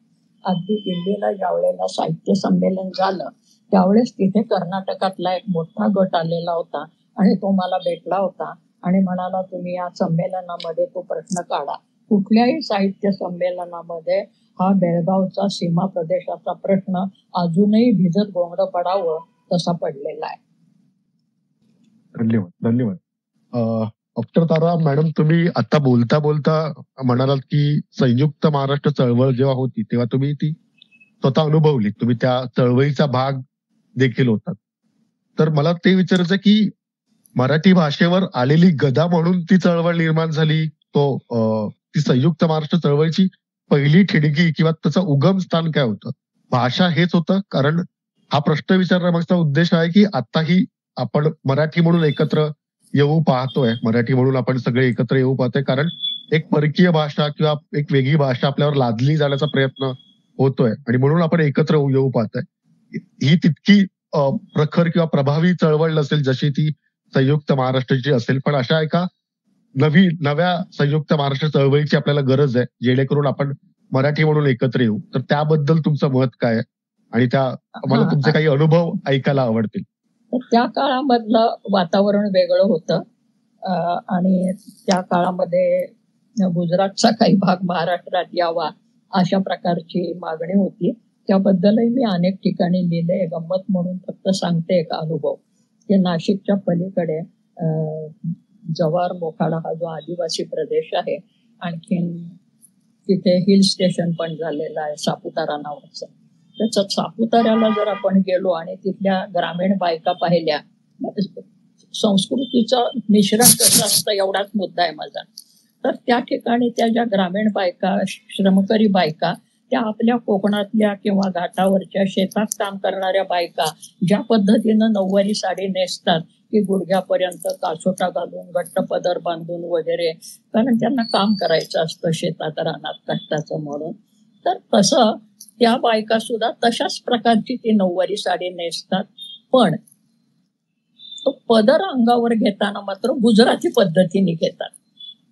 अगदी दिल्लीला ज्यावेळेला साहित्य संमेलन झालं त्यावेळेस तिथे कर्नाटकातला एक मोठा गट आलेला होता आणि तो मला भेटला होता आणि म्हणाला, तुम्ही या संमेलनामध्ये तो प्रश्न काढा. कुठल्याही साहित्य संमेलनामध्ये हा बेळगावचा सीमा प्रदेशाचा प्रश्न अजूनही भिजत गोंगडं पडावं तसा पडलेला आहे. धन्यवाद, धन्यवाद. डॉक्टर तारा मॅडम, तुम्ही आता बोलता बोलता म्हणालात की संयुक्त महाराष्ट्र चळवळ जेव्हा होती तेव्हा तुम्ही ती स्वतः अनुभवली, तुम्ही त्या चळवळीचा भाग देखील होतात. तर मला ते विचारायचं की मराठी भाषेवर आलेली गदा म्हणून ती चळवळ निर्माण झाली, ती संयुक्त महाराष्ट्र चळवळीची पहिली ठिणगी किंवा त्याचं उगम स्थान काय होतं? भाषा हेच होतं? कारण हा प्रश्न विचारण्यामागचा उद्देश आहे की आताही आपण मराठी म्हणून एकत्र येऊ पाहतोय, मराठी म्हणून आपण सगळे एकत्र येऊ पाहतोय, कारण एक परकीय भाषा किंवा एक वेगळी भाषा आपल्यावर लादली जाण्याचा प्रयत्न होतोय आणि म्हणून आपण एकत्र येऊ पाहतोय. ही तितकी प्रखर किंवा प्रभावी चळवळ नसेल जशी ती संयुक्त महाराष्ट्राची असेल, पण अशा एका नव्या संयुक्त महाराष्ट्र चळवळीची आपल्याला गरज आहे जेणेकरून आपण मराठी म्हणून एकत्र येऊ. तर त्याबद्दल तुमचं मत काय आहे आणि मला तुमचे काही अनुभव ऐकायला आवडतील. तर त्या काळामधलं वातावरण वेगळं होतं आणि त्या काळामध्ये गुजरातचा काही भाग महाराष्ट्रात यावा अशा प्रकारची मागणी होती. त्याबद्दलही मी अनेक ठिकाणी लिहिले. गंमत म्हणून फक्त सांगते एक अनुभव. ते नाशिकच्या पलीकडे जव्हार मोखाडा हा जो आदिवासी प्रदेश आहे, आणखीन तिथे हिल स्टेशन पण झालेलं आहे सापुतारा नावाचं. त्याच्यात सापुताऱ्याला जर आपण गेलो आणि तिथल्या ग्रामीण बायका पाहिल्या, संस्कृतीचं मिश्रण कसं असतं एवढाच मुद्दा आहे माझा. तर त्या ठिकाणी त्या ज्या ग्रामीण बायका, श्रमकरी बायका, त्या आपल्या कोकणातल्या किंवा घाटावरच्या शेतात काम करणाऱ्या बायका ज्या पद्धतीनं नऊवारी साडी नेसतात की गुडघ्यापर्यंत कासोटा घालून घट्ट पदर बांधून वगैरे, कारण त्यांना काम करायचं असतं शेतात रानात कष्टाचं म्हणून. तर तसं त्या बायका सुद्धा तशाच प्रकारची ती नऊवारी साडी नेसतात, पण तो पदर अंगावर घेताना मात्र गुजराती पद्धतीने घेतात.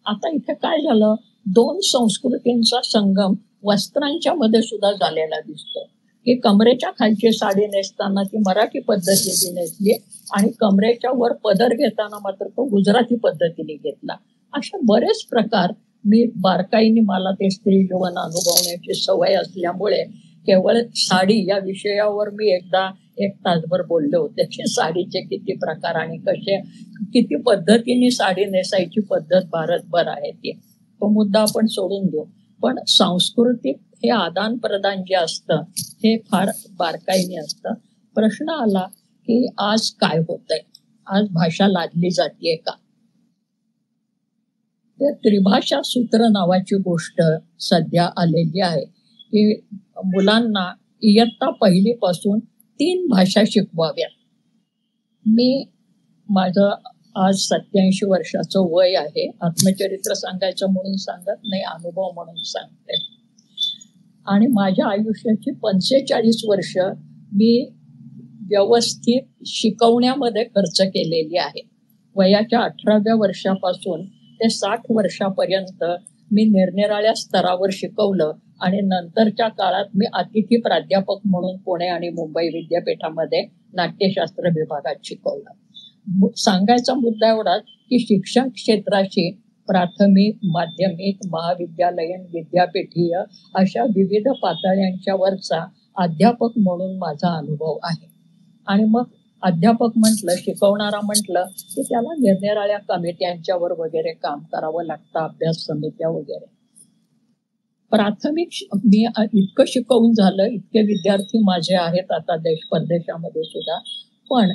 आता इथे काय झालं, दोन संस्कृतींचा संगम वस्त्रांच्या मध्ये सुद्धा झालेला दिसतो की कमरेच्या खालची साडी नेसताना ती मराठी पद्धतीने नेसली आणि कमरेच्या वर पदर घेताना मात्र तो गुजराती पद्धतीने घेतला. अशा बरेच प्रकार मी बारकाईने, मला ते स्त्री जीवन अनुभवण्याची सवय असल्यामुळे केवळ साडी या विषयावर मी एकदा 1 तासभर बोलले होते की साडीचे किती प्रकार आणि कसे किती पद्धतीने साडी नेसायची पद्धत भारतभर आहे. तो मुद्दा आपण सोडून देऊ, पण सांस्कृतिक हे आदान प्रदान जे असतं हे फार बारकाईने असतं. प्रश्न आला की आज काय होतंय, आज भाषा लादली जाते का. ते त्रिभाषा सूत्र नावाची गोष्ट सध्या आलेली आहे की मुलांना इयत्ता पहिलीपासून 3 भाषा शिकवाव्यात. मी माझं आज 87 वर्षाचं वय आहे. आत्मचरित्र सांगायचं म्हणून सांगत नाही, अनुभव म्हणून सांगते. आणि माझ्या आयुष्याची 45 वर्ष मी व्यवस्थित शिकवण्यामध्ये खर्च केलेली आहे. वयाच्या 18व्या वर्षापासून ते 60 वर्षापर्यंत मी निरनिराळ्या स्तरावर शिकवलं आणि नंतरच्या काळात मी अतिथी प्राध्यापक म्हणून पुणे आणि मुंबई विद्यापीठामध्ये नाट्यशास्त्र विभागात शिकवलं. सांगायचा मुद्दा एवढाच की शिक्षण क्षेत्राशी प्राथमिक, माध्यमिक, महाविद्यालयीन, विद्यापीठीय अशा विविध पातळ्यांच्या वरचा अध्यापक म्हणून माझा अनुभव आहे. आणि मग अध्यापक म्हटलं, शिकवणारा म्हटलं की त्याला निरनिराळ्या कमिट्यांच्यावर वगैरे काम करावं लागतं, अभ्यास समित्या वगैरे. प्राथमिक मी इतकं शिकवून झालं, इतके विद्यार्थी माझे आहेत आता देश परदेशामध्ये सुद्धा. पण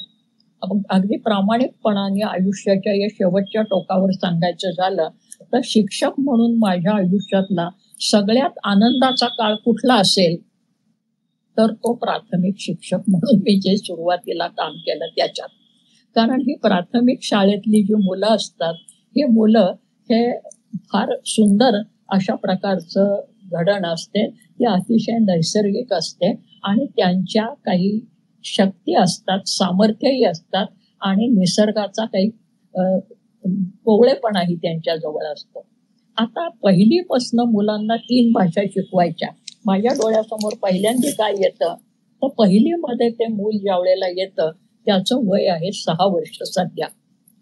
अगदी प्रामाणिकपणाने आयुष्याच्या या शेवटच्या टोकावर सांगायचं झालं तर शिक्षक म्हणून माझ्या आयुष्यातला सगळ्यात आनंदाचा काळ कुठला असेल तर तो प्राथमिक शिक्षक म्हणून मी जे सुरुवातीला काम केलं त्याच्यात. कारण ही प्राथमिक शाळेतली जी मुलं असतात, ही मुलं हे फार सुंदर अशा प्रकारचं घडण असते. ते अतिशय नैसर्गिक असते आणि त्यांच्या काही शक्ती असतात, सामर्थ्यही असतात आणि निसर्गाचा काही कोवळेपणाही त्यांच्याजवळ असतो. आता पहिलीपासनं मुलांना 3 भाषा शिकवायच्या. माझ्या डोळ्यासमोर पहिल्यांदा काय येतं तर पहिलीमध्ये ते मूल ज्या वेळेला येतं त्याचं वय आहे 6 वर्ष सध्या.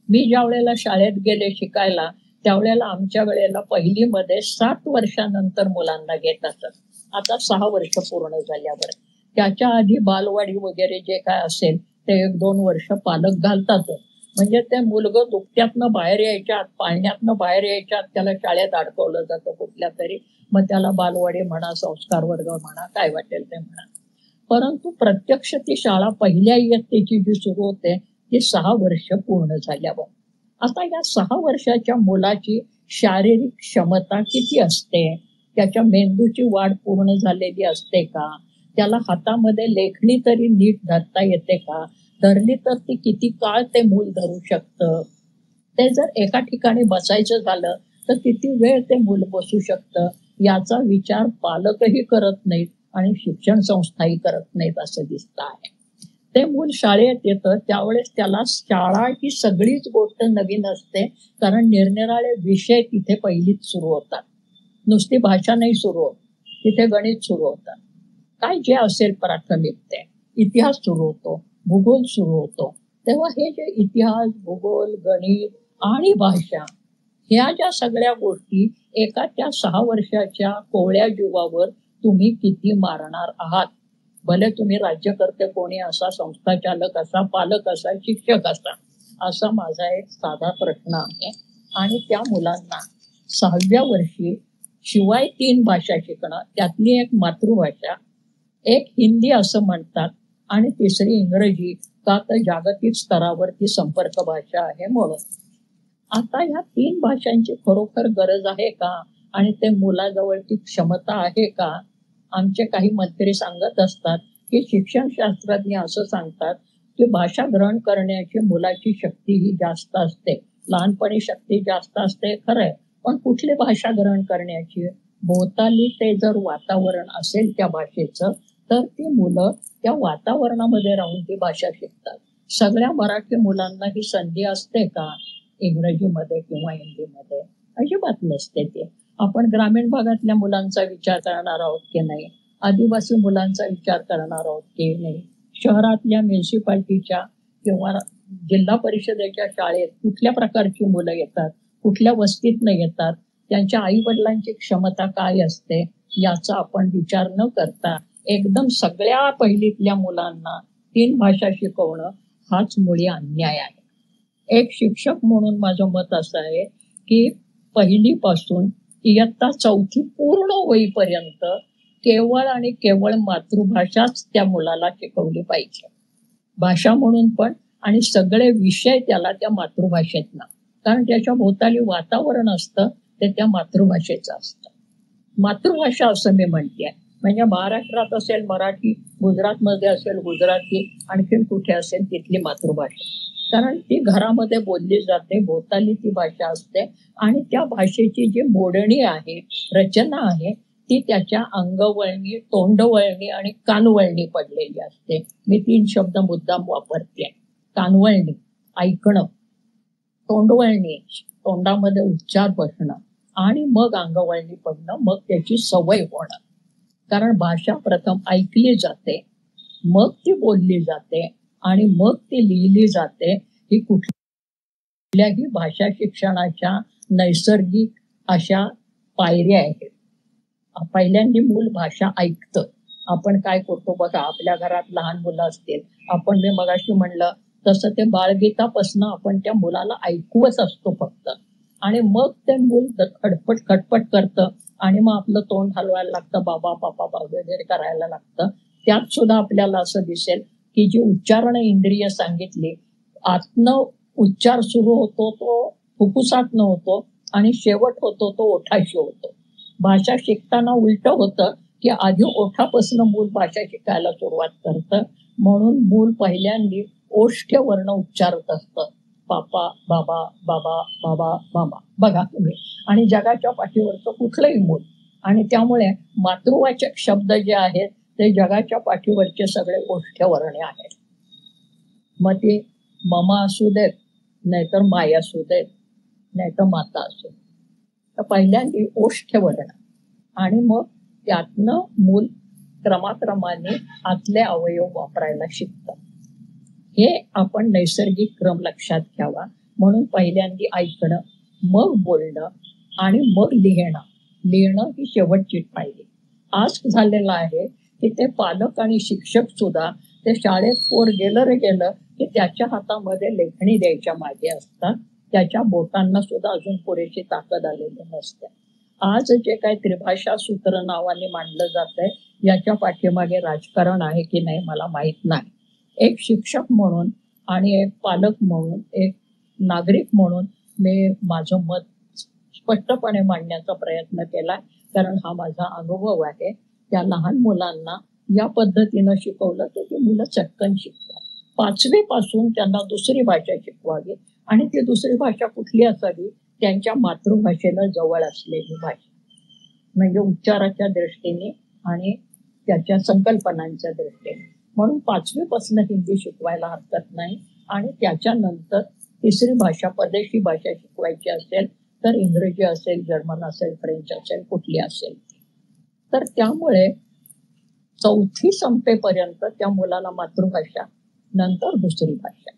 मी ज्या वेळेला शाळेत गेले शिकायला त्यावेळेला आमच्या वेळेला पहिलीमध्ये 7 वर्षानंतर मुलांना घेतात. आता 6 वर्ष पूर्ण झाल्यावर. त्याच्या आधी बालवाडी वगैरे जे काय असेल ते 1-2 वर्ष पालक घालतात. म्हणजे ते मुलगं दुपट्यातनं बाहेर यायच्यात, पाळण्यातनं बाहेर यायच्यात त्याला शाळेत अडकवलं जातं कुठल्या तरी. मग त्याला बालवाडी म्हणा, संस्कार वर्ग म्हणा, काय वाटेल ते म्हणा. परंतु प्रत्यक्ष ती शाळा पहिल्या इयत्तेची जी सुरू होते ती 6 वर्ष पूर्ण झाल्यावर. आता या 6 वर्षाच्या मुलाची शारीरिक क्षमता किती असते, त्याच्या मेंदूची वाढ पूर्ण झालेली असते का, त्याला हातामध्ये लेखणी तरी नीट धरता येते का, धरली तर ती किती काळ ते मूल धरू शकतं, ते जर एका ठिकाणी बसायचं झालं तर किती वेळ ते मूल बसू शकतं, याचा विचार पालकही करत नाहीत आणि शिक्षण संस्थाही करत नाहीत असं दिसतं आहे. ते मूल शाळेत येतं त्यावेळेस त्याला शाळा ही सगळीच गोष्ट नवीन असते. कारण निरनिराळे विषय तिथे पहिलीच सुरू होतात. नुसती भाषा नाही सुरू होत, तिथे गणित सुरू होतात, काय जे असेल प्राथमिक ते. इतिहास सुरू होतो, भूगोल सुरू होतो. तेव्हा हे जे इतिहास, भूगोल, गणित आणि भाषा ह्या ज्या सगळ्या गोष्टी एका त्या 6 वर्षाच्या कोवळ्या जीवावर तुम्ही किती मारणार आहात. भले तुम्ही राज्यकर्ते कोणी असा, संस्थाचालक असा, पालक असा, शिक्षक असा, असा माझा एक साधा प्रश्न आहे. आणि त्या मुलांना 6व्या वर्षी शिवाय 3 भाषा शिकणं, त्यातली एक मातृभाषा, एक हिंदी असं म्हणतात आणि तिसरी इंग्रजी, का तर जागतिक स्तरावर ती संपर्क भाषा आहे म्हणून. आता ह्या 3 भाषांची खरोखर गरज आहे का आणि ते मुलाजवळ ती क्षमता आहे का. आमचे काही मंत्री सांगत असतात की शिक्षणशास्त्रज्ञ असं सांगतात की भाषा ग्रहण करण्याची मुलाची शक्ती ही जास्त असते, लहानपणी शक्ती जास्त असते खरंय, पण कुठली भाषा ग्रहण करण्याची, भोवताली ते जर वातावरण असेल त्या भाषेचं तर ती मुलं त्या वातावरणामध्ये राहून ती भाषा शिकतात. सगळ्या मराठी मुलांना ही संधी असते का इंग्रजीमध्ये किंवा हिंदीमध्ये? अजिबात नसते ते. आपण ग्रामीण भागातल्या मुलांचा विचार करणार आहोत की नाही, आदिवासी मुलांचा विचार करणार आहोत की नाही, शहरातल्या म्युन्सिपाल्टीच्या किंवा जिल्हा परिषदेच्या शाळेत कुठल्या प्रकारची मुलं येतात, कुठल्या वस्तीतनं येतात, त्यांच्या आई वडिलांची क्षमता काय असते याचा आपण विचार न करता एकदम सगळ्या पहिलीतल्या मुलांना 3 भाषा शिकवणं हाच मुळी अन्याय आहे. एक शिक्षक म्हणून माझं मत असं आहे की पहिलीपासून इयत्ता 4थी पूर्ण होईपर्यंत केवळ आणि केवळ मातृभाषाच त्या मुलाला शिकवली पाहिजे. भाषा म्हणून पण, आणि सगळे विषय त्याला त्या मातृभाषेतनं, कारण त्याच्या भोवताली वातावरण असतं ते त्या मातृभाषेचं असतं. मातृभाषा असं मी म्हणते, म्हणजे महाराष्ट्रात असेल मराठी, गुजरातमध्ये असेल गुजराती, आणखीन कुठे असेल तिथली मातृभाषा, कारण ती घरामध्ये बोलली जाते, भोवताली ती भाषा असते, आणि त्या भाषेची जी मोडणी आहे, रचना आहे, ती त्याच्या अंगवळणी, तोंडवळणी आणि कानवळणी पडलेली असते. मी 3 शब्द मुद्दाम वापरते. कानवळणी ऐकणं, तोंडवळणी तोंडामध्ये उच्चार बसणं, आणि मग अंगवळणी पडणं, मग त्याची सवय होणं. कारण भाषा प्रथम ऐकली जाते, मग ती बोलली जाते, आणि मग ती लिहिली जाते. ही कुठल्याही भाषा शिक्षणाच्या नैसर्गिक अशा पायऱ्या आहेत. पहिल्यांदा मूल भाषा ऐकतं. आपण काय करतो बघा, आपल्या घरात लहान मुलं असतील, आपण मी मगाशी म्हणलं तसं ते बाळगीतापासून आपण त्या मुलाला ऐकवत असतो फक्त, आणि मग ते मूल खटपट करतं, आणि मग आपलं तोंड हलवायला लागतं, बाबा पापा वगैरे करायला लागतं. त्यात सुद्धा आपल्याला असं दिसेल की जी उच्चारण इंद्रिय सांगितली, आतनं उच्चार सुरू होतो तो फुफ्फुसातनं होतो, आणि शेवट होतो तो ओठाशी होतो. भाषा शिकताना उलट होतं की आधी ओठापासून मूल भाषा शिकायला सुरुवात करतं. म्हणून मूल पहिल्यांदा ओष्ठ्य वर्ण उच्चारत असतं, पापा बाबा बाबा बाबा मामा, बघा तुम्ही, आणि जगाच्या पाठीवरचं कुठलंही मूल. आणि त्यामुळे मातृवाचक शब्द जे आहेत ते जगाच्या पाठीवरचे सगळे ओष्ठ्य वर्णे आहेत. मग ते ममा असू देत, नाहीतर माय असू देत, नाहीतर माता असू देत, तर पहिल्यांदा ओष्ठ्य वर्ण, आणि मग त्यातनं मूल क्रमाक्रमाने आतले अवयव वापरायला शिकतं. हे आपण नैसर्गिक क्रम लक्षात घ्यावा. म्हणून पहिल्यांदा ऐकणं, मग बोलणं, आणि मग लिहिणं. लिहिणं ही शेवटची पायरी. आज झालेलं आहे की ते पालक आणि शिक्षक सुद्धा ते शाळेत पोर गेलं रे गेलं की त्याच्या हातामध्ये लेखणी द्यायच्या मागे असतात. त्याच्या बोटांना सुद्धा अजून पुरेशी ताकद आलेली नसते. आज जे काही त्रिभाषा सूत्र नावाने मांडलं जात आहे, याच्या पाठीमागे राजकारण आहे की नाही मला माहीत नाही. एक शिक्षक म्हणून आणि एक पालक म्हणून, एक नागरिक म्हणून मी माझं मत स्पष्टपणे मांडण्याचा प्रयत्न केला, कारण हा माझा अनुभव आहे. त्या लहान मुलांना या पद्धतीनं शिकवलं तर ती मुलं चटकन शिकतात. 5वी पासून त्यांना दुसरी भाषा शिकवावी, आणि ती दुसरी भाषा कुठली असावी, त्यांच्या मातृभाषेला जवळ असलेली भाषा, म्हणजे उच्चाराच्या दृष्टीने आणि त्याच्या संकल्पनांच्या दृष्टीने. म्हणून 5वी पासून हिंदी शिकवायला हरकत नाही, आणि त्याच्यानंतर तिसरी भाषा, परदेशी भाषा शिकवायची असेल तर इंग्रजी असेल, जर्मन असेल, फ्रेंच असेल, कुठली असेल. तर त्यामुळे 4थी संपेपर्यंत त्या मुलाला मातृभाषा, नंतर दुसरी भाषा,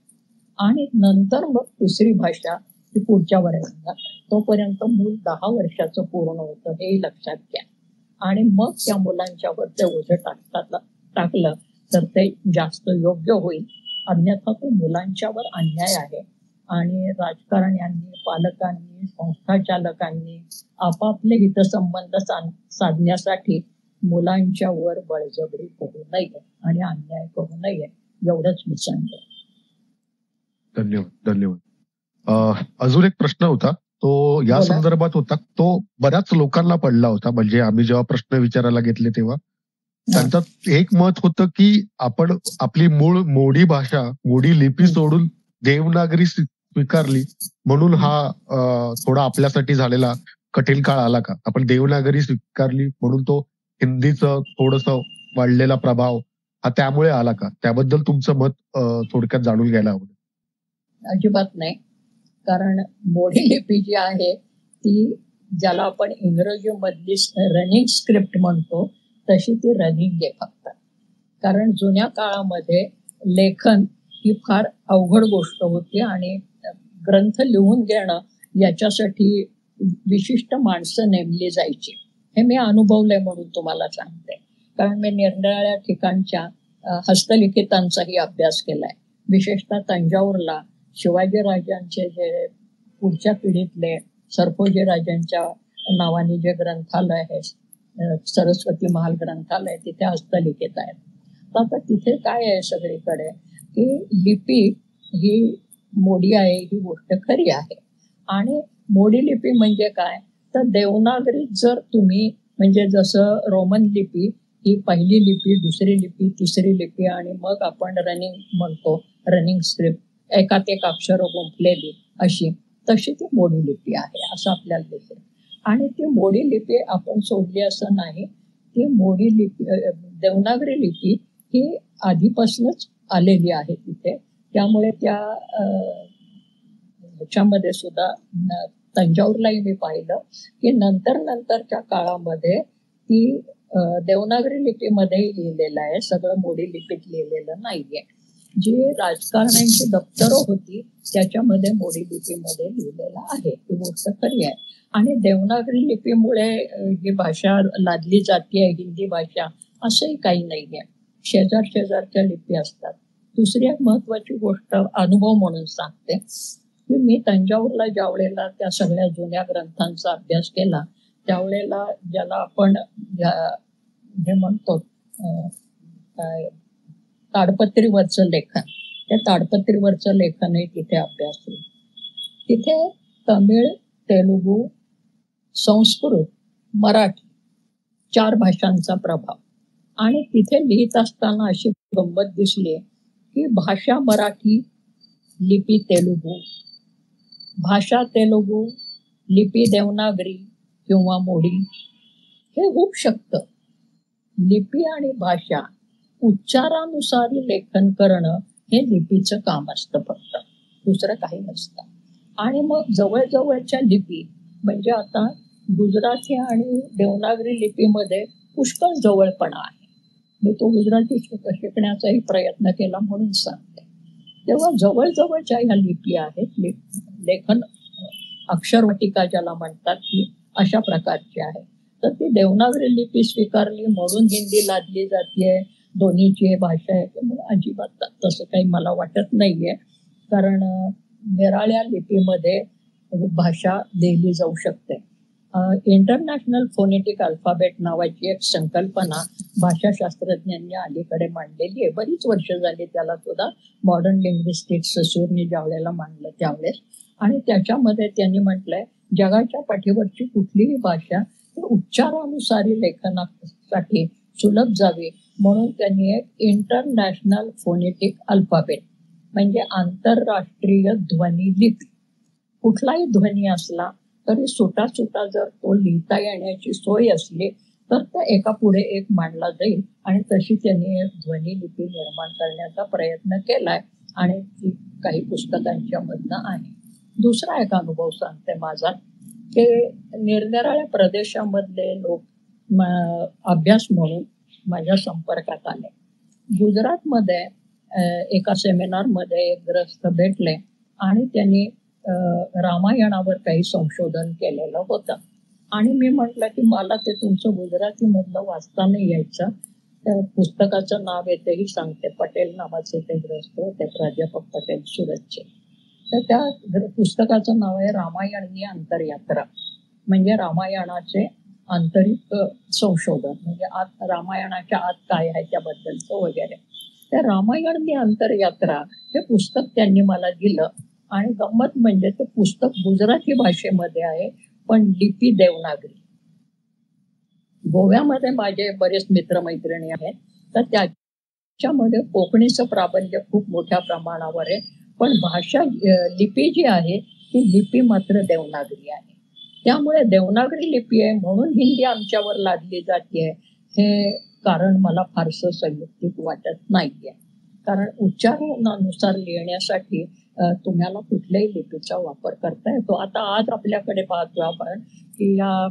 आणि नंतर मग तिसरी भाषा ही पुढच्या वर्गात. तोपर्यंत मूल 10 वर्षाचं पूर्ण होतं, हेही लक्षात घ्या. आणि मग त्या मुलांच्यावर ते ओझं टाकलं तर ते जास्त योग्य होईल. अन्यथा तो मुलांच्यावर अन्याय आहे. आणि राजकारण्यांनी, पालकांनी, संस्था चालकांनी आपापले हितसंबंध साधण्यासाठी मुलांच्या वर बळजबरी करू नये आणि अन्याय करू नये, एवढंच मी सांगतो. धन्यवाद. अजून एक प्रश्न होता, तो या संदर्भात होता. तो बऱ्याच लोकांना पडला होता. म्हणजे आम्ही जेव्हा प्रश्न विचारायला घेतले तेव्हा त्यांचं एक मत होतं की आपण आपली मूळ मोडी भाषा, मोडी लिपी सोडून देवनागरी स्वीकारली म्हणून हा थोडा आपल्यासाठी झालेला कठीण काळ आला का? आपण देवनागरी स्वीकारली म्हणून तो हिंदीचं थोडंसं वाढलेला प्रभाव हा त्यामुळे आला का? त्याबद्दल तुमचं मत थोडक्यात जाणून घ्यायला आवडेल. अजिबात नाही. कारण मोडी लिपी जी आहे ती, ज्याला आपण इंग्रजी मधली रनिंग स्क्रिप्ट म्हणतो, तशी ती रनिंग आहे फक्त. कारण जुन्या काळामध्ये लेखन ही फार अवघड गोष्ट होती, आणि ग्रंथ लिहून घेणं याच्यासाठी विशिष्ट माणसं नेमली जायची. हे मी अनुभवलंय म्हणून तुम्हाला सांगते. कारण मी निरनिराळ्या ठिकाणच्या हस्तलिखितांचाही अभ्यास केलाय. विशेषतः तंजावरला शिवाजीराजांचे जे पुढच्या पिढीतले सरफोजी राजांच्या नावाने जे ग्रंथालय आहे, सरस्वती महाल ग्रंथालय, तिथे हस्तलिखित आहेत. आता तिथे काय आहे, सगळीकडे की लिपी ही मोडी आहे ही गोष्ट खरी आहे. आणि मोडी लिपी म्हणजे काय तर देवनागरीत जर तुम्ही म्हणजे जसं रोमन लिपी ही पहिली लिपी, दुसरी लिपी, तिसरी लिपी आणि मग आपण रनिंग म्हणतो, रनिंग स्क्रिप्ट, एकात एक अक्षर गुंफलेली अशी, तशी ती मोडी लिपी आहे असं आपल्याला दिसेल. आणि ती मोडी लिपी आपण सोडली असं नाही. ती मोडी लिपी देवनागरी लिपी ही आधीपासूनच आलेली आहे तिथे. त्यामुळे त्या ह्याच्यामध्ये सुद्धा तंजावरलाही मी पाहिलं की नंतरच्या काळामध्ये ती देवनागरी लिपीमध्ये लिहिलेलं आहे, सगळं मोडी लिपीत लिहिलेलं नाहीये. जी राजकारण्यांची दप्तरं होती त्याच्यामध्ये मोडी लिपीमध्ये लिहिलेलं आहे, ही गोष्ट खरी आहे. आणि देवनागरी लिपीमुळे ही भाषा लादली जाते हिंदी भाषा असंही काही नाहीये. शेजारच्या लिपी असतात. दुसरी एक महत्वाची गोष्ट अनुभव म्हणून सांगते की मी तंजावरला ज्यावेळेला त्या सगळ्या जुन्या ग्रंथांचा अभ्यास केला त्यावेळेला ज्याला आपण हे म्हणतो काय ताडपत्रीवरचं लेखन, त्या ताडपत्रीवरचं लेखनही तिथे अभ्यासलं. तिथे तमिळ, तेलुगू, संस्कृत, मराठी 4 भाषांचा प्रभाव. आणि तिथे लिहित असताना अशी गंमत दिसली की भाषा मराठी, लिपी तेलुगू, भाषा तेलुगू, लिपी देवनागरी किंवा मोडी हे होऊ शकतं. लिपी आणि भाषा उच्चारानुसारी लेखन करणं हे लिपीचं काम असतं, फक्त दुसरं काही नसतं. आणि मग जवळजवळच्या लिपी म्हणजे आता गुजराती आणि देवनागरी लिपीमध्ये पुष्कळ जवळपणा आहे. मी तो गुजराती शिकण्याचाही प्रयत्न केला म्हणून सांगते. तेव्हा जवळजवळच्या ह्या लिपी आहेत. लेखन अक्षरवाटिका ज्याला म्हणतात की अशा प्रकारची आहे. तर ती देवनागरी लिपी स्वीकारली म्हणून हिंदी लादली जाते, दोन्हीची भाषा आहे म्हणून अजिबात तसं काही मला वाटत नाहीये. कारण निराळ्या लिपीमध्ये भाषा लिहिली जाऊ शकते. इंटरनॅशनल फोनेटिक अल्फाबेट नावाची एक संकल्पना भाषाशास्त्रज्ञांनी अलीकडे मांडलेली आहे. बरीच वर्ष झाली त्याला सुद्धा. मॉडर्न लिंग्विस्टिक्स ससूरनी ज्यावेळेला मांडलं त्यावेळेस. आणि त्याच्यामध्ये त्यांनी म्हटलंय जगाच्या पाठीवरची कुठलीही भाषा उच्चारानुसारी लेखनासाठी सुलभ जावी म्हणून त्यांनी एक इंटरनॅशनल फोनेटिक अल्फाबेट म्हणजे आंतरराष्ट्रीय ध्वनी लिपी, कुठलाही ध्वनी असला तरी सुटा जर तो लिहिता येण्याची सोय असली तर तो एका पुढे एक मांडला जाईल. आणि तशी त्यांनी ध्वनी लिपी निर्माण करण्याचा प्रयत्न केलाय आणि ती काही पुस्तकांच्या मधनं आहे. दुसरा एक अनुभव सांगते माझा की निरनिराळ्या प्रदेशामधले लोक अभ्यास म्हणून माझ्या संपर्कात आले. गुजरातमध्ये एका सेमिनारमध्ये एक ग्रस्त भेटले आणि त्यांनी रामायणावर काही संशोधन केलेलं होतं. आणि मी म्हटलं की मला ते तुमचं गुजरातीमधलं वाचता नाही यायचं. त्या पुस्तकाचं नाव येतेही सांगते. पटेल नावाचे ते ग्रस्त होते, प्राध्यापक पटेल सुरतचे. तर त्या पुस्तकाचं नाव आहे रामायणीय अंतरयात्रा, म्हणजे रामायणाचे आंतरिक संशोधन, म्हणजे आत रामायणाच्या आत काय आहे त्याबद्दलचं वगैरे. त्या रामायणीय अंतरयात्रा हे पुस्तक त्यांनी मला दिलं. आणि गंमत म्हणजे ते पुस्तक गुजराती भाषेमध्ये आहे पण लिपी देवनागरी. गोव्यामध्ये माझे बरेच मित्रमैत्रिणी आहेत तर त्याच्यामध्ये कोकणीचं प्राबल्य खूप मोठ्या प्रमाणावर आहे. पण भाषा लिपी जी आहे ती लिपी मात्र देवनागरी आहे. त्यामुळे देवनागरी लिपी आहे म्हणून हिंदी आमच्यावर लादली जाते हे कारण मला फारसं संयुक्तिक वाटत नाहीये. कारण उच्चारणानुसार लिहिण्यासाठी तुम्हाला कुठल्याही लिपीचा वापर करता येतो. आता आज आपल्याकडे पाहतो आपण की या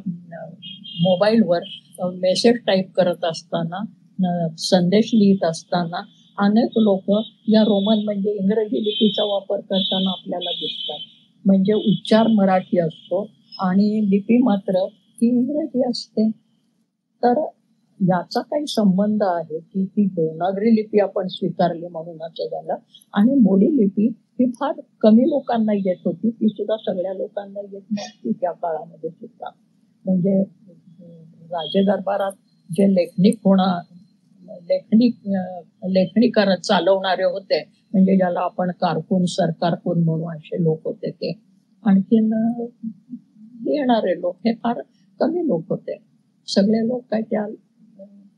मोबाईलवर मेसेज टाईप करत असताना, संदेश लिहित असताना अनेक लोक या रोमन म्हणजे इंग्रजी लिपीचा वापर करताना आपल्याला दिसतात. म्हणजे उच्चार मराठी असतो आणि लिपी मात्र ही इंग्रजी असते. तर याचा काही संबंध आहे की ती देवनागरी लिपी आपण स्वीकारली म्हणून असं झालं. आणि मोडी लिपी ही फार कमी लोकांना येत होती, ती सुद्धा सगळ्या लोकांना येत नव्हती त्या काळामध्ये सुद्धा. म्हणजे राजे दरबारात जे लेखनिक होणं लेखणी करत चालवणारे होते, म्हणजे ज्याला आपण कारकून सरकारकून म्हणू असे लोक होते ते. आणखीन लिहिणारे लोक हे फार कमी लोक होते. सगळे लोक काय त्या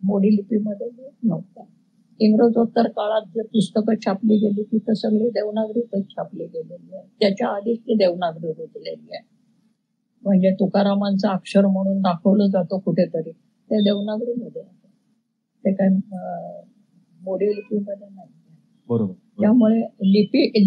मोडी लिपीमध्ये लिहित नव्हता. इंग्रजोत्तर काळात जे पुस्तकं छापली गेली ती तर सगळी देवनागरीतच छापली गेलेली आहे. त्याच्या आधीच ती देवनागरी रुजलेली आहे. म्हणजे तुकारामांचं अक्षर म्हणून दाखवलं जातं कुठेतरी, ते देवनागरीमध्ये आहे, ते काय मोडी लिपीमध्ये नाही. बरोबर. त्यामुळे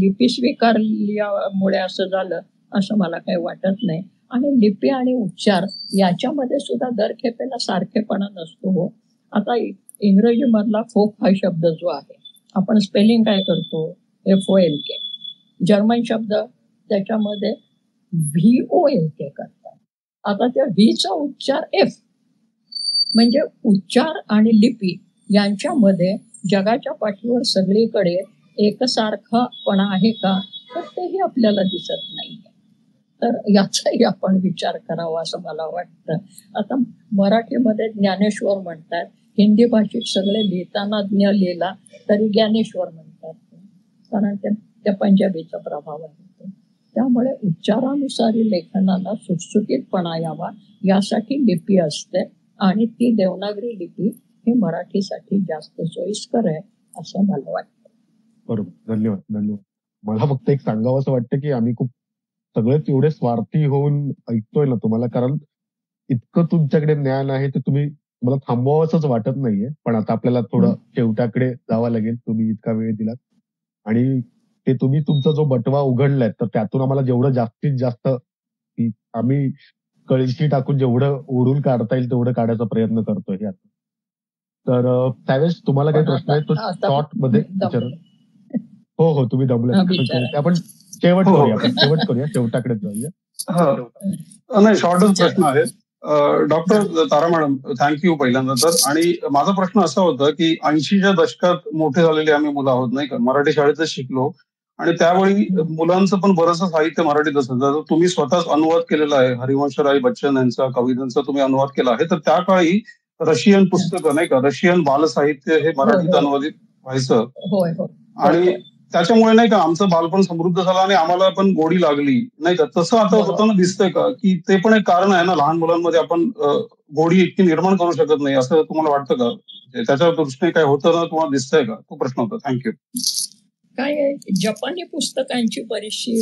लिपी स्वीकारल्यामुळे असं झालं असं मला काही वाटत नाही. आणि लिपी आणि उच्चार याच्यामध्ये सुद्धा दरखेपेला सारखेपणा नसतो हो. आता इंग्रजी मधला फोक हा शब्द जो आहे, आपण स्पेलिंग काय करतो, FOLK. जर्मन शब्द त्याच्यामध्ये VOLK करतात. आता त्या व्हीचा उच्चार F. म्हणजे उच्चार आणि लिपी यांच्यामध्ये जगाच्या पाठीवर सगळीकडे एकसारखापणा आहे का, तर तेही आपल्याला दिसत नाही. तर याचाही आपण विचार करावा असं मला वाटतं. आता मराठीमध्ये ज्ञानेश्वर म्हणतात, हिंदी भाषेत सगळे लिहिताना ज्ञ लिहिला तरी ज्ञानेश्वर म्हणतात, कारण त्या पंजाबीचा प्रभाव आहे. त्यामुळे उच्चारानुसारी लेखनाला सुटसुटीतपणा यावा यासाठी लिपी असते, आणि ती देवनागरी लिपी ही मराठीसाठी जास्त सोयीस्कर आहे असं मला वाटतं. बरोबर. धन्यवाद. मला फक्त एक सांगावं असं वाटतं की आम्ही खूप सगळेच एवढे स्वार्थी होऊन ऐकतोय ना तुम्हाला, कारण इतकं तुमच्याकडे ज्ञान आहे ते तुम्हाला थांबवावंच वाटत नाहीये. पण आता आपल्याला थोडं शेवटाकडे जावं लागेल. तुम्ही इतका वेळ दिलात आणि ते तुम्ही तुमचा जो बटवा उघडलाय, तर त्यातून आम्हाला जेवढं जास्तीत जास्त आम्ही कळशी टाकून जेवढं ओढून काढता येईल तेवढं काढायचा प्रयत्न करतोय आता. तर त्यावेळेस तुम्हाला काही प्रश्न आहे तो शॉर्ट मध्ये विचारा. हो तुम्ही दमले. आपण शेवट करूया, शेवटाकडे जाऊया. नाही, शॉर्टच प्रश्न आहे. डॉक्टर तारा मॅडम, थँक्यू पहिल्यांदा तर. आणि माझा प्रश्न असा होता की 80च्या दशकात मोठे झालेले आम्ही मुलं आहोत नाही का, मराठी शाळेतच शिकलो, आणि त्यावेळी मुलांचं पण बरंचसं साहित्य मराठीत असायचं. तुम्ही स्वतःच अनुवाद केलेला आहे, हरिवंशराय बच्चन यांचा कवितांचा तुम्ही अनुवाद केला आहे. तर त्या काळी रशियन पुस्तकं नाही का, रशियन बालसाहित्य हे मराठीत अनुवादित व्हायचं, आणि त्याच्यामुळे नाही का आमचं बालपण समृद्ध झालं आणि आम्हाला पण गोडी लागली नाही का. तसं आता होताना दिसतंय का, की ते पण एक कारण आहे ना, लहान मुलांमध्ये आपण गोडी इतकी निर्माण करू शकत नाही असं तुम्हाला वाटतं का? त्याच्या दृष्टीने काय होतं ना, तुम्हाला दिसतंय का? तो प्रश्न होता. थँक्यू. काय जपानी पुस्तकांची बरीचशी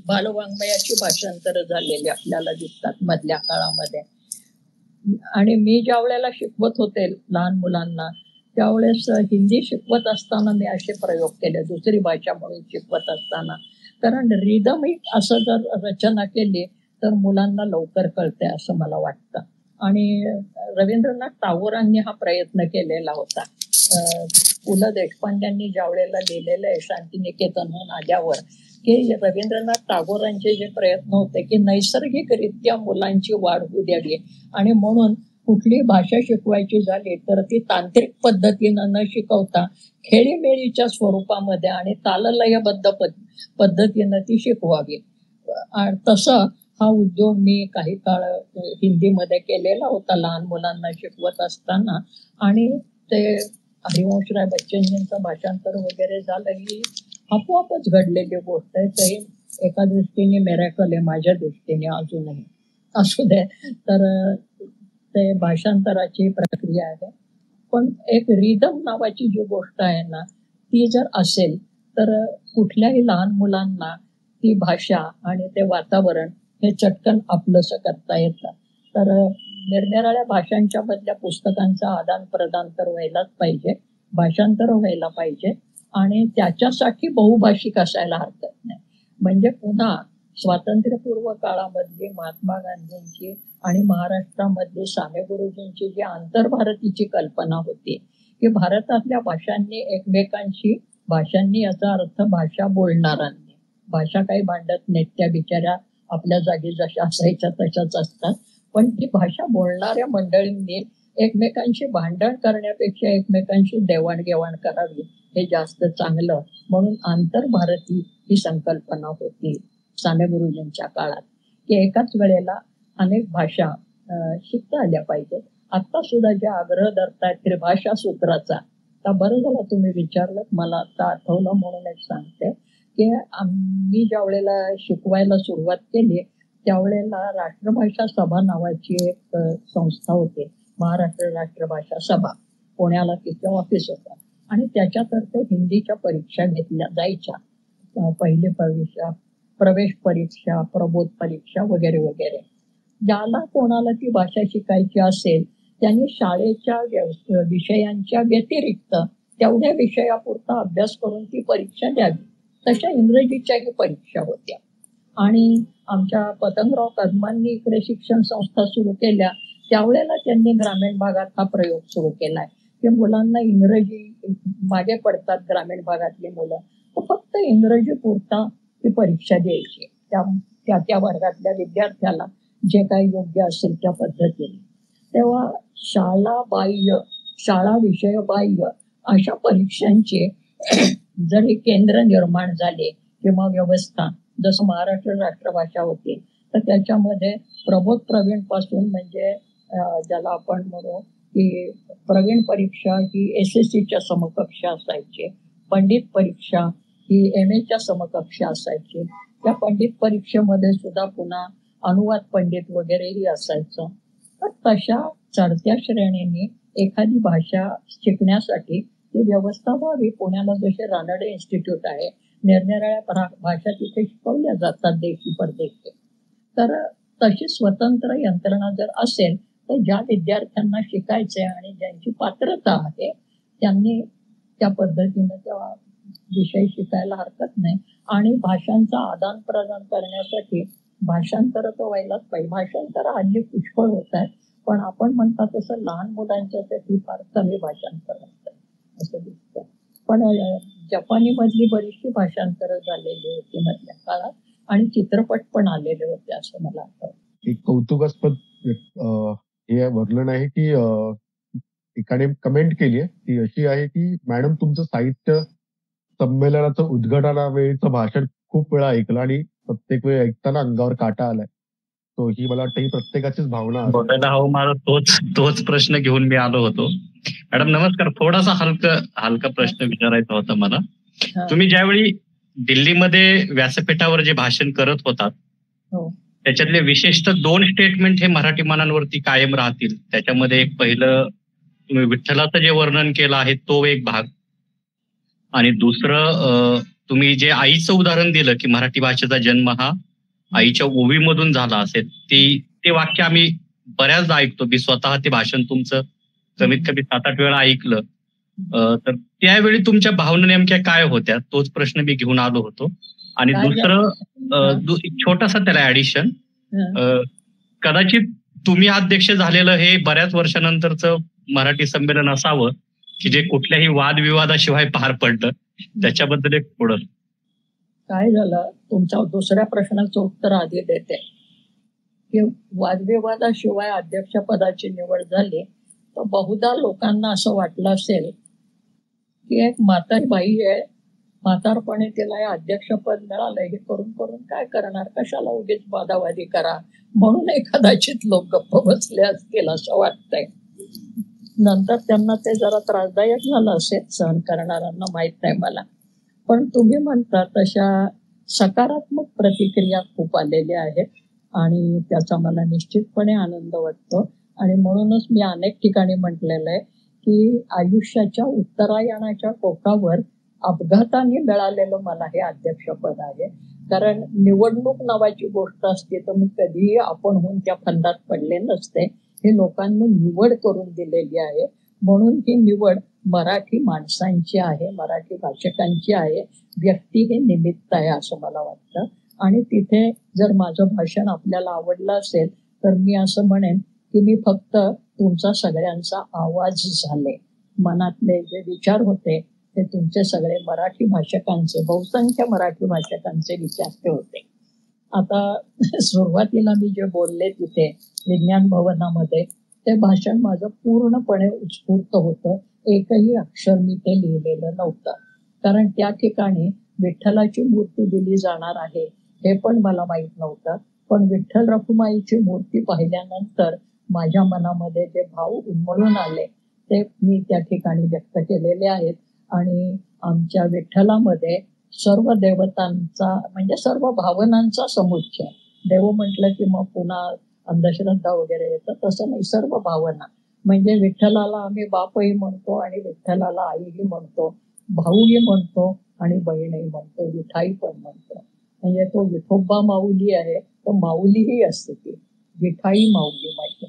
बालवाङ्मयाची भाषांतर झालेली आपल्याला दिसतात मधल्या काळामध्ये. आणि मी ज्या वेळेला शिकवत होते लहान मुलांना, त्यावेळेस हिंदी शिकवत असताना मी असे प्रयोग केले, दुसरी भाषा म्हणून शिकवत असताना. कारण रिदमिक असं जर रचना केली तर मुलांना लवकर कळते असं मला वाटतं. आणि रवींद्रनाथ टागोरांनी हा प्रयत्न केलेला होता. पु ल देशपांड्यांनी ज्या वेळेला लिहिलेलं आहे शांतिनिकेतनहून आल्यावर, की रवींद्रनाथ टागोरांचे जे प्रयत्न होते की नैसर्गिकरित्या मुलांची वाढ होऊ द्यावी, आणि म्हणून कुठली भाषा शिकवायची झाली तर ती तांत्रिक पद्धतीनं न शिकवता खेळीमेळीच्या स्वरूपामध्ये आणि ताललयबद्ध पद्धतीनं ती शिकवावी. तसं हा उद्योग मी काही काळ हिंदीमध्ये केलेला होता लहान मुलांना शिकवत असताना. आणि ते हरिवंशराय बच्चनजींचं भाषांतर वगैरे झालं ही आपोआपच घडलेली गोष्ट आहे. ते एका दृष्टीने मिरेकल आहे माझ्या दृष्टीने अजूनही. असू दे, तर ते भाषांतराची प्रक्रिया आहे. पण एक रिदम नावाची जी गोष्ट आहे ना, ती जर असेल तर कुठल्याही लहान मुलांना ती भाषा आणि ते वातावरण हे चटकन आपलंसं करता येतं. तर निरनिराळ्या भाषांच्या मधल्या पुस्तकांचा आदान प्रदान तर व्हायलाच पाहिजे, भाषांतर व्हायला पाहिजे, आणि त्याच्यासाठी बहुभाषिक असायला हरकत नाही. म्हणजे पुन्हा स्वातंत्र्यपूर्व काळामधली महात्मा गांधींची आणि महाराष्ट्रामधली साने गुरुजींची जी आंतरभारतीची कल्पना होती की भारतातल्या भाषांनी याचा अर्थ भाषा बोलणाऱ्यांनी. भाषा काही भांडत नाहीत, त्या बिचाऱ्या आपल्या जागी जशा असायच्या तशाच असतात. पण ती भाषा बोलणाऱ्या मंडळींनी एकमेकांशी भांडण करण्यापेक्षा एकमेकांशी देवाणघेवाण करावी हे जास्त चांगलं, म्हणून आंतरभारती ही संकल्पना होती साने गुरुजींच्या काळात, की एकाच वेळेला अनेक भाषा शिकता आल्या पाहिजेत. आता सुद्धा जे आग्रह धरतायत त्रिभाषा सूत्राचा, तर बरं झालं तुम्ही विचारलं, मला आता आठवलं म्हणून एक सांगते की आम्ही ज्या वेळेला शिकवायला सुरुवात केली त्यावेळेला राष्ट्रभाषा सभा नावाची एक संस्था होती, महाराष्ट्र राष्ट्रभाषा सभा, पुण्याला तिचं ऑफिस होतं आणि त्याच्यातर्फे हिंदीच्या परीक्षा घेतल्या जायच्या, पहिली परीक्षा, प्रवेश परीक्षा, प्रबोध परीक्षा वगैरे वगैरे. ज्याला कोणाला ती भाषा शिकायची असेल त्यांनी शाळेच्या विषयांच्या व्यतिरिक्त तेवढ्या विषयापुरता अभ्यास करून ती परीक्षा द्यावी. तशा इंग्रजीच्याही परीक्षा होत्या आणि आमच्या पतंगराव कदमांनी इकडे शिक्षण संस्था सुरू केल्या त्यावेळेला त्यांनी ग्रामीण भागात हा प्रयोग सुरू केलाय की मुलांना इंग्रजी मागे पडतात ग्रामीण भागातली मुलं, तर फक्त इंग्रजी पुरता ती परीक्षा द्यायची त्या वर्गातल्या विद्यार्थ्याला जे काही योग्य असेल त्या पद्धतीने. तेव्हा शाळा विषय बाह्य अशा परीक्षांचे जर हे केंद्र निर्माण झाले किंवा व्यवस्था, जसं महाराष्ट्र राष्ट्रभाषा होती तर त्याच्यामध्ये प्रबोध प्रवीण पासून म्हणजे ज्याला आपण म्हणू की प्रवीण परीक्षा ही SSCच्या समकक्ष असायची, पंडित परीक्षा ही MA समकक्ष असायची, त्या पंडित परीक्षेमध्ये सुद्धा पुन्हा अनुवाद पंडित वगैरेही असायचं. तर तशा चढत्या श्रेणीने एखादी भाषा शिकण्यासाठी ती व्यवस्था व्हावी. पुण्याला जसे रानडे इन्स्टिट्यूट आहे, निरनिराळ्या भाषा तिथे शिकवल्या जातात देशी परदेशी. तर तशी स्वतंत्र यंत्रणा जर असेल तर ज्या विद्यार्थ्यांना शिकायचे आणि ज्यांची पात्रता आहे त्यांनी त्या पद्धतीनं त्या विषय शिकायला हरकत नाही. आणि भाषांचा आदान प्रदान करण्यासाठी भाषांतर तर व्हायलाच पाहिजे. भाषांतर हल्ली पुष्कळ होत आहेत, पण आपण म्हणता तसं लहान मुलांच्यासाठी फार कमी भाषांतर असतं असं दिसतं. पण जपानीमधली बरीचशी भाषांतरं झालेली होती मधल्या काळात आणि चित्रपट पण आलेले होते असं मला आठवतं. एक कौतुकास्पद हे वर्णन आहे की एकाने कमेंट केली आहे ती अशी आहे की मॅडम तुमचं साहित्य संमेलनाचं उद्घाटनावेळीचं भाषण खूप वेळा ऐकलं आणि प्रत्येक वेळी ऐकताना अंगावर काटा आलाय. तो ही मला वाटतं ही प्रत्येकाचीच भावना आहे. मला तोच प्रश्न घेऊन मी आलो होतो. मॅडम नमस्कार, थोडासा हलका प्रश्न विचारायचा होता मला. तुम्ही ज्यावेळी दिल्लीमध्ये व्यासपीठावर जे भाषण करत होतात त्याच्यातले विशेषतः 2 स्टेटमेंट हे मराठी मनांवरती कायम राहतील. त्याच्यामध्ये एक पहिलं तुम्ही विठ्ठलाचं जे वर्णन केलं आहे तो एक भाग, आणि दुसरं तुम्ही जे आईचं उदाहरण दिलं की मराठी भाषेचा जन्म हा आईच्या ओवीमधून झाला असेल, ते वाक्य आम्ही बऱ्याचदा ऐकतो. मी स्वतः ते भाषण तुमचं कमीत कमी 7-8 वेळा ऐकलं. तर त्यावेळी तुमच्या भावना नेमक्या काय होत्या, तोच प्रश्न मी घेऊन आलो होतो. आणि दुसरं छोटासा त्याला ऍडिशन, कदाचित तुम्ही अध्यक्ष झालेलं हे बऱ्याच वर्षानंतरचं मराठी संमेलन असावं की जे कुठल्याही वादविवादाशिवाय पार पडलं, त्याच्याबद्दल एक थोडं. काय झालं, तुमच्या दुसऱ्या प्रश्नाचं उत्तर आधी देते की वादविवादाशिवाय अध्यक्षपदाची निवड झाली तर बहुधा लोकांना असं वाटलं असेल की एक म्हातारी बाई आहे, म्हातारपणे तिला हे अध्यक्षपद मिळालंय, हे करून करून काय करणार, कशाला उगीच वादावादी करा, म्हणून कदाचित लोक गप्प बसले असतील असं वाटतंय. नंतर त्यांना ते जरा त्रासदायक झालं असेल, सहन करणाऱ्यांना माहित नाही मला. पण तुम्ही म्हणता तशा सकारात्मक प्रतिक्रिया खूप आलेल्या आहेत आणि त्याचा मला निश्चितपणे आनंद वाटतो. आणि म्हणूनच मी अनेक ठिकाणी म्हटलेलं आहे की आयुष्याच्या उत्तरायणाच्या टोकावर अपघाताने मिळालेलं मला हे अध्यक्षपद आहे. कारण निवडणूक नावाची गोष्ट असते तर मी कधीही आपण होऊन त्या फंदात पडले नसते. हे लोकांनी निवड करून दिलेली आहे, म्हणून ही निवड मराठी माणसांची आहे, मराठी भाषकांची आहे. व्यक्ती हे निमित्त आहे असं मला वाटतं. आणि तिथे जर माझं भाषण आपल्याला आवडलं असेल तर मी असं म्हणेन की मी फक्त तुमचा सगळ्यांचा आवाज झाले. मनातले जे विचार होते ते तुमचे सगळे मराठी भाषकांचे, बहुसंख्य मराठी भाषकांचे विचार ते होते. आता सुरुवातीला मी जे बोलले तिथे विज्ञान भवनामध्ये ते भाषण माझं पूर्णपणे उत्स्फूर्त होतं. एकही अक्षर मी ते लिहिलेलं नव्हतं, कारण त्या ठिकाणी विठ्ठलाची मूर्ती दिली जाणार आहे हे पण मला माहीत नव्हतं. पण विठ्ठल रखुमाईची मूर्ती पाहिल्यानंतर माझ्या मनामध्ये जे भाव उमळून आले ते मी त्या ठिकाणी व्यक्त केलेले आहेत. आणि आमच्या विठ्ठलामध्ये सर्व देवतांचा म्हणजे सर्व भावनांचा समुच्चय. देव म्हटलं की मग पुन्हा अंधश्रद्धा वगैरे येतं, तसं नाही. सर्व भावना म्हणजे विठ्ठलाला आम्ही बापही म्हणतो आणि विठ्ठलाला आईही म्हणतो, भाऊही म्हणतो आणि बहीणही म्हणतो, विठाई पण म्हणतो. म्हणजे तो विठोबा माऊली आहे, तो माऊलीही असते ती विठाई माऊली माहिती.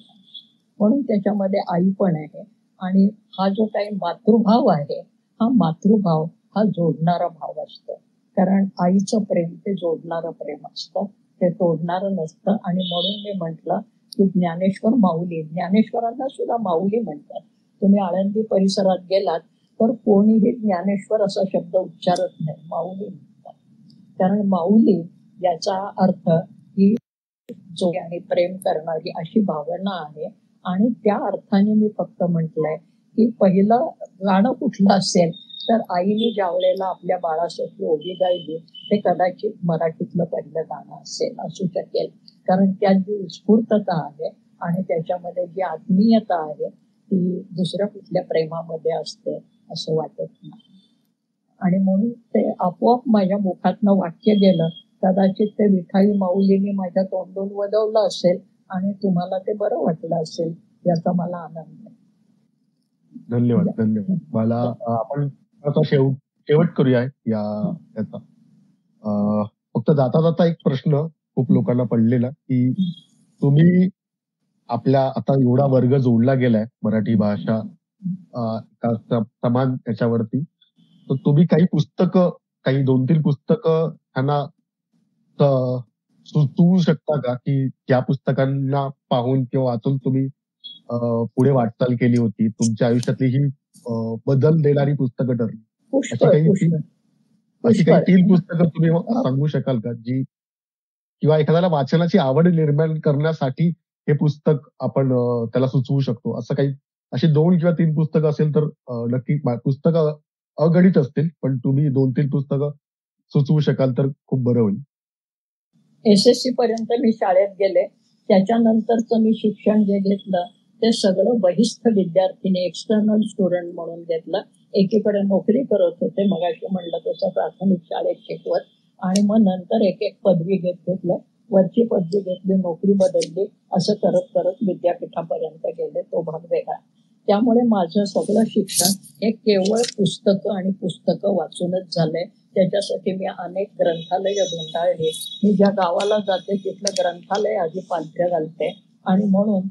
म्हणून त्याच्यामध्ये आई पण आहे. आणि हा जो काही मातृभाव आहे, हा मातृभाव हा जोडणारा भाव असतो. कारण आईचं प्रेम ते जोडणारं प्रेम असतं, ते तोडणारं नसतं. आणि म्हणून मी म्हटलं की ज्ञानेश्वर माऊली, ज्ञानेश्वरांना सुद्धा माऊली म्हणतात. तुम्ही आळंदी परिसरात गेलात तर कोणीही ज्ञानेश्वर असा शब्द उच्चारत नाही, माऊली म्हणतात. कारण माऊली याचा अर्थ ही जो आणि प्रेम करणारी अशी भावना आहे. आणि त्या अर्थाने मी फक्त म्हटलंय की पहिलं गाणं कुठलं असेल तर आईने ज्या वेळेला आपल्या बाळासाठी ओवी गायली ते कदाचित मराठीतलं पहिलं गाणं असेल, असू शकेल. कारण त्यात जी उत्स्फूर्तता आहे आणि त्याच्यामध्ये जी आत्मीयता आहे ती दुसऱ्या कुठल्या प्रेमामध्ये असते असं वाटत नाही. आणि म्हणून ते आपोआप माझ्या मुखातनं वाक्य गेलं. कदाचित ते विठाई माऊलीने माझ्या तोंडून वदवलं असेल आणि तुम्हाला ते बरं वाटलं असेल, याचा मला आनंद आहे. धन्यवाद धन्यवाद. मला आपण आता शेवट करूया याचा. फक्त जाता जाता एक प्रश्न खूप लोकांना पडलेला की तुम्ही आपल्या आता एवढा वर्ग जोडला गेलाय मराठी भाषा समान त्याच्यावरती, तर तुम्ही काही पुस्तकं, काही 2-3 पुस्तकं त्यांना सुचवू शकता का की त्या पुस्तकांना पाहून किंवा वाचून तुम्ही पुढे वाटचाल केली होती, तुमच्या आयुष्यातली ही बदल देणारी पुस्तकं ठरली? अशी काही 3 पुस्तकं तुम्ही सांगू शकाल का जी, किंवा एखाद्याला वाचनाची आवड निर्माण करण्यासाठी हे पुस्तक आपण त्याला सुचवू शकतो, असं काही? अशी 2 किंवा 3 पुस्तकं असेल तर नक्की. पुस्तकं अगणित असतील, पण तुम्ही 2-3 पुस्तकं सुचवू शकाल तर खूप बरं होईल. SSC पर्यंत मी शाळेत गेले. त्याच्यानंतरचं मी शिक्षण जे घेतलं ते सगळं बहिस्थ विद्यार्थीने, एक्सटर्नल स्टुडंट म्हणून घेतलं. एकीकडे नोकरी करत होते, मगाशी म्हणलं तसं प्राथमिक शाळेत शिकवत, आणि मग नंतर एक पदवी घेतलं. वरची पदवी घेतली, नोकरी बदलली, असं करत करत विद्यापीठापर्यंत गेले. तो भाग वेगळा. त्यामुळे माझं सगळं शिक्षण हे केवळ पुस्तकं आणि पुस्तकं वाचूनच झालंय. त्याच्यासाठी मी अनेक ग्रंथालय धुंडाळली. मी ज्या गावाला जाते तिथलं ग्रंथालय आधी पालथ्या घालते. आणि म्हणून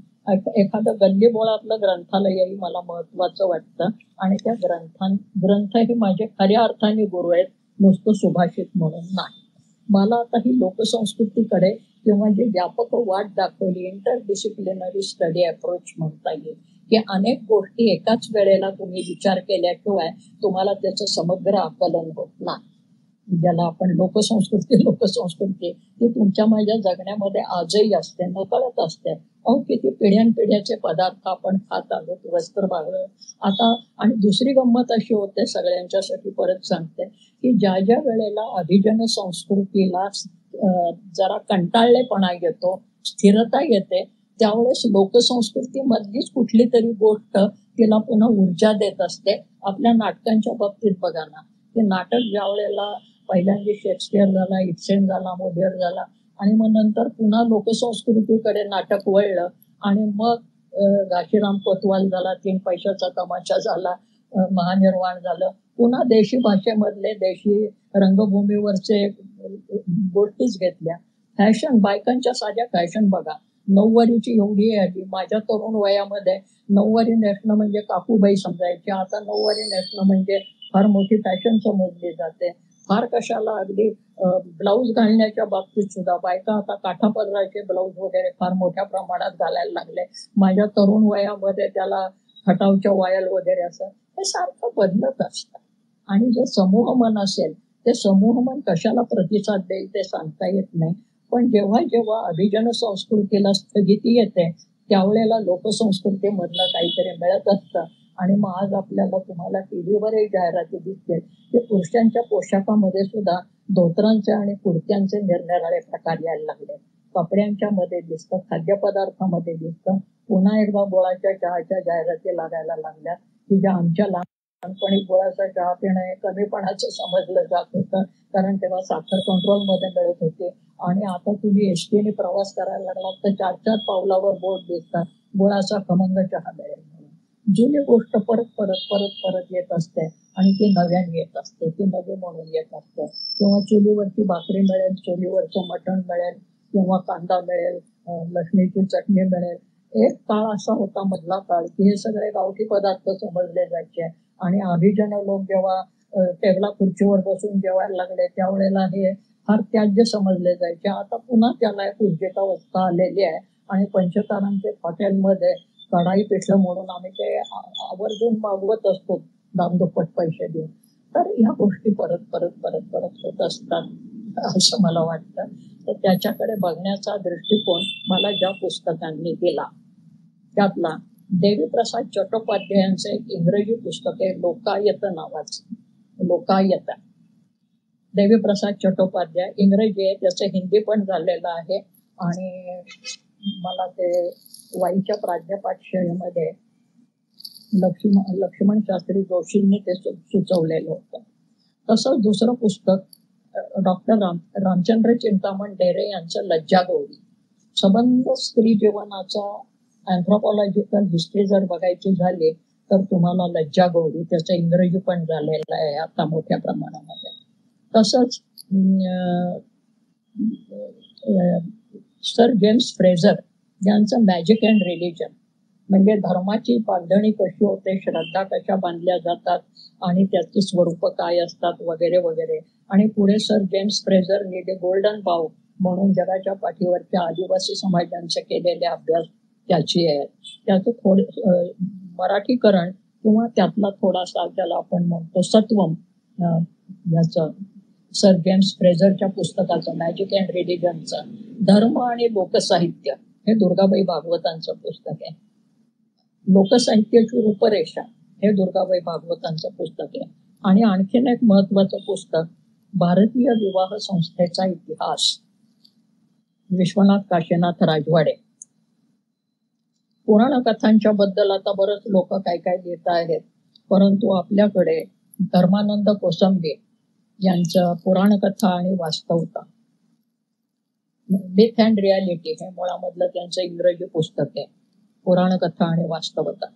एखादं गल्लीबोळातलं ग्रंथालयही मला महत्वाचं वाटतं. आणि त्या ग्रंथ हे माझे खऱ्या अर्थाने गुरु आहेत, नुसतं सुभाषित म्हणून नाही. मला आता ही लोकसंस्कृतीकडे किंवा जी व्यापक वाट दाखवली, इंटरडिसिप्लिनरी स्टडी अप्रोच म्हणता येईल, की अनेक गोष्टी एकाच वेळेला तुम्ही विचार केल्याशिवाय तुम्हाला त्याचं समग्र आकलन होत नाही. ज्याला आपण लोकसंस्कृती ती तुमच्या माझ्या जगण्यामध्ये आजही असते, नकळत असते. किती पिढ्यानपिढ्याचे पदार्थ आपण खात आलो, वस्त्र बाळगलं आता. आणि दुसरी गंमत अशी होते, सगळ्यांच्यासाठी परत सांगते, की ज्या ज्या वेळेला अभिजन संस्कृतीला जरा कंटाळलेपणा येतो, स्थिरता येते, त्यावेळेस लोकसंस्कृतीमधलीच कुठली तरी गोष्ट तिला पुन्हा ऊर्जा देत असते. आपल्या नाटकांच्या बाबतीत बघा ना, ते नाटक ज्या वेळेला पहिल्यांदा शेक्सपियर झाला, इब्सेन झाला, मोलियर झाला, आणि मग नंतर पुन्हा लोकसंस्कृतीकडे नाटक वळलं. आणि मग घाशीराम कोतवाल झाला, 3 पैशाचा तमाशा झाला, महानिर्वाण झालं. पुन्हा देशी भाषेमधले, देशी रंगभूमीवरचे गोष्टीच घेतल्या. फॅशन, बायकांच्या साध्या फॅशन बघा. नऊवारीची एवढी आली. माझ्या तरुण वयामध्ये नऊवारी नेसणं म्हणजे काकूबाई समजायची. आता नऊवारी नेसणं म्हणजे फार मोठी फॅशन समजली जाते. फार कशाला, अगदी ब्लाऊज घालण्याच्या बाबतीत सुद्धा बायका आता काठापदराचे ब्लाऊज वगैरे फार मोठ्या प्रमाणात घालायला लागले. माझ्या तरुण वयामध्ये त्याला खटावच्या वायल वगैरे असं हे सारखं बदलत असतं. आणि जे समूहमन असेल ते समूहमन कशाला प्रतिसाद देईल ते सांगता येत नाही. पण जेव्हा जेव्हा अभिजन संस्कृतीला स्थगिती येते त्यावेळेला लोकसंस्कृतीमधलं काहीतरी मिळत असतं. आणि मग आज आपल्याला तुम्हाला टीव्हीवरही जाहिराती दिसतील की पुरुषांच्या पोशाखामध्ये सुद्धा धोतरांचे आणि कुर्त्यांचे निरनिराळे प्रकार यायला लागले. कपड्यांच्या मध्ये दिसतं, खाद्यपदार्थामध्ये दिसतं. पुन्हा एकदा गुळाच्या चहाच्या जाहिराती लागायला लागल्या की ज्या आमच्या लहानपणी गुळाचा चहा पिणं हे कमीपणाचं समजलं जात होतं, कारण तेव्हा साखर कंट्रोलमध्ये मिळत होते. आणि आता तुम्ही एसटीने प्रवास करायला लागलात तर 4-4 पावलावर बोर्ड दिसतात, गुळाचा खमंग चहा मिळेल म्हणून. जुनी गोष्ट परत परत परत परत येत असते आणि ती नव्याने येत असते, ती नवी म्हणून येत असते. किंवा चुलीवरची भाकरी मिळेल, चुलीवरचं मटण मिळेल, किंवा कांदा मिळेल, लसणीची चटणी मिळेल. एक काळ असा होता मधला काळ की हे सगळे गावठी पदार्थ समजले जायचे आणि अभिजन लोक जेव्हा टेबला खुर्चीवर बसून जेवायला लागले त्यावेळेला हे फार त्याज्य समजले जायचे. आता पुन्हा त्याला एक उर्जितावस्था आलेली आहे आणि पंचतारांकित हॉटेलमध्ये कढाई पिठलं म्हणून आम्ही ते आवर्जून मागवत असतो दामदुप्पट पैसे देऊन. तर ह्या गोष्टी परत परत परत परत होत असतात असं मला वाटतं. तर त्याच्याकडे बघण्याचा दृष्टिकोन मला ज्या पुस्तकांनी दिला त्यातला देवीप्रसाद चट्टोपाध्यायांचं एक इंग्रजी पुस्तक आहे लोकायत नावाचं. लोकायत, देवीप्रसाद चट्टोपाध्याय, इंग्रजी आहे, त्याचं हिंदी पण झालेलं आहे. आणि मला ते वाईच्या प्राध्यापक शाळेमध्ये लक्ष्मण शास्त्री जोशींनी ते सुचवलेलं होतं. तसंच दुसरं पुस्तक डॉक्टर रामचंद्र चिंतामण डेरे यांचं लज्जागौरी. संबंध स्त्री जीवनाचा अँथ्रोपॉलॉजिकल हिस्ट्री जर बघायची झाली तर तुम्हाला लज्जागौरी, त्याचं इंग्रजी पण झालेलं आहे आता मोठ्या प्रमाणामध्ये. तसंच सर जेम्स फ्रेझर यांचं मॅजिक अँड रिलिजन, म्हणजे धर्माची बांधणी कशी होते, श्रद्धा कशा बांधल्या जातात आणि त्याची स्वरूप काय असतात वगैरे वगैरे. आणि पुढे सर जेम्स फ्रेझरने द गोल्डन बाव म्हणून जगाच्या पाठीवरच्या आदिवासी समाजांचे केलेले अभ्यास त्याची आहे. त्याचं मराठीकरण किंवा त्यातला थोडासा ज्याला आपण म्हणतो सत्वम याचं सर जेम्स फ्रेझरच्या पुस्तकाचं मॅजिक अँड रिलिजनचं. धर्म आणि लोकसाहित्य हे दुर्गाबाई भागवतांचं पुस्तक आहे. लोकसाहित्याची रूपरेषा हे दुर्गाबाई भागवतांचं पुस्तक आहे. आणि आणखीन एक महत्वाचं पुस्तक भारतीय विवाह संस्थेचा इतिहास, विश्वनाथ काशीनाथ राजवाडे. पुराण कथांच्या बद्दल आता बरंच लोक काय काय लिहित आहेत, परंतु आपल्याकडे धर्मानंद कोसंबे यांचं पुराणकथा आणि वास्तवता, मिथ अँड रियालिटी हे मुळामधलं त्यांचं इंग्रजी पुस्तक आहे, पुराणकथा आणि वास्तवता.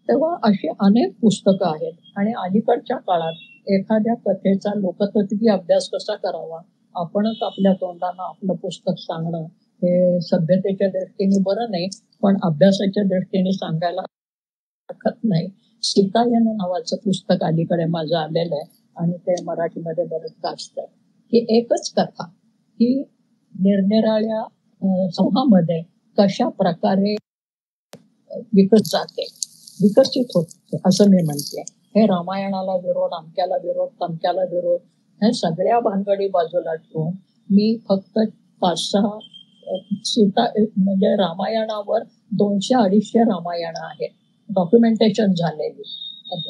तेव्हा अशी अनेक पुस्तकं आहेत. आणि अलीकडच्या काळात एखाद्या कथेचा लोकतत्त्वीय अभ्यास कसा करावा, आपणच आपल्या तोंडानं आपलं पुस्तक सांगणं हे सभ्यतेच्या दृष्टीने बरं नाही, पण अभ्यासाच्या दृष्टीने सांगायला हरकत नाही. सीतायन नावाचं पुस्तक अलीकडे माझं आलेलं आहे आणि ते मराठीमध्ये बरंच गाजतंय. ही एकच कथा ही निरनिराळ्या समूहामध्ये कशा प्रकारे विकसित होते असं मी म्हणते. हे रामायणाला विरोध, अमक्याला विरोध, तमक्याला विरोध, हे सगळ्या भानगडी बाजूला ठेवून मी फक्त 5-6 सीता म्हणजे रामायणावर 200-250 रामायण आहेत डॉक्युमेंटेशन झालेली,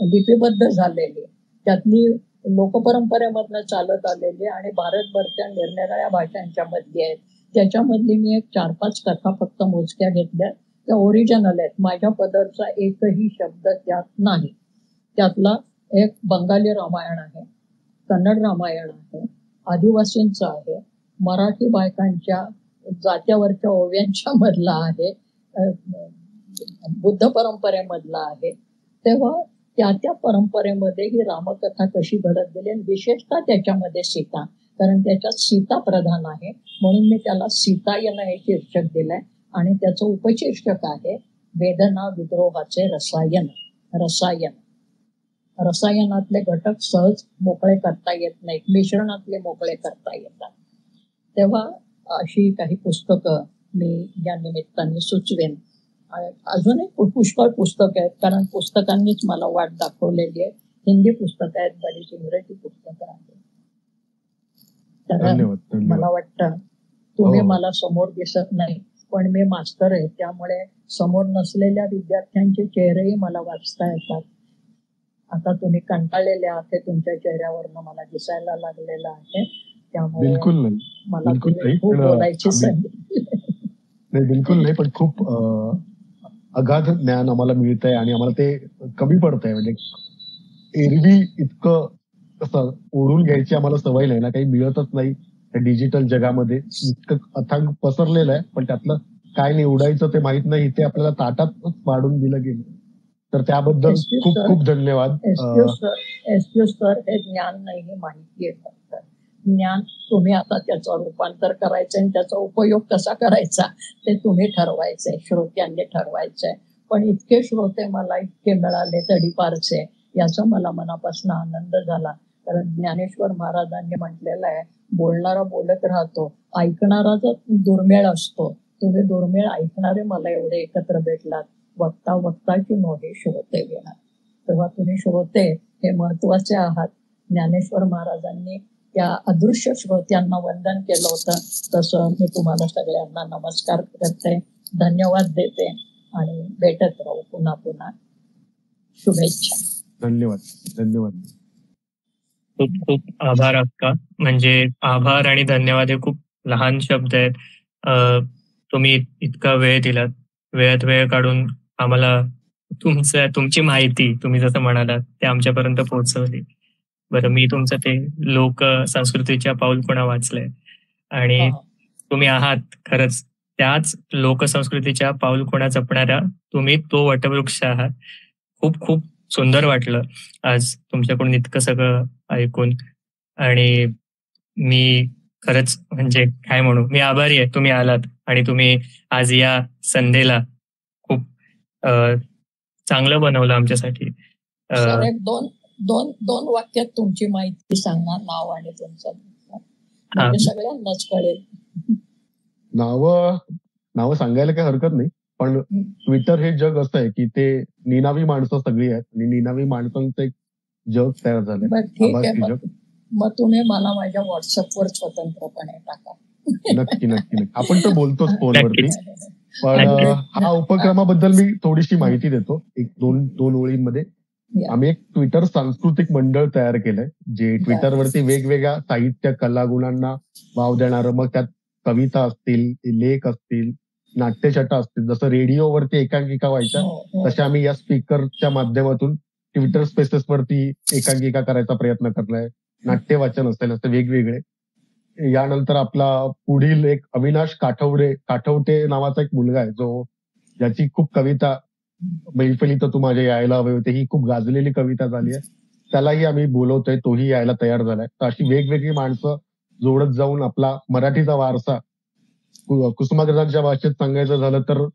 लिपिबद्ध झालेली, त्यातली लोकपरंपरेमधनं चालत आलेली आणि भारतभरच्या निरनिराळ्या भाषांच्या मधली आहेत. त्याच्यामधली मी एक 4-5 कथा फक्त मोजक्या घेतल्या, त्या ओरिजिनल आहेत. माझ्या पदरचा एकही शब्द त्यात नाही. त्यातला एक बंगाली रामायण आहे, कन्नड रामायण आहे, आदिवासींचं आहे, मराठी बायकांच्या जात्यावरच्या ओव्यांच्या मधला आहे, बुद्ध परंपरेमधला आहे. तेव्हा त्या परंपरेमध्ये ही रामकथा कशी घडत गेली आणि विशेषतः त्याच्यामध्ये सीता, कारण त्याच्यात सीता प्रधान आहे म्हणून मी त्याला सीतायन हे शीर्षक दिलंय. आणि त्याचं उपशीर्षक आहे वेदना विद्रोहाचे रसायन. रसायनातले घटक सहज मोकळे करता येत नाहीत, मिश्रणातले मोकळे करता येतात. तेव्हा अशी काही पुस्तकं मी या निमित्ताने सुचवेन. अजूनही पुष्कळ पुस्तकं आहेत, कारण पुस्तकांनीच मला वाट दाखवलेली आहे. हिंदी पुस्तकं आहेत, बरीच इंग्रजी पुस्तकं आहेत. तर मला वाटतं तुम्ही मला समोर दिसत नाही, पण मी मास्तर आहे, त्यामुळे समोर नसलेल्या विद्यार्थ्यांचे चेहरेही मला वाचता येतात. आता तुम्ही कंटाळलेले आहात हे तुमच्या चेहऱ्यावरनं मला दिसायला लागलेलं आहे. त्यामुळे बिलकुल नाही, मला बिलकुल नाही. खूप पण बोलायची आम्ही संधी. नाही, बिलकुल नाही. पण खूप अगाध ज्ञान आम्हाला मिळतंय आणि आम्हाला ते कमी पडतंय. म्हणजे एरवी इतकं कसं ओढून घ्यायची आम्हाला सवय नाही ना, काही मिळतच नाही. त्या डिजिटल जगामध्ये इतकं अथांग पसरलेलं आहे, पण त्यातलं काय निवडायचं ते माहित नाही. ते आपल्याला ताटातच पाडून दिलं गेलं. तर त्याबद्दल एक्सक्यूज खूप सर, खूप धन्यवाद. एक्सक्यूज सर, हे ज्ञान नाही, हे माहिती आहे फक्त. ज्ञान तुम्ही आता त्याचं रूपांतर करायचं आणि त्याचा उपयोग कसा करायचा ते तुम्ही ठरवायचंय, श्रोत्यांनी ठरवायचंय. पण इतके श्रोते मला इतके मिळाले तडीपारचे, याचा मला मनापासून आनंद झाला. कारण ज्ञानेश्वर महाराजांनी म्हटलेलं आहे, बोलणारा बोलत राहतो, ऐकणाराचा दुर्मिळ असतो. तुम्ही दुर्मिळ ऐकणारे मला एवढे एकत्र भेटलात. वक्ता वक्ताची नोहे श्रोते घेणार. तेव्हा तुम्ही श्रोते हे महत्वाचे आहात. ज्ञानेश्वर महाराजांनी त्या अदृश्य श्रोत्यांना वंदन केलं होतं, तसं मी तुम्हाला सगळ्यांना नमस्कार करते, धन्यवाद देते आणि भेटत राहू पुन्हा पुन्हा. शुभेच्छा. धन्यवाद. धन्यवाद. खूप खूप आभार अक्का. म्हणजे आभार आणि धन्यवाद हे खूप लहान शब्द आहेत. तुम्ही इतका वेळ दिलात, वेळात वेळ काढून आम्हाला तुमची माहिती तुम्ही जसं म्हणालात ते आमच्यापर्यंत पोहोचवली. बरं, मी तुमचं ते लोक संस्कृतीच्या पाऊलखुणा वाचलंय आणि तुम्ही आहात खरंच त्याच लोकसंस्कृतीच्या पाऊलखुणा जपणाऱ्या तुम्ही तो वटवृक्ष आहात. खूप खूप सुंदर वाटलं आज तुमच्याकडून इतकं सगळं ऐकून. आणि मी खरंच म्हणजे काय म्हणू, मी आभारी आहे तुम्ही आलात आणि तुम्ही आज या संध्येला खूप चांगलं बनवलं आमच्यासाठी. सर, एक दोन दोन दोन वाक्यात तुमची माहिती सांगा, नाव आणि तुमचं, म्हणजे सगळ्यांनाच कळेल. नावं सांगायला काही हरकत नाही, पण ट्विटर हे जग असं आहे की ते निनावी माणसं सगळी आहेत आणि निनावी माणसांचं एक जग तयार झालंय. ठीक आहे, मग तुम्ही मला माझ्या व्हॉट्सअपवर स्वतंत्रपणे टाका. नक्की नक्की नक्की. आपण तर बोलतोच फोनवरती, पण हा उपक्रमाबद्दल मी थोडीशी माहिती देतो एक दोन ओळींमध्ये. आम्ही एक ट्विटर सांस्कृतिक मंडळ तयार केलंय, जे ट्विटरवरती वेगवेगळ्या साहित्य कलागुणांना वाव देणारं, मग त्यात कविता असतील, लेख असतील, नाट्यछटा असतील. जसं रेडिओवरती एकांकिका व्हायच्या, तशा आम्ही या स्पीकरच्या माध्यमातून ट्विटर स्पेसेस वरती एकांकिका करायचा प्रयत्न करलाय. नाट्य वाचन असेल, असं वेगवेगळे. यानंतर आपला पुढील एक अविनाश काठवटे नावाचा एक मुलगा आहे, जो ज्याची खूप कविता मैफिलीत तू माझ्या यायला हवे होते, ही खूप गाजलेली कविता झाली आहे. त्यालाही आम्ही बोलवतोय, तोही यायला तयार झालाय. तर अशी वेगवेगळी माणसं जोडत जाऊन आपला मराठीचा वारसा, कुसुमाग्रजांच्या भाषेत सांगायचं झालं तर,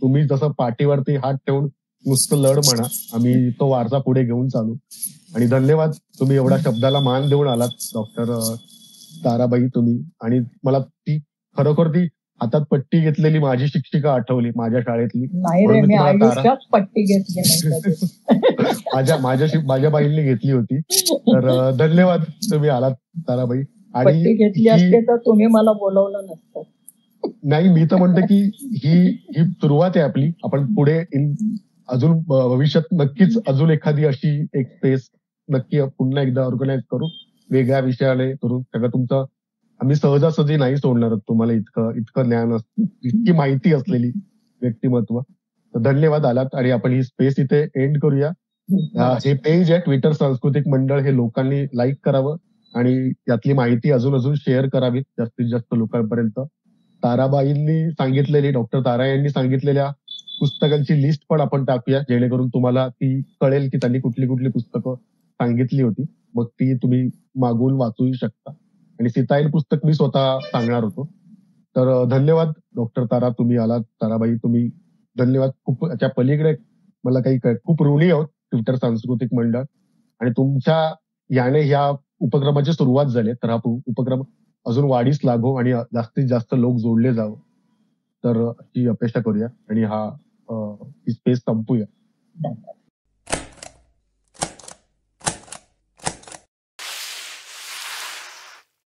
तुम्ही जसं पाठीवरती हात ठेवून नुसतं लढ म्हणा, आम्ही तो वारसा पुढे घेऊन चालू. आणि धन्यवाद, तुम्ही एवढ्या शब्दाला मान देऊन आलात डॉक्टर ताराबाई तुम्ही. आणि मला ती खरोखर ती हातात पट्टी घेतलेली माझी शिक्षिका आठवली, माझ्या शाळेतली. पट्टी घेतली माझ्या बाईंनी घेतली होती. तर धन्यवाद, तुम्ही आलात ताराबाई. आणि घेतली असते तर तुम्ही मला बोलवलं नसतं. नाही, मी तर म्हणतो की ही सुरुवात आहे आपली. आपण पुढे अजून भविष्यात नक्कीच अजून एखादी अशी एक स्पेस नक्की पुन्हा एकदा ऑर्गनाईज करू, वेगळ्या विषयाने करू. सगळं तुमचं आम्ही सहजासहजी नाही सोडणार तुम्हाला, इतकं ज्ञान, इतकी माहिती असलेली व्यक्तिमत्व. तर धन्यवाद आलात. आणि आपण ही स्पेस इथे एंड करूया. हे पेज आहे ट्विटर सांस्कृतिक मंडळ, हे लोकांनी लाईक करावं आणि यातली माहिती अजून शेअर करावी जास्तीत जास्त लोकांपर्यंत. ताराबाईंनी सांगितलेली, डॉक्टर तारा यांनी सांगितलेल्या पुस्तकांची लिस्ट पण आपण टाकूया, जेणेकरून तुम्हाला ती कळेल की त्यांनी कुठली कुठली पुस्तकं सांगितली होती. मग ती तुम्ही मागून वाचूही शकता. आणि सीताईल पुस्तक मी स्वतः सांगणार होतो. तर धन्यवाद डॉक्टर तारा, तुम्ही आलात. ताराबाई तुम्ही धन्यवाद. खूप त्या पलीकडे मला खूप ऋणी आहोत ट्विटर सांस्कृतिक मंडळ. आणि तुमच्या याने ह्या उपक्रमाची सुरुवात झाली, तर हा उपक्रम अजून वाढीस लागो आणि जास्तीत जास्त लोक जोडले जावं, तर ही अपेक्षा करूया आणि ही स्पेस संपूया.